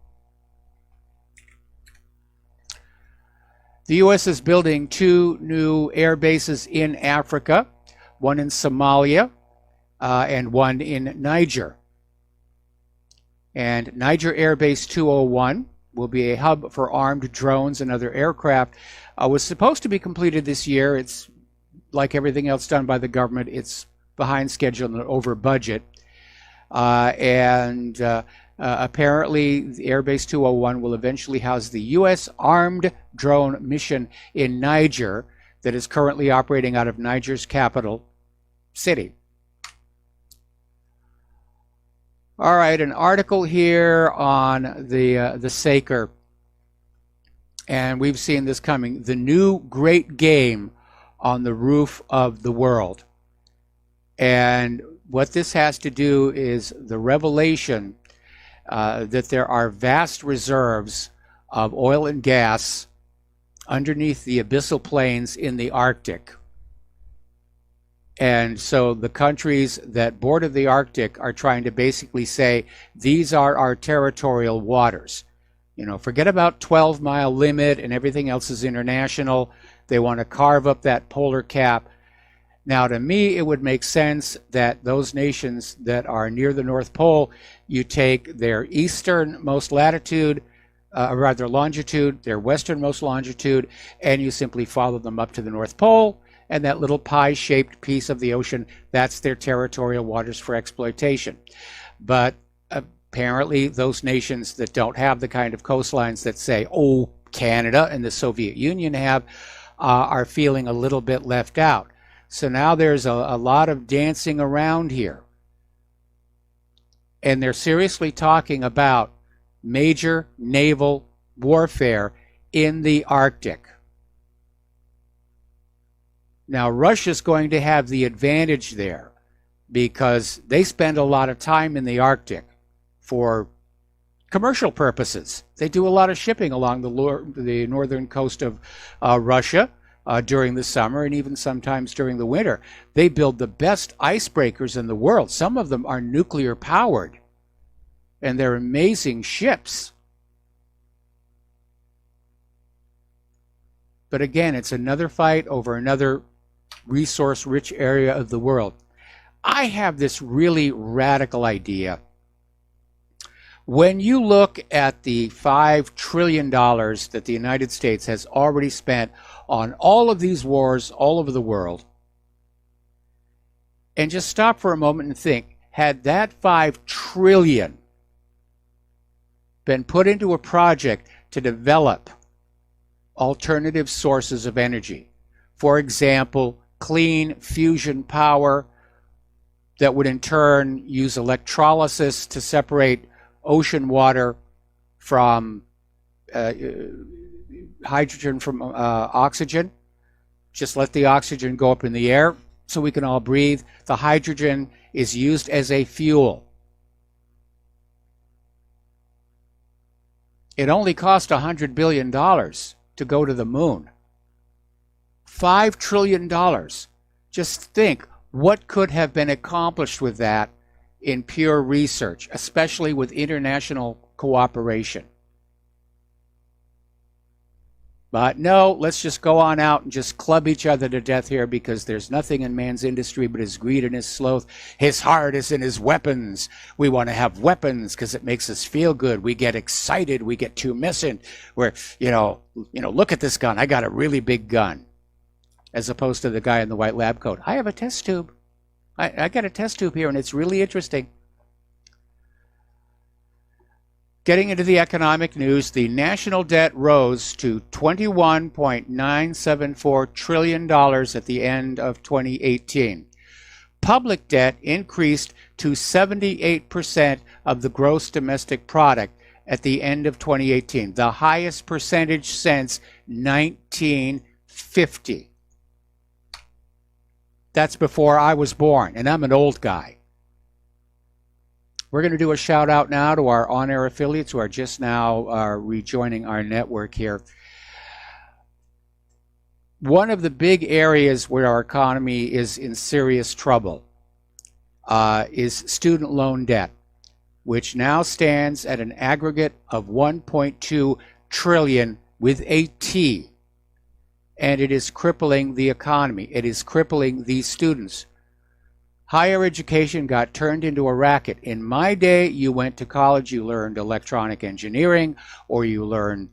The U.S. is building 2 new air bases in Africa, one in Somalia and one in Niger. And Niger Air Base 201 will be a hub for armed drones and other aircraft. Was supposed to be completed this year. It's like everything else done by the government. It's behind schedule and over budget. Apparently, the Airbase 201 will eventually house the U.S. armed drone mission in Niger that is currently operating out of Niger's capital city. All right, an article here on the Saker, and we've seen this coming. The new great game on the roof of the world. And what this has to do is the revelation that there are vast reserves of oil and gas underneath the abyssal plains in the Arctic. And so the countries that border the Arctic are trying to basically say, these are our territorial waters. You know, forget about 12-mile limit and everything else is international. They want to carve up that polar cap. Now, to me, it would make sense that those nations that are near the North Pole, you take their easternmost latitude, rather longitude, their westernmost longitude, and you simply follow them up to the North Pole, and that little pie-shaped piece of the ocean, that's their territorial waters for exploitation. But apparently those nations that don't have the kind of coastlines that say, oh, Canada and the Soviet Union have, are feeling a little bit left out. So now there's a lot of dancing around here. And they're seriously talking about major naval warfare in the Arctic. Now, Russia's going to have the advantage there because they spend a lot of time in the Arctic for commercial purposes. They do a lot of shipping along the northern coast of Russia during the summer and even sometimes during the winter. They build the best icebreakers in the world. Some of them are nuclear powered, and they're amazing ships. But again, it's another fight over another resource-rich area of the world. I have this really radical idea. When you look at the $5 trillion that the United States has already spent on all of these wars all over the world, and just stop for a moment and think, had that $5 trillion been put into a project to develop alternative sources of energy, for example, clean fusion power that would in turn use electrolysis to separate ocean water from hydrogen from oxygen. Just let the oxygen go up in the air so we can all breathe. The hydrogen is used as a fuel. It only cost $100 billion to go to the moon. $5 trillion. Just think what could have been accomplished with that in pure research, especially with international cooperation. But no, let's just go on out and just club each other to death here because there's nothing in man's industry but his greed and his sloth. His heart is in his weapons. We want to have weapons because it makes us feel good. We get excited. We get tumescent. We're, look at this gun. I got a really big gun. As opposed to the guy in the white lab coat. I have a test tube. I got a test tube here, and it's really interesting. Getting into the economic news, the national debt rose to $21.974 trillion at the end of 2018. Public debt increased to 78% of the gross domestic product at the end of 2018, the highest percentage since 1950. That's before I was born, and I'm an old guy. We're going to do a shout out now to our on-air affiliates who are just now rejoining our network here. One of the big areas where our economy is in serious trouble is student loan debt, which now stands at an aggregate of $1.2 trillion with a T. And it is crippling the economy. It is crippling these students. Higher education got turned into a racket. In my day, you went to college, you learned electronic engineering, or you learned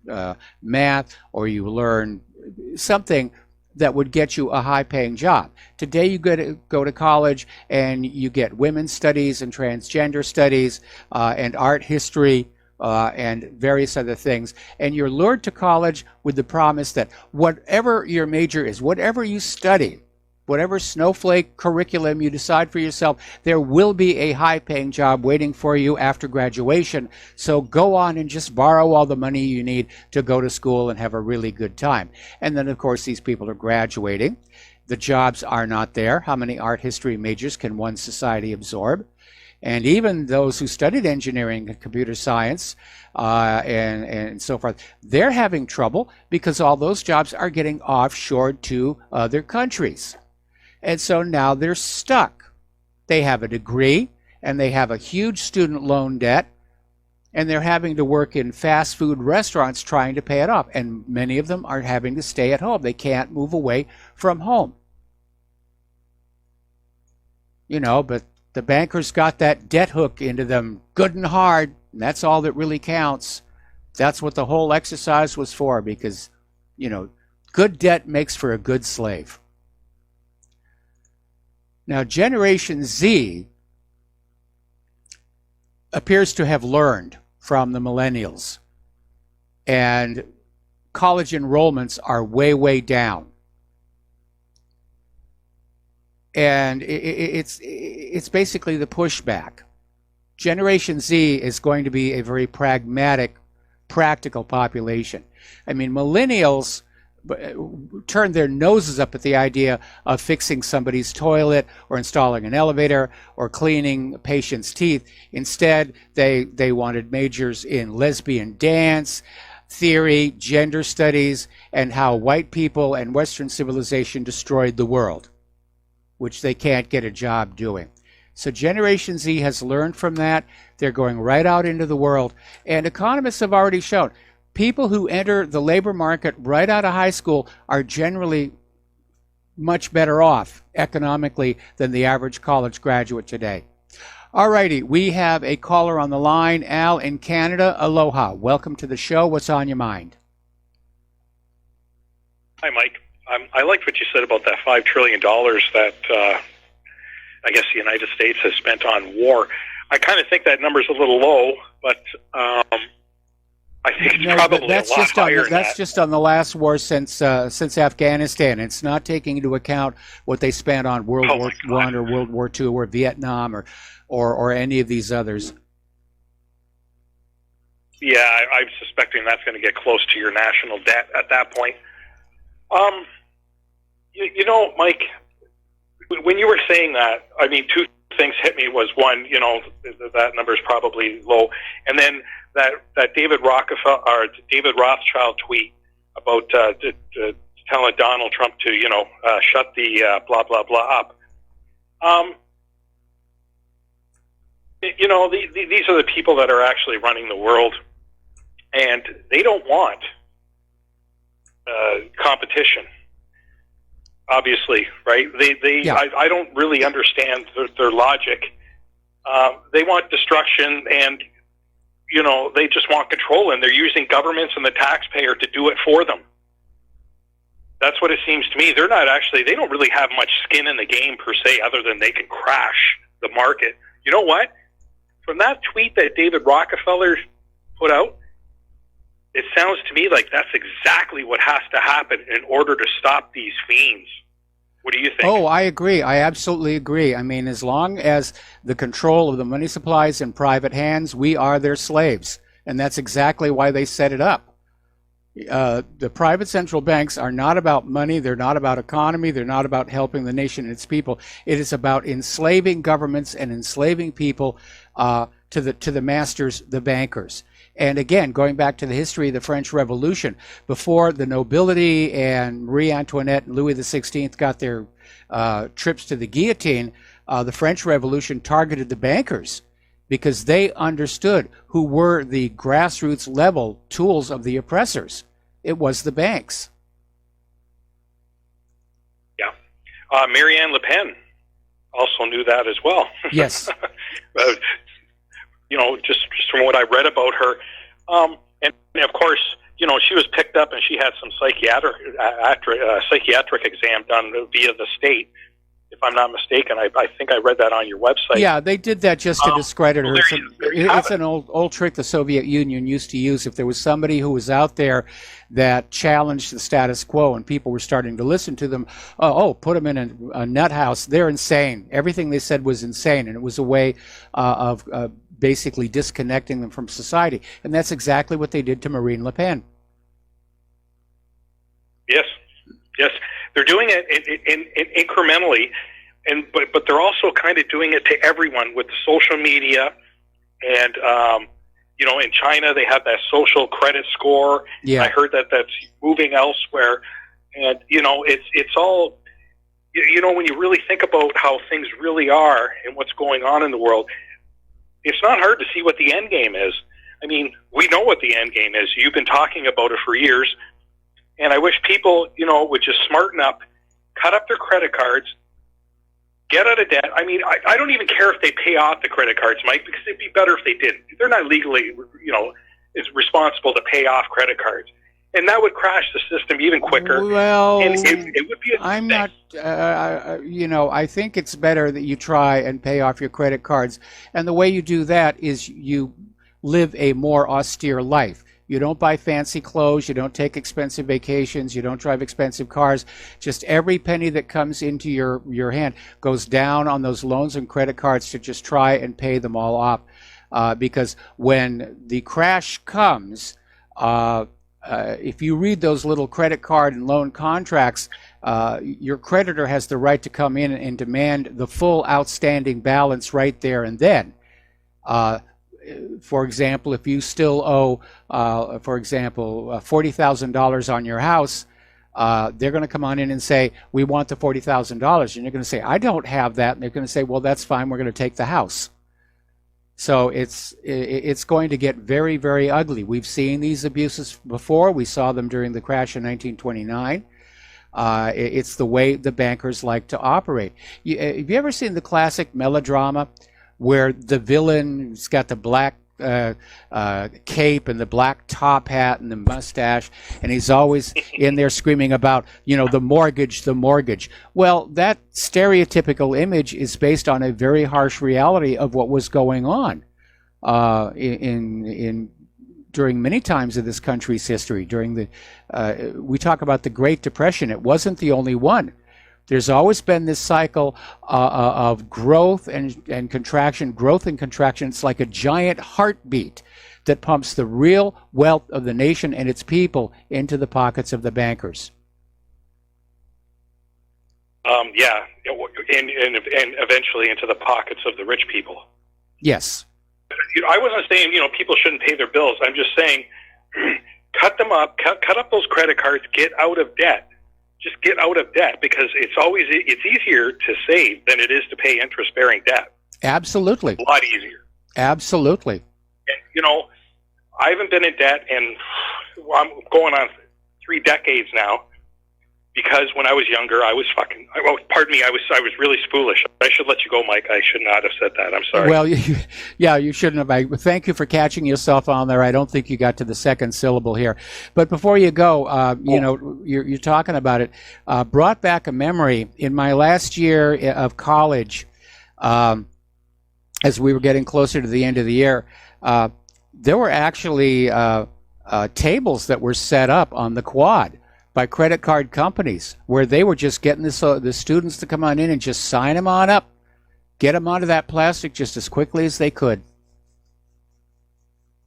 math, or you learned something that would get you a high-paying job. Today, you go to college and you get women's studies and transgender studies and art history, and various other things. And you're lured to college with the promise that whatever your major is, whatever you study, whatever snowflake curriculum you decide for yourself, there will be a high-paying job waiting for you after graduation. So go on and just borrow all the money you need to go to school and have a really good time. And then, of course, these people are graduating. The jobs are not there. How many art history majors can one society absorb? And even those who studied engineering and computer science and so forth, they're having trouble because all those jobs are getting offshored to other countries. And so now they're stuck. They have a degree and they have a huge student loan debt, and they're having to work in fast food restaurants trying to pay it off. And many of them are having to stay at home. They can't move away from home. You know, but the bankers got that debt hook into them good and hard, and that's all that really counts. That's what the whole exercise was for, because, you know, good debt makes for a good slave. Now, Generation Z appears to have learned from the millennials, and college enrollments are way, way down. And it's basically the pushback. Generation Z is going to be a very pragmatic, practical population. I mean, millennials turn their noses up at the idea of fixing somebody's toilet or installing an elevator or cleaning patients' teeth. Instead, they wanted majors in lesbian dance, theory, gender studies, and how white people and Western civilization destroyed the world, which they can't get a job doing. So Generation Z has learned from that. They're going right out into the world. And economists have already shown people who enter the labor market right out of high school are generally much better off economically than the average college graduate today. All righty, we have a caller on the line. Al in Canada, aloha. Welcome to the show. What's on your mind? Hi, Mike. I liked what you said about that $5 trillion that I guess the United States has spent on war. I kind of think that number's a little low, but I think it's probably a lot higher. That's just on the last war since Afghanistan. It's not taking into account what they spent on World War I or World War II or Vietnam or any of these others. Yeah, I'm suspecting that's going to get close to your national debt at that point. You know, Mike, when you were saying that, I mean, two things hit me. Was one, you know, that number is probably low, and then that David Rothschild tweet about telling Donald Trump to, you know, shut the blah blah blah up. You know, these are the people that are actually running the world, and they don't want competition. Obviously, right? Yeah. I don't really understand their logic. They want destruction, and you know, they just want control, and they're using governments and the taxpayer to do it for them. That's what it seems to me. They don't really have much skin in the game per se, other than they can crash the market. You know what? From that tweet that David Rockefeller put out, it sounds to me like that's exactly what has to happen in order to stop these fiends. What do you think? Oh, I agree. I absolutely agree. I mean, as long as the control of the money supply is in private hands, we are their slaves. And that's exactly why they set it up. The private central banks are not about money. They're not about economy. They're not about helping the nation and its people. It is about enslaving governments and enslaving people to the masters, the bankers. And again, going back to the history of the French Revolution, before the nobility and Marie Antoinette and Louis XVI got their trips to the guillotine, the French Revolution targeted the bankers because they understood who were the grassroots level tools of the oppressors. It was the banks. Yeah. Marianne Le Pen also knew that as well. Yes. You know, just from what I read about her, and of course, you know, she was picked up and she had some psychiatric exam done via the state, if I'm not mistaken. I think I read that on your website. Yeah, they did that just to discredit her. Well, It's an old trick the Soviet Union used to use. If there was somebody who was out there that challenged the status quo and people were starting to listen to them, put them in a nut house. They're insane. Everything they said was insane, and it was a way of basically disconnecting them from society. And that's exactly what they did to Marine Le Pen. Yes, they're doing it in incrementally, but they're also kind of doing it to everyone with the social media, and in China they have that social credit score. Yeah, I heard that that's moving elsewhere, and it's all when you really think about how things really are and what's going on in the world, it's not hard to see what the end game is. I mean, we know what the end game is. You've been talking about it for years. And I wish people, would just smarten up, cut up their credit cards, get out of debt. I mean, I don't even care if they pay off the credit cards, Mike, because it'd be better if they didn't. They're not legally, is responsible to pay off credit cards. And that would crash the system even quicker. Well, and it would be I'm not, I think it's better that you try and pay off your credit cards. And the way you do that is you live a more austere life. You don't buy fancy clothes, you don't take expensive vacations, you don't drive expensive cars. Just every penny that comes into your hand goes down on those loans and credit cards to just try and pay them all off. Because when the crash comes, if you read those little credit card and loan contracts, your creditor has the right to come in and demand the full outstanding balance right there and then. For example, if you still owe, $40,000 on your house, they're going to come on in and say, we want the $40,000. And you're going to say, I don't have that. And they're going to say, well, that's fine. We're going to take the house. So it's going to get very, very ugly. We've seen these abuses before. We saw them during the crash in 1929. It's the way the bankers like to operate. Have you ever seen the classic melodrama where the villain's got the black cape and the black top hat and the mustache, and he's always in there screaming about, the mortgage, the mortgage. Well, that stereotypical image is based on a very harsh reality of what was going on during many times of this country's history. We talk about the Great Depression. It wasn't the only one. There's always been this cycle of growth and contraction, growth and contraction. It's like a giant heartbeat that pumps the real wealth of the nation and its people into the pockets of the bankers. Yeah, and eventually into the pockets of the rich people. Yes. I wasn't saying, people shouldn't pay their bills. I'm just saying, cut them up, cut up those credit cards, get out of debt. Just get out of debt, because it's easier to save than it is to pay interest-bearing debt. Absolutely. A lot easier. Absolutely. And, I haven't been in debt, and I'm going on 3 decades now, because when I was younger, I was really foolish. I should let you go, Mike. I should not have said that. I'm sorry. Well, you shouldn't have. Thank you for catching yourself on there. I don't think you got to the second syllable here. But before you go, you're talking about it. Brought back a memory. In my last year of college, as we were getting closer to the end of the year, there were actually tables that were set up on the quad by credit card companies, where they were just getting the students to come on in and just sign them on up, get them onto that plastic just as quickly as they could.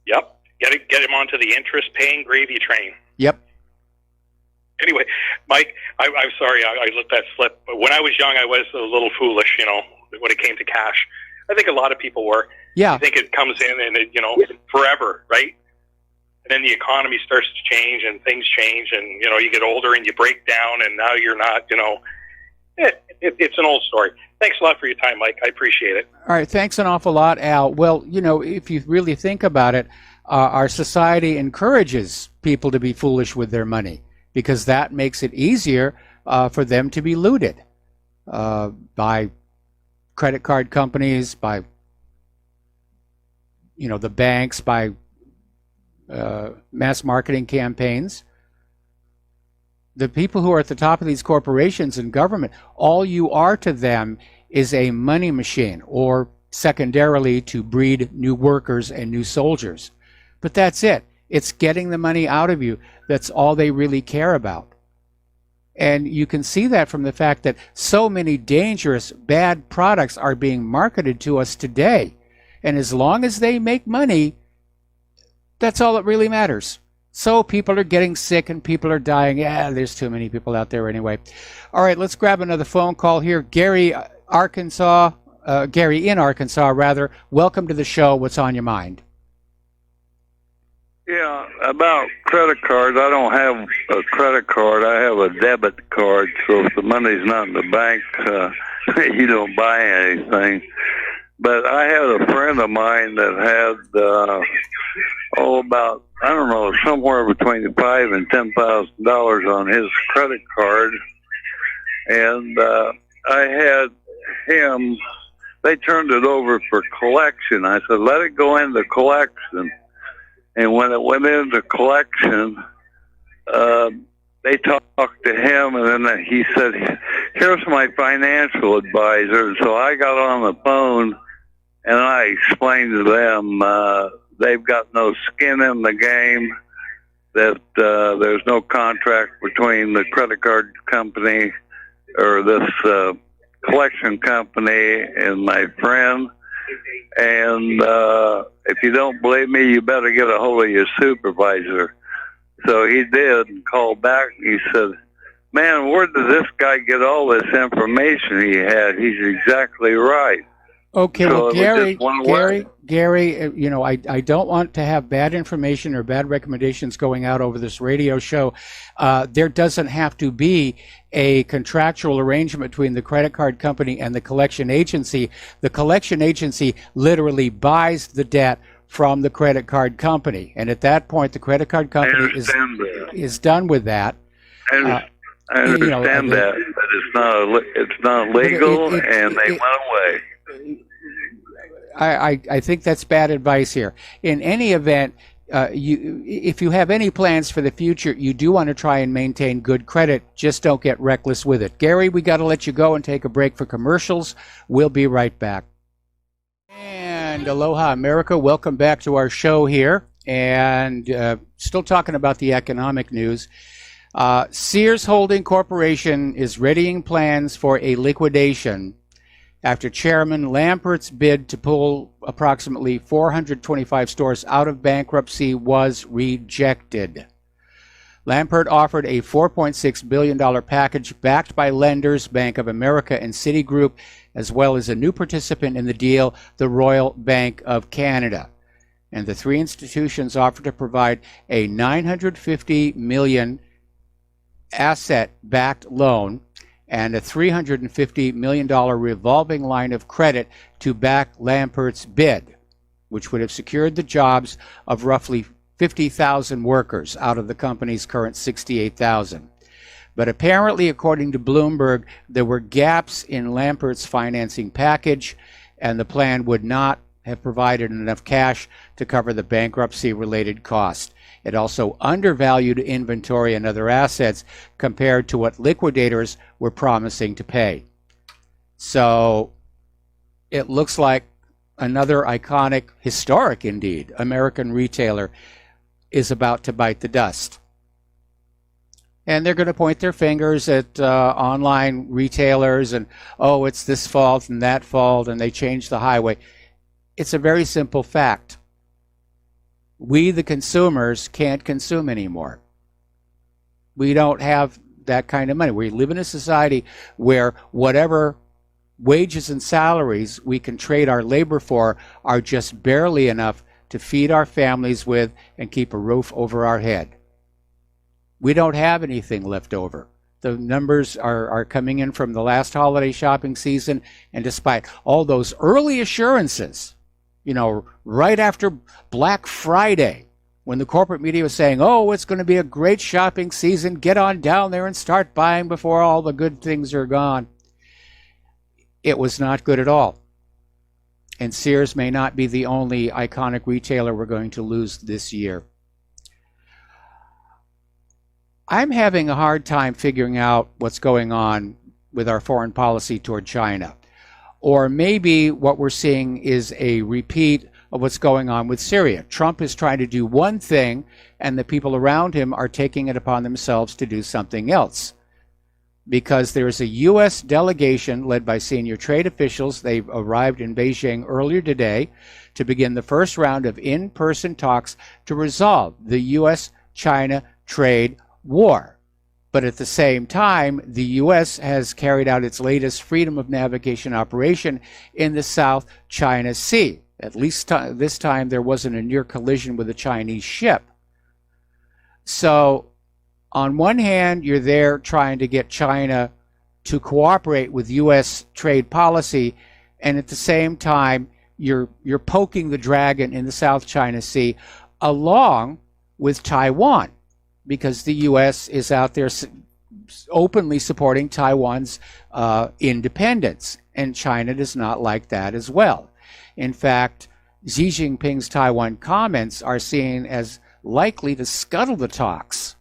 Yep, get them onto the interest-paying gravy train. Yep. Anyway, Mike, I'm sorry I let that slip. But when I was young, I was a little foolish, when it came to cash. I think a lot of people were. Yeah. I think it comes in and forever, right? And then the economy starts to change and things change, and, you get older and you break down, and now you're not, it's an old story. Thanks a lot for your time, Mike. I appreciate it. All right. Thanks an awful lot, Al. Well, if you really think about it, our society encourages people to be foolish with their money, because that makes it easier for them to be looted by credit card companies, by, the banks, by mass marketing campaigns. The people who are at the top of these corporations and government, all you are to them is a money machine, or secondarily to breed new workers and new soldiers. But that's it. It's getting the money out of you. That's all they really care about. And you can see that from the fact that so many dangerous, bad products are being marketed to us today. And as long as they make money, that's all that really matters. So people are getting sick and people are dying. Yeah, there's too many people out there anyway. All right, let's grab another phone call here. Gary in Arkansas, rather. Welcome to the show. What's on your mind? Yeah, about credit cards. I don't have a credit card. I have a debit card. So if the money's not in the bank, you don't buy anything. But I had a friend of mine that had, about, I don't know, somewhere between $5,000 and $10,000 on his credit card. And I had him, they turned it over for collection. I said, let it go into collection. And when it went into collection, they talked to him, and then he said, here's my financial advisor. And so I got on the phone, and I explained to them they've got no skin in the game, that there's no contract between the credit card company or this collection company and my friend. And if you don't believe me, you better get a hold of your supervisor. So he did and called back. And he said, man, where did this guy get all this information he had? He's exactly right. Okay, so well, Gary, you know, I don't want to have bad information or bad recommendations going out over this radio show. There doesn't have to be a contractual arrangement between the credit card company and the collection agency. The collection agency literally buys the debt from the credit card company. And at that point, the credit card company is done with that. I understand that, but it's not legal, and they went away. I think that's bad advice here. In any event, if you have any plans for the future, you do want to try and maintain good credit. Just don't get reckless with it. Gary, we got to let you go and take a break for commercials. We'll be right back. And aloha, America. Welcome back to our show here. And still talking about the economic news. Sears Holding Corporation is readying plans for a liquidation after Chairman Lampert's bid to pull approximately 425 stores out of bankruptcy was rejected. Lampert offered a $4.6 billion package backed by lenders, Bank of America and Citigroup, as well as a new participant in the deal, the Royal Bank of Canada. And the three institutions offered to provide a $950 million asset-backed loan and a $350 million revolving line of credit to back Lampert's bid, which would have secured the jobs of roughly 50,000 workers out of the company's current 68,000. But apparently, according to Bloomberg, there were gaps in Lampert's financing package, and the plan would not have provided enough cash to cover the bankruptcy-related cost. It also undervalued inventory and other assets compared to what liquidators were promising to pay. So it looks like another iconic, historic indeed, American retailer is about to bite the dust. And they're going to point their fingers at online retailers and, oh, it's this fault and that fault, and they changed the highway. It's a very simple fact. We, the consumers, can't consume anymore. We don't have that kind of money. We live in a society where whatever wages and salaries we can trade our labor for are just barely enough to feed our families with and keep a roof over our head. We don't have anything left over. The numbers are coming in from the last holiday shopping season, and despite all those early assurances, you know, right after Black Friday, when the corporate media was saying, oh, it's going to be a great shopping season, get on down there and start buying before all the good things are gone. It was not good at all. And Sears may not be the only iconic retailer we're going to lose this year. I'm having a hard time figuring out what's going on with our foreign policy toward China. Or maybe what we're seeing is a repeat of what's going on with Syria. Trump is trying to do one thing, and the people around him are taking it upon themselves to do something else. Because there's a U.S. delegation led by senior trade officials. They've arrived in Beijing earlier today to begin the first round of in-person talks to resolve the U.S.-China trade war. But at the same time, the U.S. has carried out its latest freedom of navigation operation in the South China Sea. At least this time there wasn't a near collision with a Chinese ship. So on one hand, you're there trying to get China to cooperate with U.S. trade policy, and at the same time, you're poking the dragon in the South China Sea along with Taiwan, because the U.S. is out there openly supporting Taiwan's independence, and China does not like that as well. In fact, Xi Jinping's Taiwan comments are seen as likely to scuttle the talks.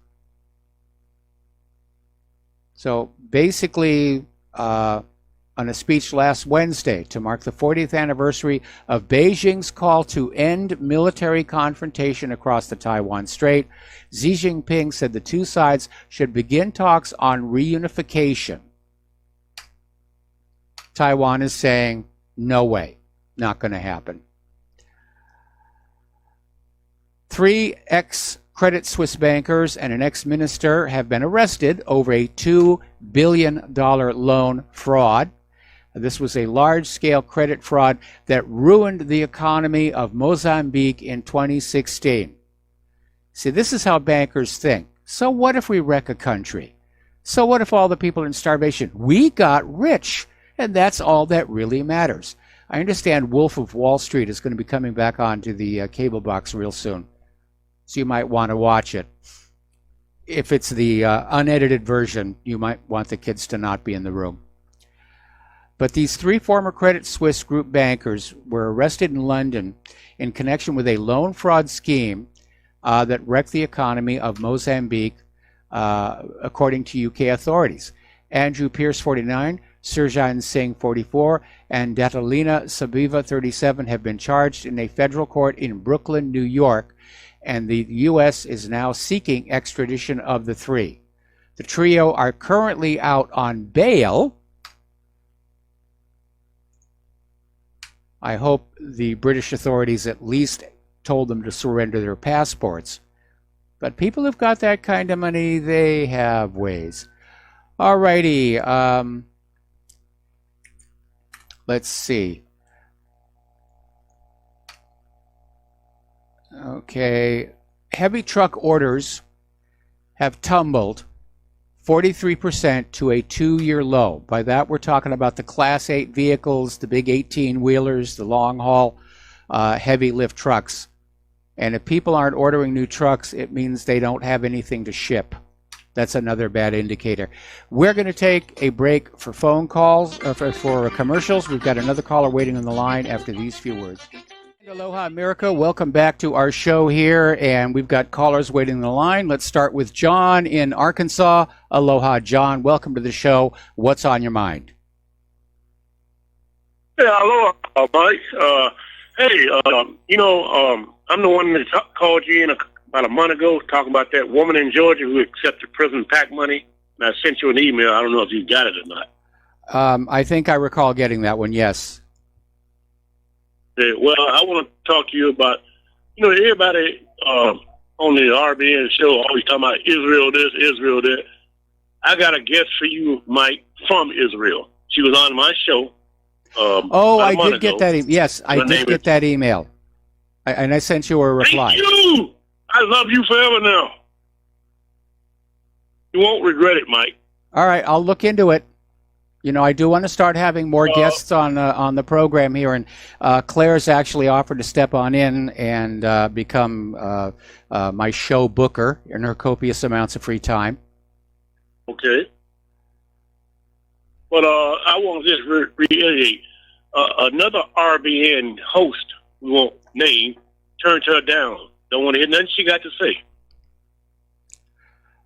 So basically, on a speech last Wednesday to mark the 40th anniversary of Beijing's call to end military confrontation across the Taiwan Strait, Xi Jinping said the two sides should begin talks on reunification. Taiwan is saying, no way, not going to happen. 3 ex-Credit Suisse bankers and an ex-minister have been arrested over a $2 billion loan fraud. This was a large-scale credit fraud that ruined the economy of Mozambique in 2016. See, this is how bankers think. So what if we wreck a country? So what if all the people are in starvation? We got rich, and that's all that really matters. I understand Wolf of Wall Street is going to be coming back onto the cable box real soon, so you might want to watch it. If it's the unedited version, you might want the kids to not be in the room. But these 3 former Credit Suisse group bankers were arrested in London in connection with a loan fraud scheme that wrecked the economy of Mozambique, according to UK authorities. Andrew Pierce, 49, Surjan Singh, 44, and Datalina Sabiva, 37, have been charged in a federal court in Brooklyn, New York, and the U.S. is now seeking extradition of the 3. The trio are currently out on bail. I hope the British authorities at least told them to surrender their passports. But people who've got that kind of money, they have ways. Alrighty, let's see. Okay, heavy truck orders have tumbled 43% to a 2-year low. By that, we're talking about the Class 8 vehicles, the big 18-wheelers, the long-haul heavy lift trucks. And if people aren't ordering new trucks, it means they don't have anything to ship. That's another bad indicator. We're going to take a break for phone calls, for commercials. We've got another caller waiting on the line after these few words. Aloha, America. Welcome back to our show here, and we've got callers waiting on the line. Let's start with John in Arkansas. Aloha, John. Welcome to the show. What's on your mind? Yeah, aloha, Mike. Hey, I'm the one that called you in about a month ago talking about that woman in Georgia who accepted prison PAC money, and I sent you an email. I don't know if you got it or not. I think I recall getting that one, yes. Yeah, well, I want to talk to you about, everybody on the RBN show always talking about Israel this, Israel that. I got a guest for you, Mike, from Israel. She was on my show. I did get that. Yes, I did get that email. And I sent you a reply. Thank you! I love you forever now. You won't regret it, Mike. All right, I'll look into it. I do want to start having more guests on the program here, and Claire's actually offered to step on in and become my show booker in her copious amounts of free time. Okay. But I want to just reiterate, another RBN host, we won't name, turned her down. Don't want to hear nothing she got to say.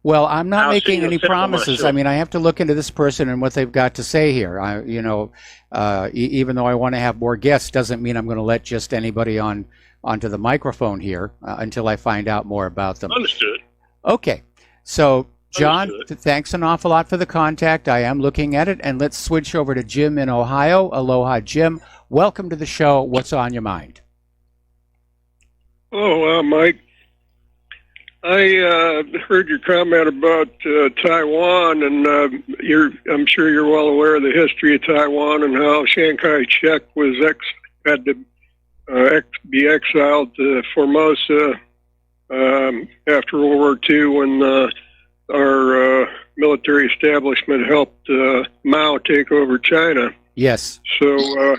Well, I'm not I'll making see any you simple promises. myself. I mean, I have to look into this person and what they've got to say here. Even though I want to have more guests, doesn't mean I'm going to let just anybody onto the microphone here until I find out more about them. Understood. Okay, so John, Understood. thanks an awful lot for the contact. I am looking at it, and let's switch over to Jim in Ohio. Aloha, Jim. Welcome to the show. What's on your mind? Oh, Mike, I heard your comment about Taiwan, and I'm sure you're well aware of the history of Taiwan and how Chiang Kai-shek had to be exiled to Formosa after World War II when our military establishment helped Mao take over China. Yes. So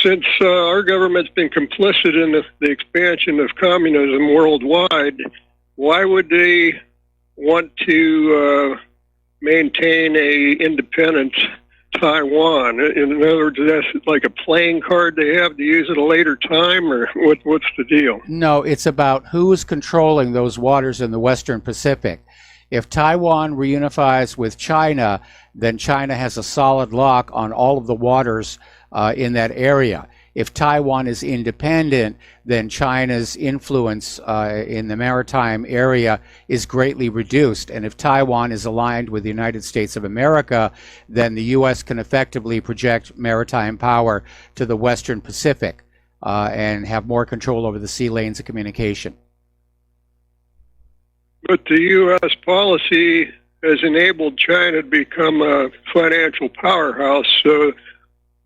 since our government's been complicit in the expansion of communism worldwide, why would they want to maintain a independent Taiwan? In other words, that's like a playing card they have to use at a later time, or what's the deal? No, it's about who's controlling those waters in the Western Pacific. If Taiwan reunifies with China, then China has a solid lock on all of the waters in that area. If Taiwan is independent, then China's influence in the maritime area is greatly reduced. And if Taiwan is aligned with the United States of America, then the U.S. can effectively project maritime power to the Western Pacific and have more control over the sea lanes of communication. But the U.S. policy has enabled China to become a financial powerhouse. So,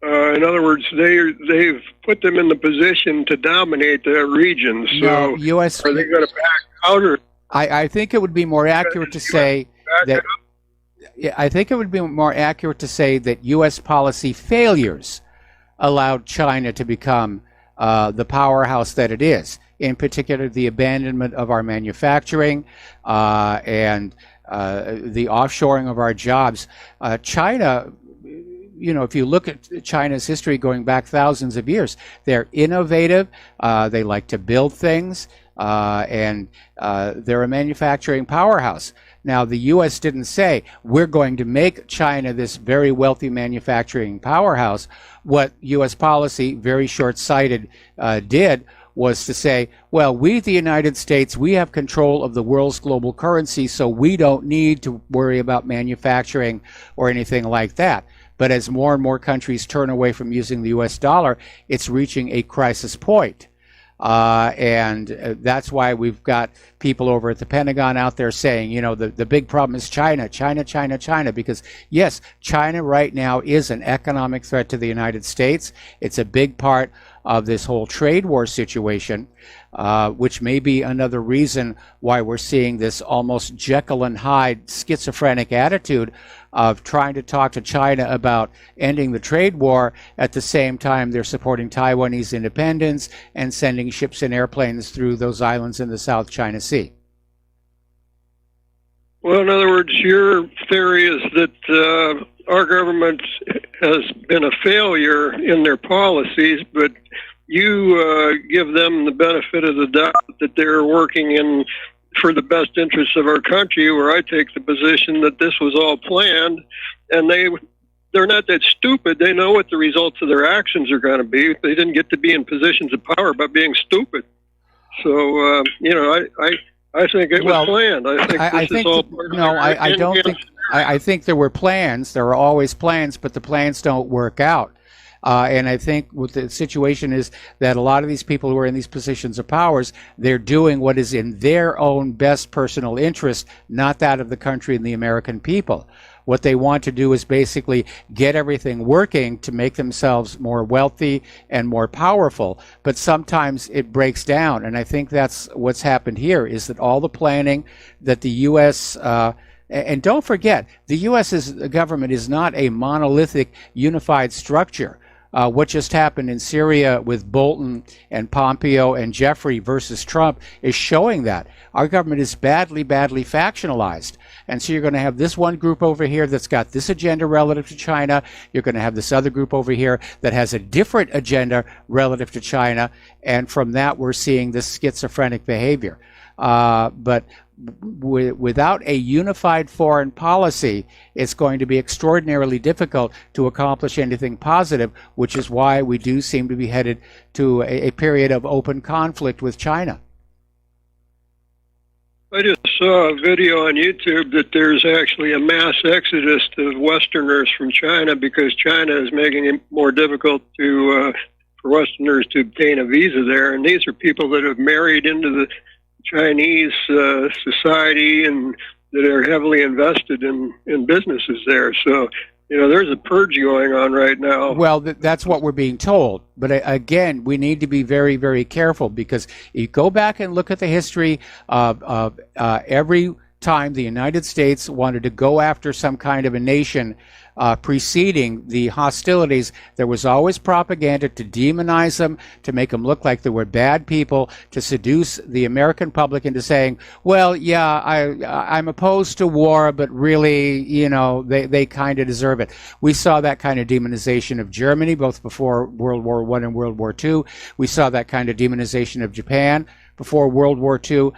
in other words, they've put them in the position to dominate that region. So, No, U.S. are they going to back out, or I think it would be more accurate to say that. I think it would be more accurate to say that U.S. policy failures allowed China to become the powerhouse that it is. In particular, the abandonment of our manufacturing and the offshoring of our jobs. China, if you look at China's history going back thousands of years, they're innovative, they like to build things, and they're a manufacturing powerhouse. Now, the U.S. didn't say, we're going to make China this very wealthy manufacturing powerhouse. What U.S. policy, very short-sighted, did was to say, well, we, the United States, we have control of the world's global currency, so we don't need to worry about manufacturing or anything like that. But as more and more countries turn away from using the U.S. dollar, it's reaching a crisis point. And that's why we've got people over at the Pentagon out there saying, the big problem is China, because yes, China right now is an economic threat to the United States. It's a big part of this whole trade war situation, which may be another reason why we're seeing this almost Jekyll and Hyde schizophrenic attitude of trying to talk to China about ending the trade war at the same time they're supporting Taiwanese independence and sending ships and airplanes through those islands in the South China Sea. well, in other words, your theory is that our government has been a failure in their policies, but you give them the benefit of the doubt that they're working for the best interests of our country, where I take the position that this was all planned, and they're not that stupid. They know what the results of their actions are going to be. They didn't get to be in positions of power by being stupid. So, I think it was planned. I think there were plans. There are always plans, but the plans don't work out. And I think what the situation is that a lot of these people who are in these positions of powers, they're doing what is in their own best personal interest, not that of the country and the American people. What they want to do is basically get everything working to make themselves more wealthy and more powerful. But sometimes it breaks down. And I think that's what's happened here, is that all the planning that the U.S. And don't forget, the U.S. government is not a monolithic, unified structure. What just happened in Syria with Bolton and Pompeo and Jeffrey versus Trump is showing that. Our government is badly, badly factionalized. And so you're going to have this one group over here that's got this agenda relative to China. You're going to have this other group over here that has a different agenda relative to China. And from that, we're seeing this schizophrenic behavior. But without a unified foreign policy, it's going to be extraordinarily difficult to accomplish anything positive, which is why we do seem to be headed to a period of open conflict with China. I just saw a video on YouTube that there's actually a mass exodus of Westerners from China because China is making it more difficult for Westerners to obtain a visa there. And these are people that have married into the Chinese society and that are heavily invested in businesses there. So, there's a purge going on right now. Well, that's what we're being told. But again, we need to be very, very careful, because you go back and look at the history of every time the United States wanted to go after some kind of a nation preceding the hostilities, there was always propaganda to demonize them, to make them look like they were bad people, to seduce the American public into saying, well, yeah, I'm opposed to war, but really, they kind of deserve it. We saw that kind of demonization of Germany, both before World War I and World War II. We saw that kind of demonization of Japan before World War II.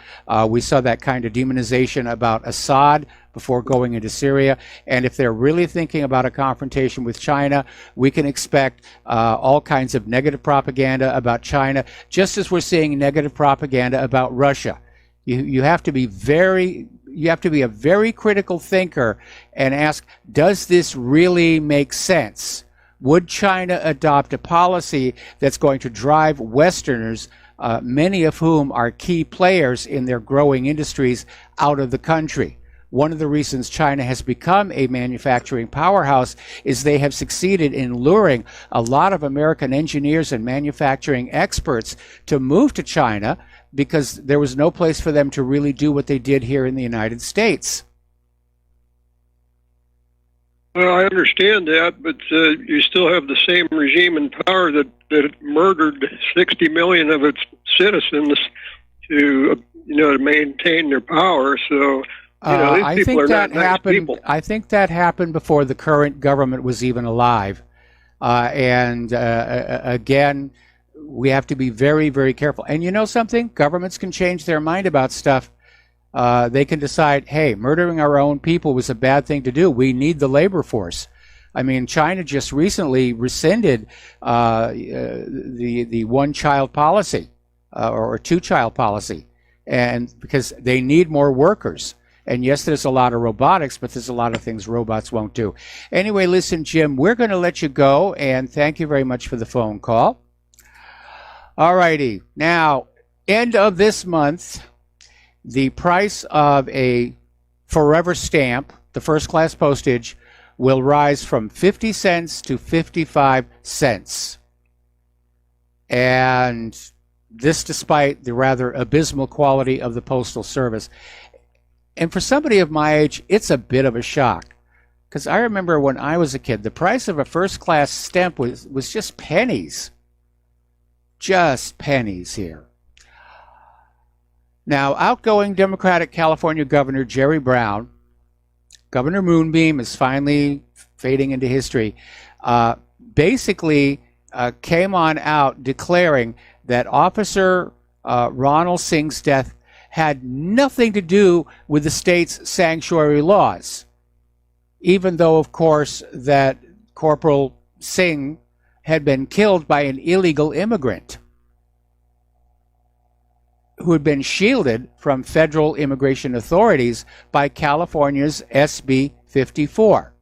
We saw that kind of demonization about Assad before going into Syria. And if they're really thinking about a confrontation with China, we can expect all kinds of negative propaganda about China, just as we're seeing negative propaganda about Russia. You have to be a very critical thinker and ask, does this really make sense? Would China adopt a policy that's going to drive Westerners, many of whom are key players in their growing industries, out of the country? One of the reasons China has become a manufacturing powerhouse is they have succeeded in luring a lot of American engineers and manufacturing experts to move to China, because there was no place for them to really do what they did here in the United States. Well, I understand that, but you still have the same regime in power that murdered 60 million of its citizens to maintain their power. So, I think that happened. I think that happened before the current government was even alive. Again, we have to be very, very careful. And you know something? Governments can change their mind about stuff. They can decide, hey, murdering our own people was a bad thing to do. We need the labor force. I mean, China just recently rescinded the one-child policy or two-child policy, and because they need more workers. And yes, there's a lot of robotics, but there's a lot of things robots won't do. Anyway, listen, Jim, we're going to let you go, and thank you very much for the phone call. All righty. Now, end of this month, the price of a forever stamp, the first-class postage, will rise from 50 cents to 55 cents. And this despite the rather abysmal quality of the Postal Service. And for somebody of my age, it's a bit of a shock. Because I remember when I was a kid, the price of a first-class stamp was just pennies. Just pennies here. Now, outgoing Democratic California Governor Jerry Brown, Governor Moonbeam is finally fading into history, basically came on out declaring that Officer Ronald Singh's death had nothing to do with the state's sanctuary laws, even though, of course, that Corporal Singh had been killed by an illegal immigrant who had been shielded from federal immigration authorities by California's SB 54.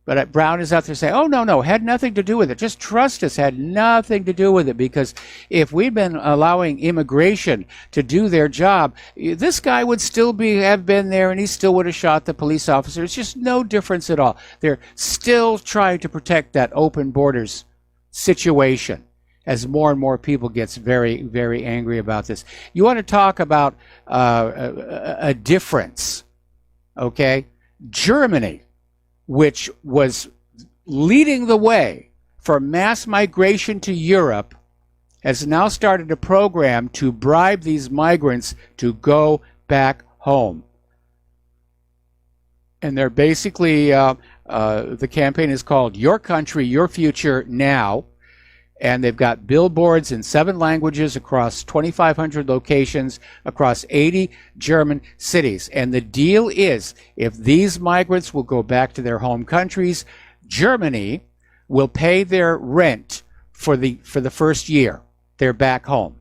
But Brown is out there saying, oh, no, had nothing to do with it. Just trust us, had nothing to do with it, because if we'd been allowing immigration to do their job, this guy would still have been there, and he still would have shot the police officer. It's just no difference at all. They're still trying to protect that open borders situation as more and more people gets very, very angry about this. You want to talk about a difference, okay? Germany, which was leading the way for mass migration to Europe, has now started a program to bribe these migrants to go back home. And they're basically, the campaign is called Your Country, Your Future Now. And they've got billboards in 7 languages across 2,500 locations across 80 German cities. And the deal is, if these migrants will go back to their home countries, Germany will pay their rent for the first year they're back home.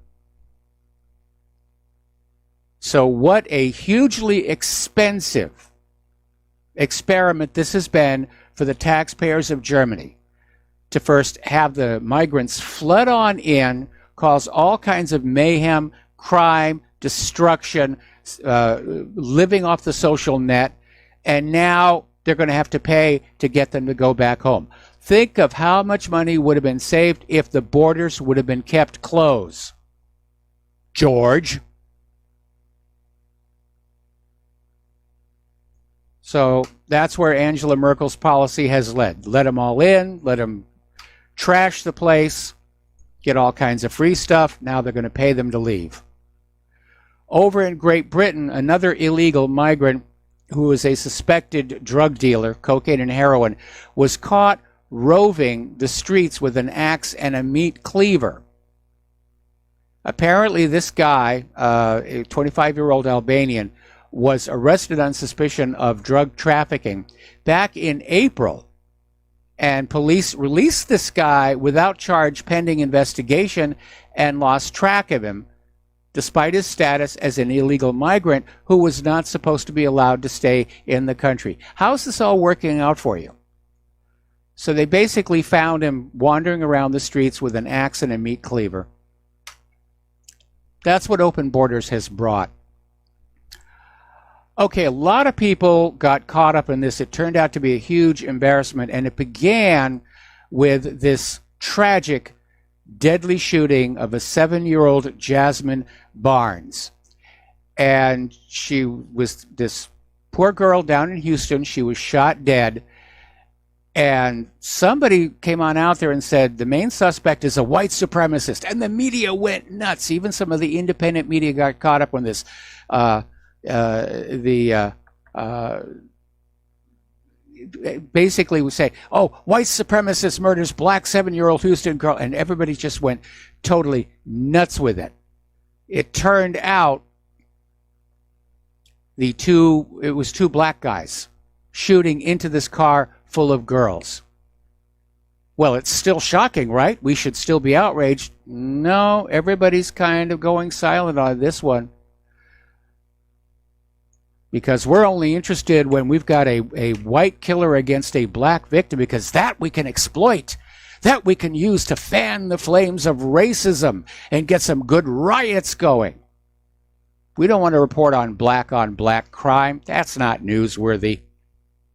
So what a hugely expensive experiment this has been for the taxpayers of Germany, to first have the migrants flood on in, cause all kinds of mayhem, crime, destruction, living off the social net, and now they're going to have to pay to get them to go back home. Think of how much money would have been saved if the borders would have been kept closed. George. So that's where Angela Merkel's policy has led. Let them all in, let them trash the place, get all kinds of free stuff. Now they're going to pay them to leave. Over in Great Britain, another illegal migrant who was a suspected drug dealer, cocaine and heroin, was caught roving the streets with an axe and a meat cleaver. Apparently this guy, a 25-year-old Albanian, was arrested on suspicion of drug trafficking back in April. And police released this guy without charge pending investigation and lost track of him, despite his status as an illegal migrant who was not supposed to be allowed to stay in the country. How's this all working out for you? So they basically found him wandering around the streets with an axe and a meat cleaver. That's what open borders has brought. Okay, a lot of people got caught up in this. It turned out to be a huge embarrassment, and it began with this tragic, deadly shooting of a 7-year-old Jasmine Barnes. And she was this poor girl down in Houston. She was shot dead. And somebody came on out there and said the main suspect is a white supremacist. And the media went nuts. Even some of the independent media got caught up on this. Basically would say, oh, white supremacist murders black 7-year-old Houston girl, and everybody just went totally nuts with it. It turned out it was 2 black guys shooting into this car full of girls. Well, it's still shocking, right? We should still be outraged. No, everybody's kind of going silent on this one. Because we're only interested when we've got a white killer against a black victim, because that we can exploit, that we can use to fan the flames of racism and get some good riots going. We don't want to report on black crime. That's not newsworthy.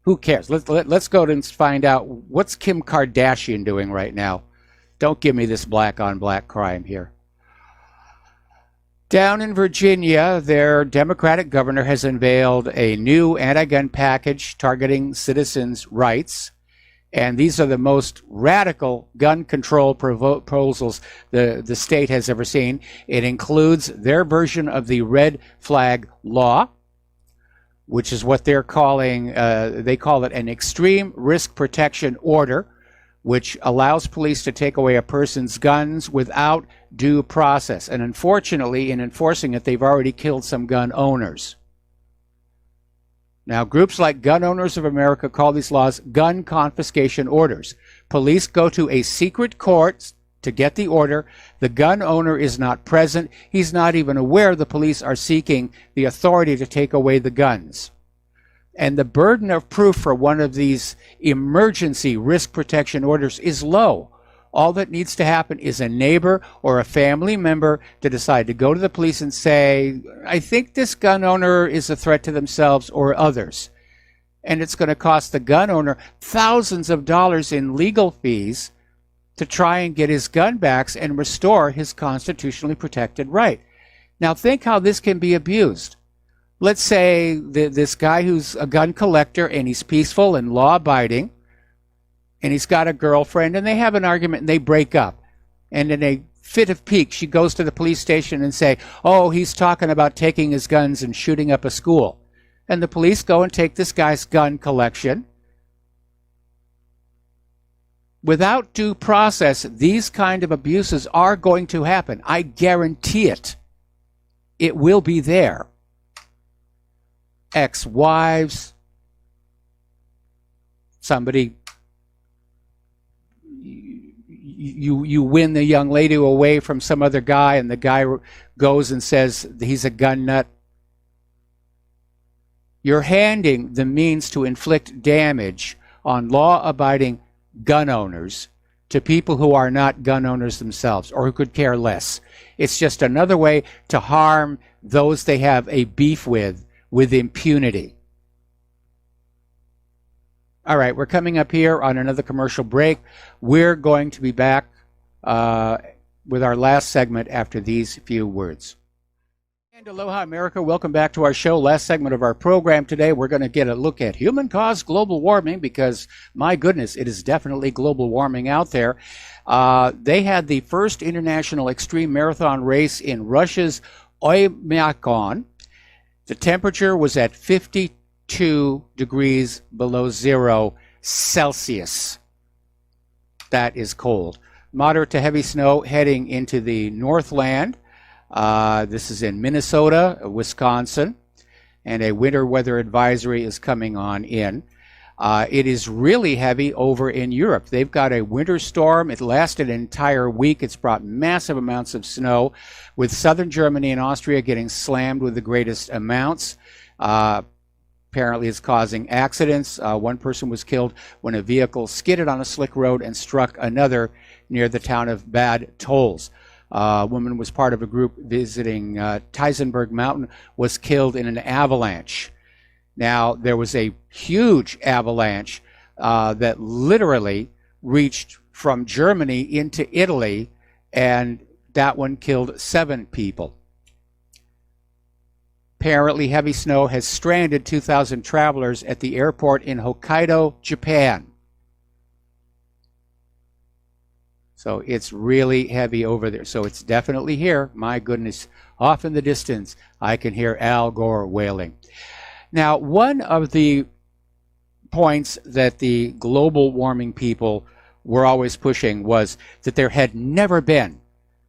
Who cares? Let's go and find out what's Kim Kardashian doing right now. Don't give me this black on black crime here. Down in Virginia, their Democratic governor has unveiled a new anti-gun package targeting citizens' rights. And these are the most radical gun control proposals the state has ever seen. It includes their version of the red flag law, which is what they're calling, they call it an extreme risk protection order, which allows police to take away a person's guns without due process. And unfortunately, in enforcing it, they've already killed some gun owners. Now, groups like Gun Owners of America call these laws gun confiscation orders. Police go to a secret court to get the order. The gun owner is not present. He's not even aware the police are seeking the authority to take away the guns. And the burden of proof for one of these emergency risk protection orders is low. All that needs to happen is a neighbor or a family member to decide to go to the police and say, I think this gun owner is a threat to themselves or others. And it's going to cost the gun owner thousands of dollars in legal fees to try and get his gun back and restore his constitutionally protected right. Now think how this can be abused. Let's say this guy who's a gun collector and he's peaceful and law-abiding, and he's got a girlfriend, and they have an argument and they break up. And in a fit of pique, she goes to the police station and say, oh, he's talking about taking his guns and shooting up a school. And the police go and take this guy's gun collection. Without due process, these kind of abuses are going to happen. I guarantee it. It will be there. Ex-wives, somebody, you win the young lady away from some other guy, and the guy goes and says he's a gun nut. You're handing the means to inflict damage on law-abiding gun owners to people who are not gun owners themselves or who could care less. It's just another way to harm those they have a beef with impunity. All right, we're coming up here on another commercial break. We're going to be back with our last segment after these few words. And aloha, America. Welcome back to our show. Last segment of our program today, we're going to get a look at human-caused global warming because, my goodness, it is definitely global warming out there. They had the first international extreme marathon race in Russia's Oymyakon. The temperature was at 52 degrees below zero Celsius. That is cold. Moderate to heavy snow heading into the Northland. This is in Minnesota, Wisconsin, and a winter weather advisory is coming on in. It is really heavy over in Europe. They've got a winter storm. It lasted an entire week. It's brought massive amounts of snow, with southern Germany and Austria getting slammed with the greatest amounts. Apparently it's causing accidents. One person was killed when a vehicle skidded on a slick road and struck another near the town of Bad Tolls. A woman was part of a group visiting Teisenberg Mountain, was killed in an avalanche. Now, there was a huge avalanche that literally reached from Germany into Italy, and that one killed 7 people. Apparently, heavy snow has stranded 2,000 travelers at the airport in Hokkaido, Japan. So it's really heavy over there. So it's definitely here. My goodness, off in the distance, I can hear Al Gore wailing. Now, one of the points that the global warming people were always pushing was that there had never been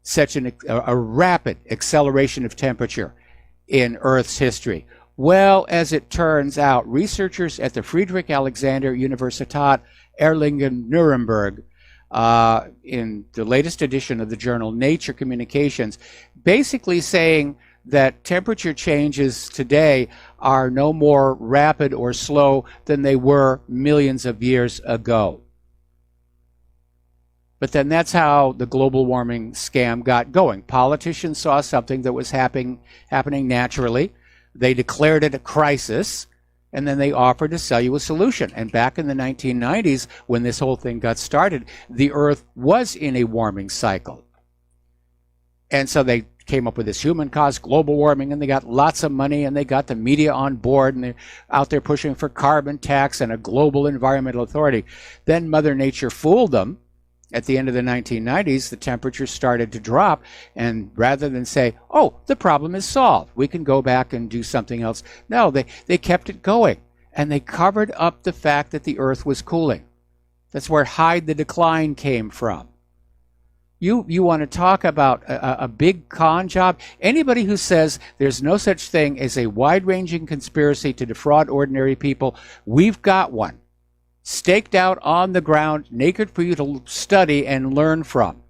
such a rapid acceleration of temperature in Earth's history. Well, as it turns out, researchers at the Friedrich Alexander Universität Erlangen-Nuremberg in the latest edition of the journal Nature Communications, basically saying that temperature changes today are no more rapid or slow than they were millions of years ago. But then that's how the global warming scam got going. Politicians saw something that was happening naturally. They declared it a crisis, and then they offered to sell you a solution. And back in the 1990s, when this whole thing got started, the Earth was in a warming cycle. And so they came up with this human-caused global warming, and they got lots of money, and they got the media on board, and they're out there pushing for carbon tax and a global environmental authority. Then Mother Nature fooled them. At the end of the 1990s, the temperature started to drop, and rather than say, oh, the problem is solved, we can go back and do something else, no, they kept it going, and they covered up the fact that the Earth was cooling. That's where hide the decline came from. You want to talk about a big con job? Anybody who says there's no such thing as a wide-ranging conspiracy to defraud ordinary people, we've got one. Staked out on the ground, naked for you to study and learn from.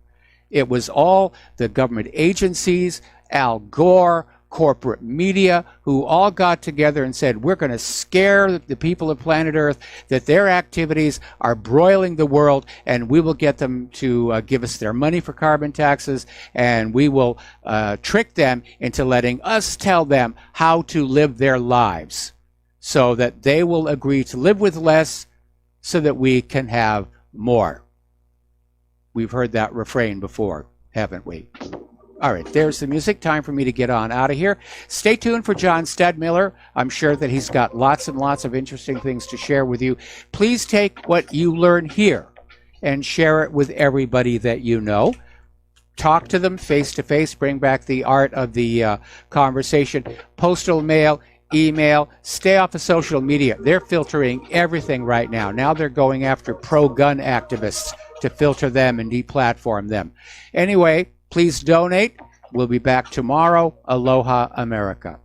It was all the government agencies, Al Gore, corporate media, who all got together and said, we're going to scare the people of planet Earth that their activities are broiling the world, and we will get them to give us their money for carbon taxes, and we will trick them into letting us tell them how to live their lives so that they will agree to live with less so that we can have more. We've heard that refrain before, haven't we? All right, there's the music. Time for me to get on out of here. Stay tuned for John Stedmiller. I'm sure that he's got lots and lots of interesting things to share with you. Please take what you learn here and share it with everybody that you know. Talk to them face to face. Bring back the art of the conversation. Postal mail, email, stay off of social media. They're filtering everything right now. Now they're going after pro-gun activists. to filter them and deplatform them. Anyway, please donate. We'll be back tomorrow. Aloha, America.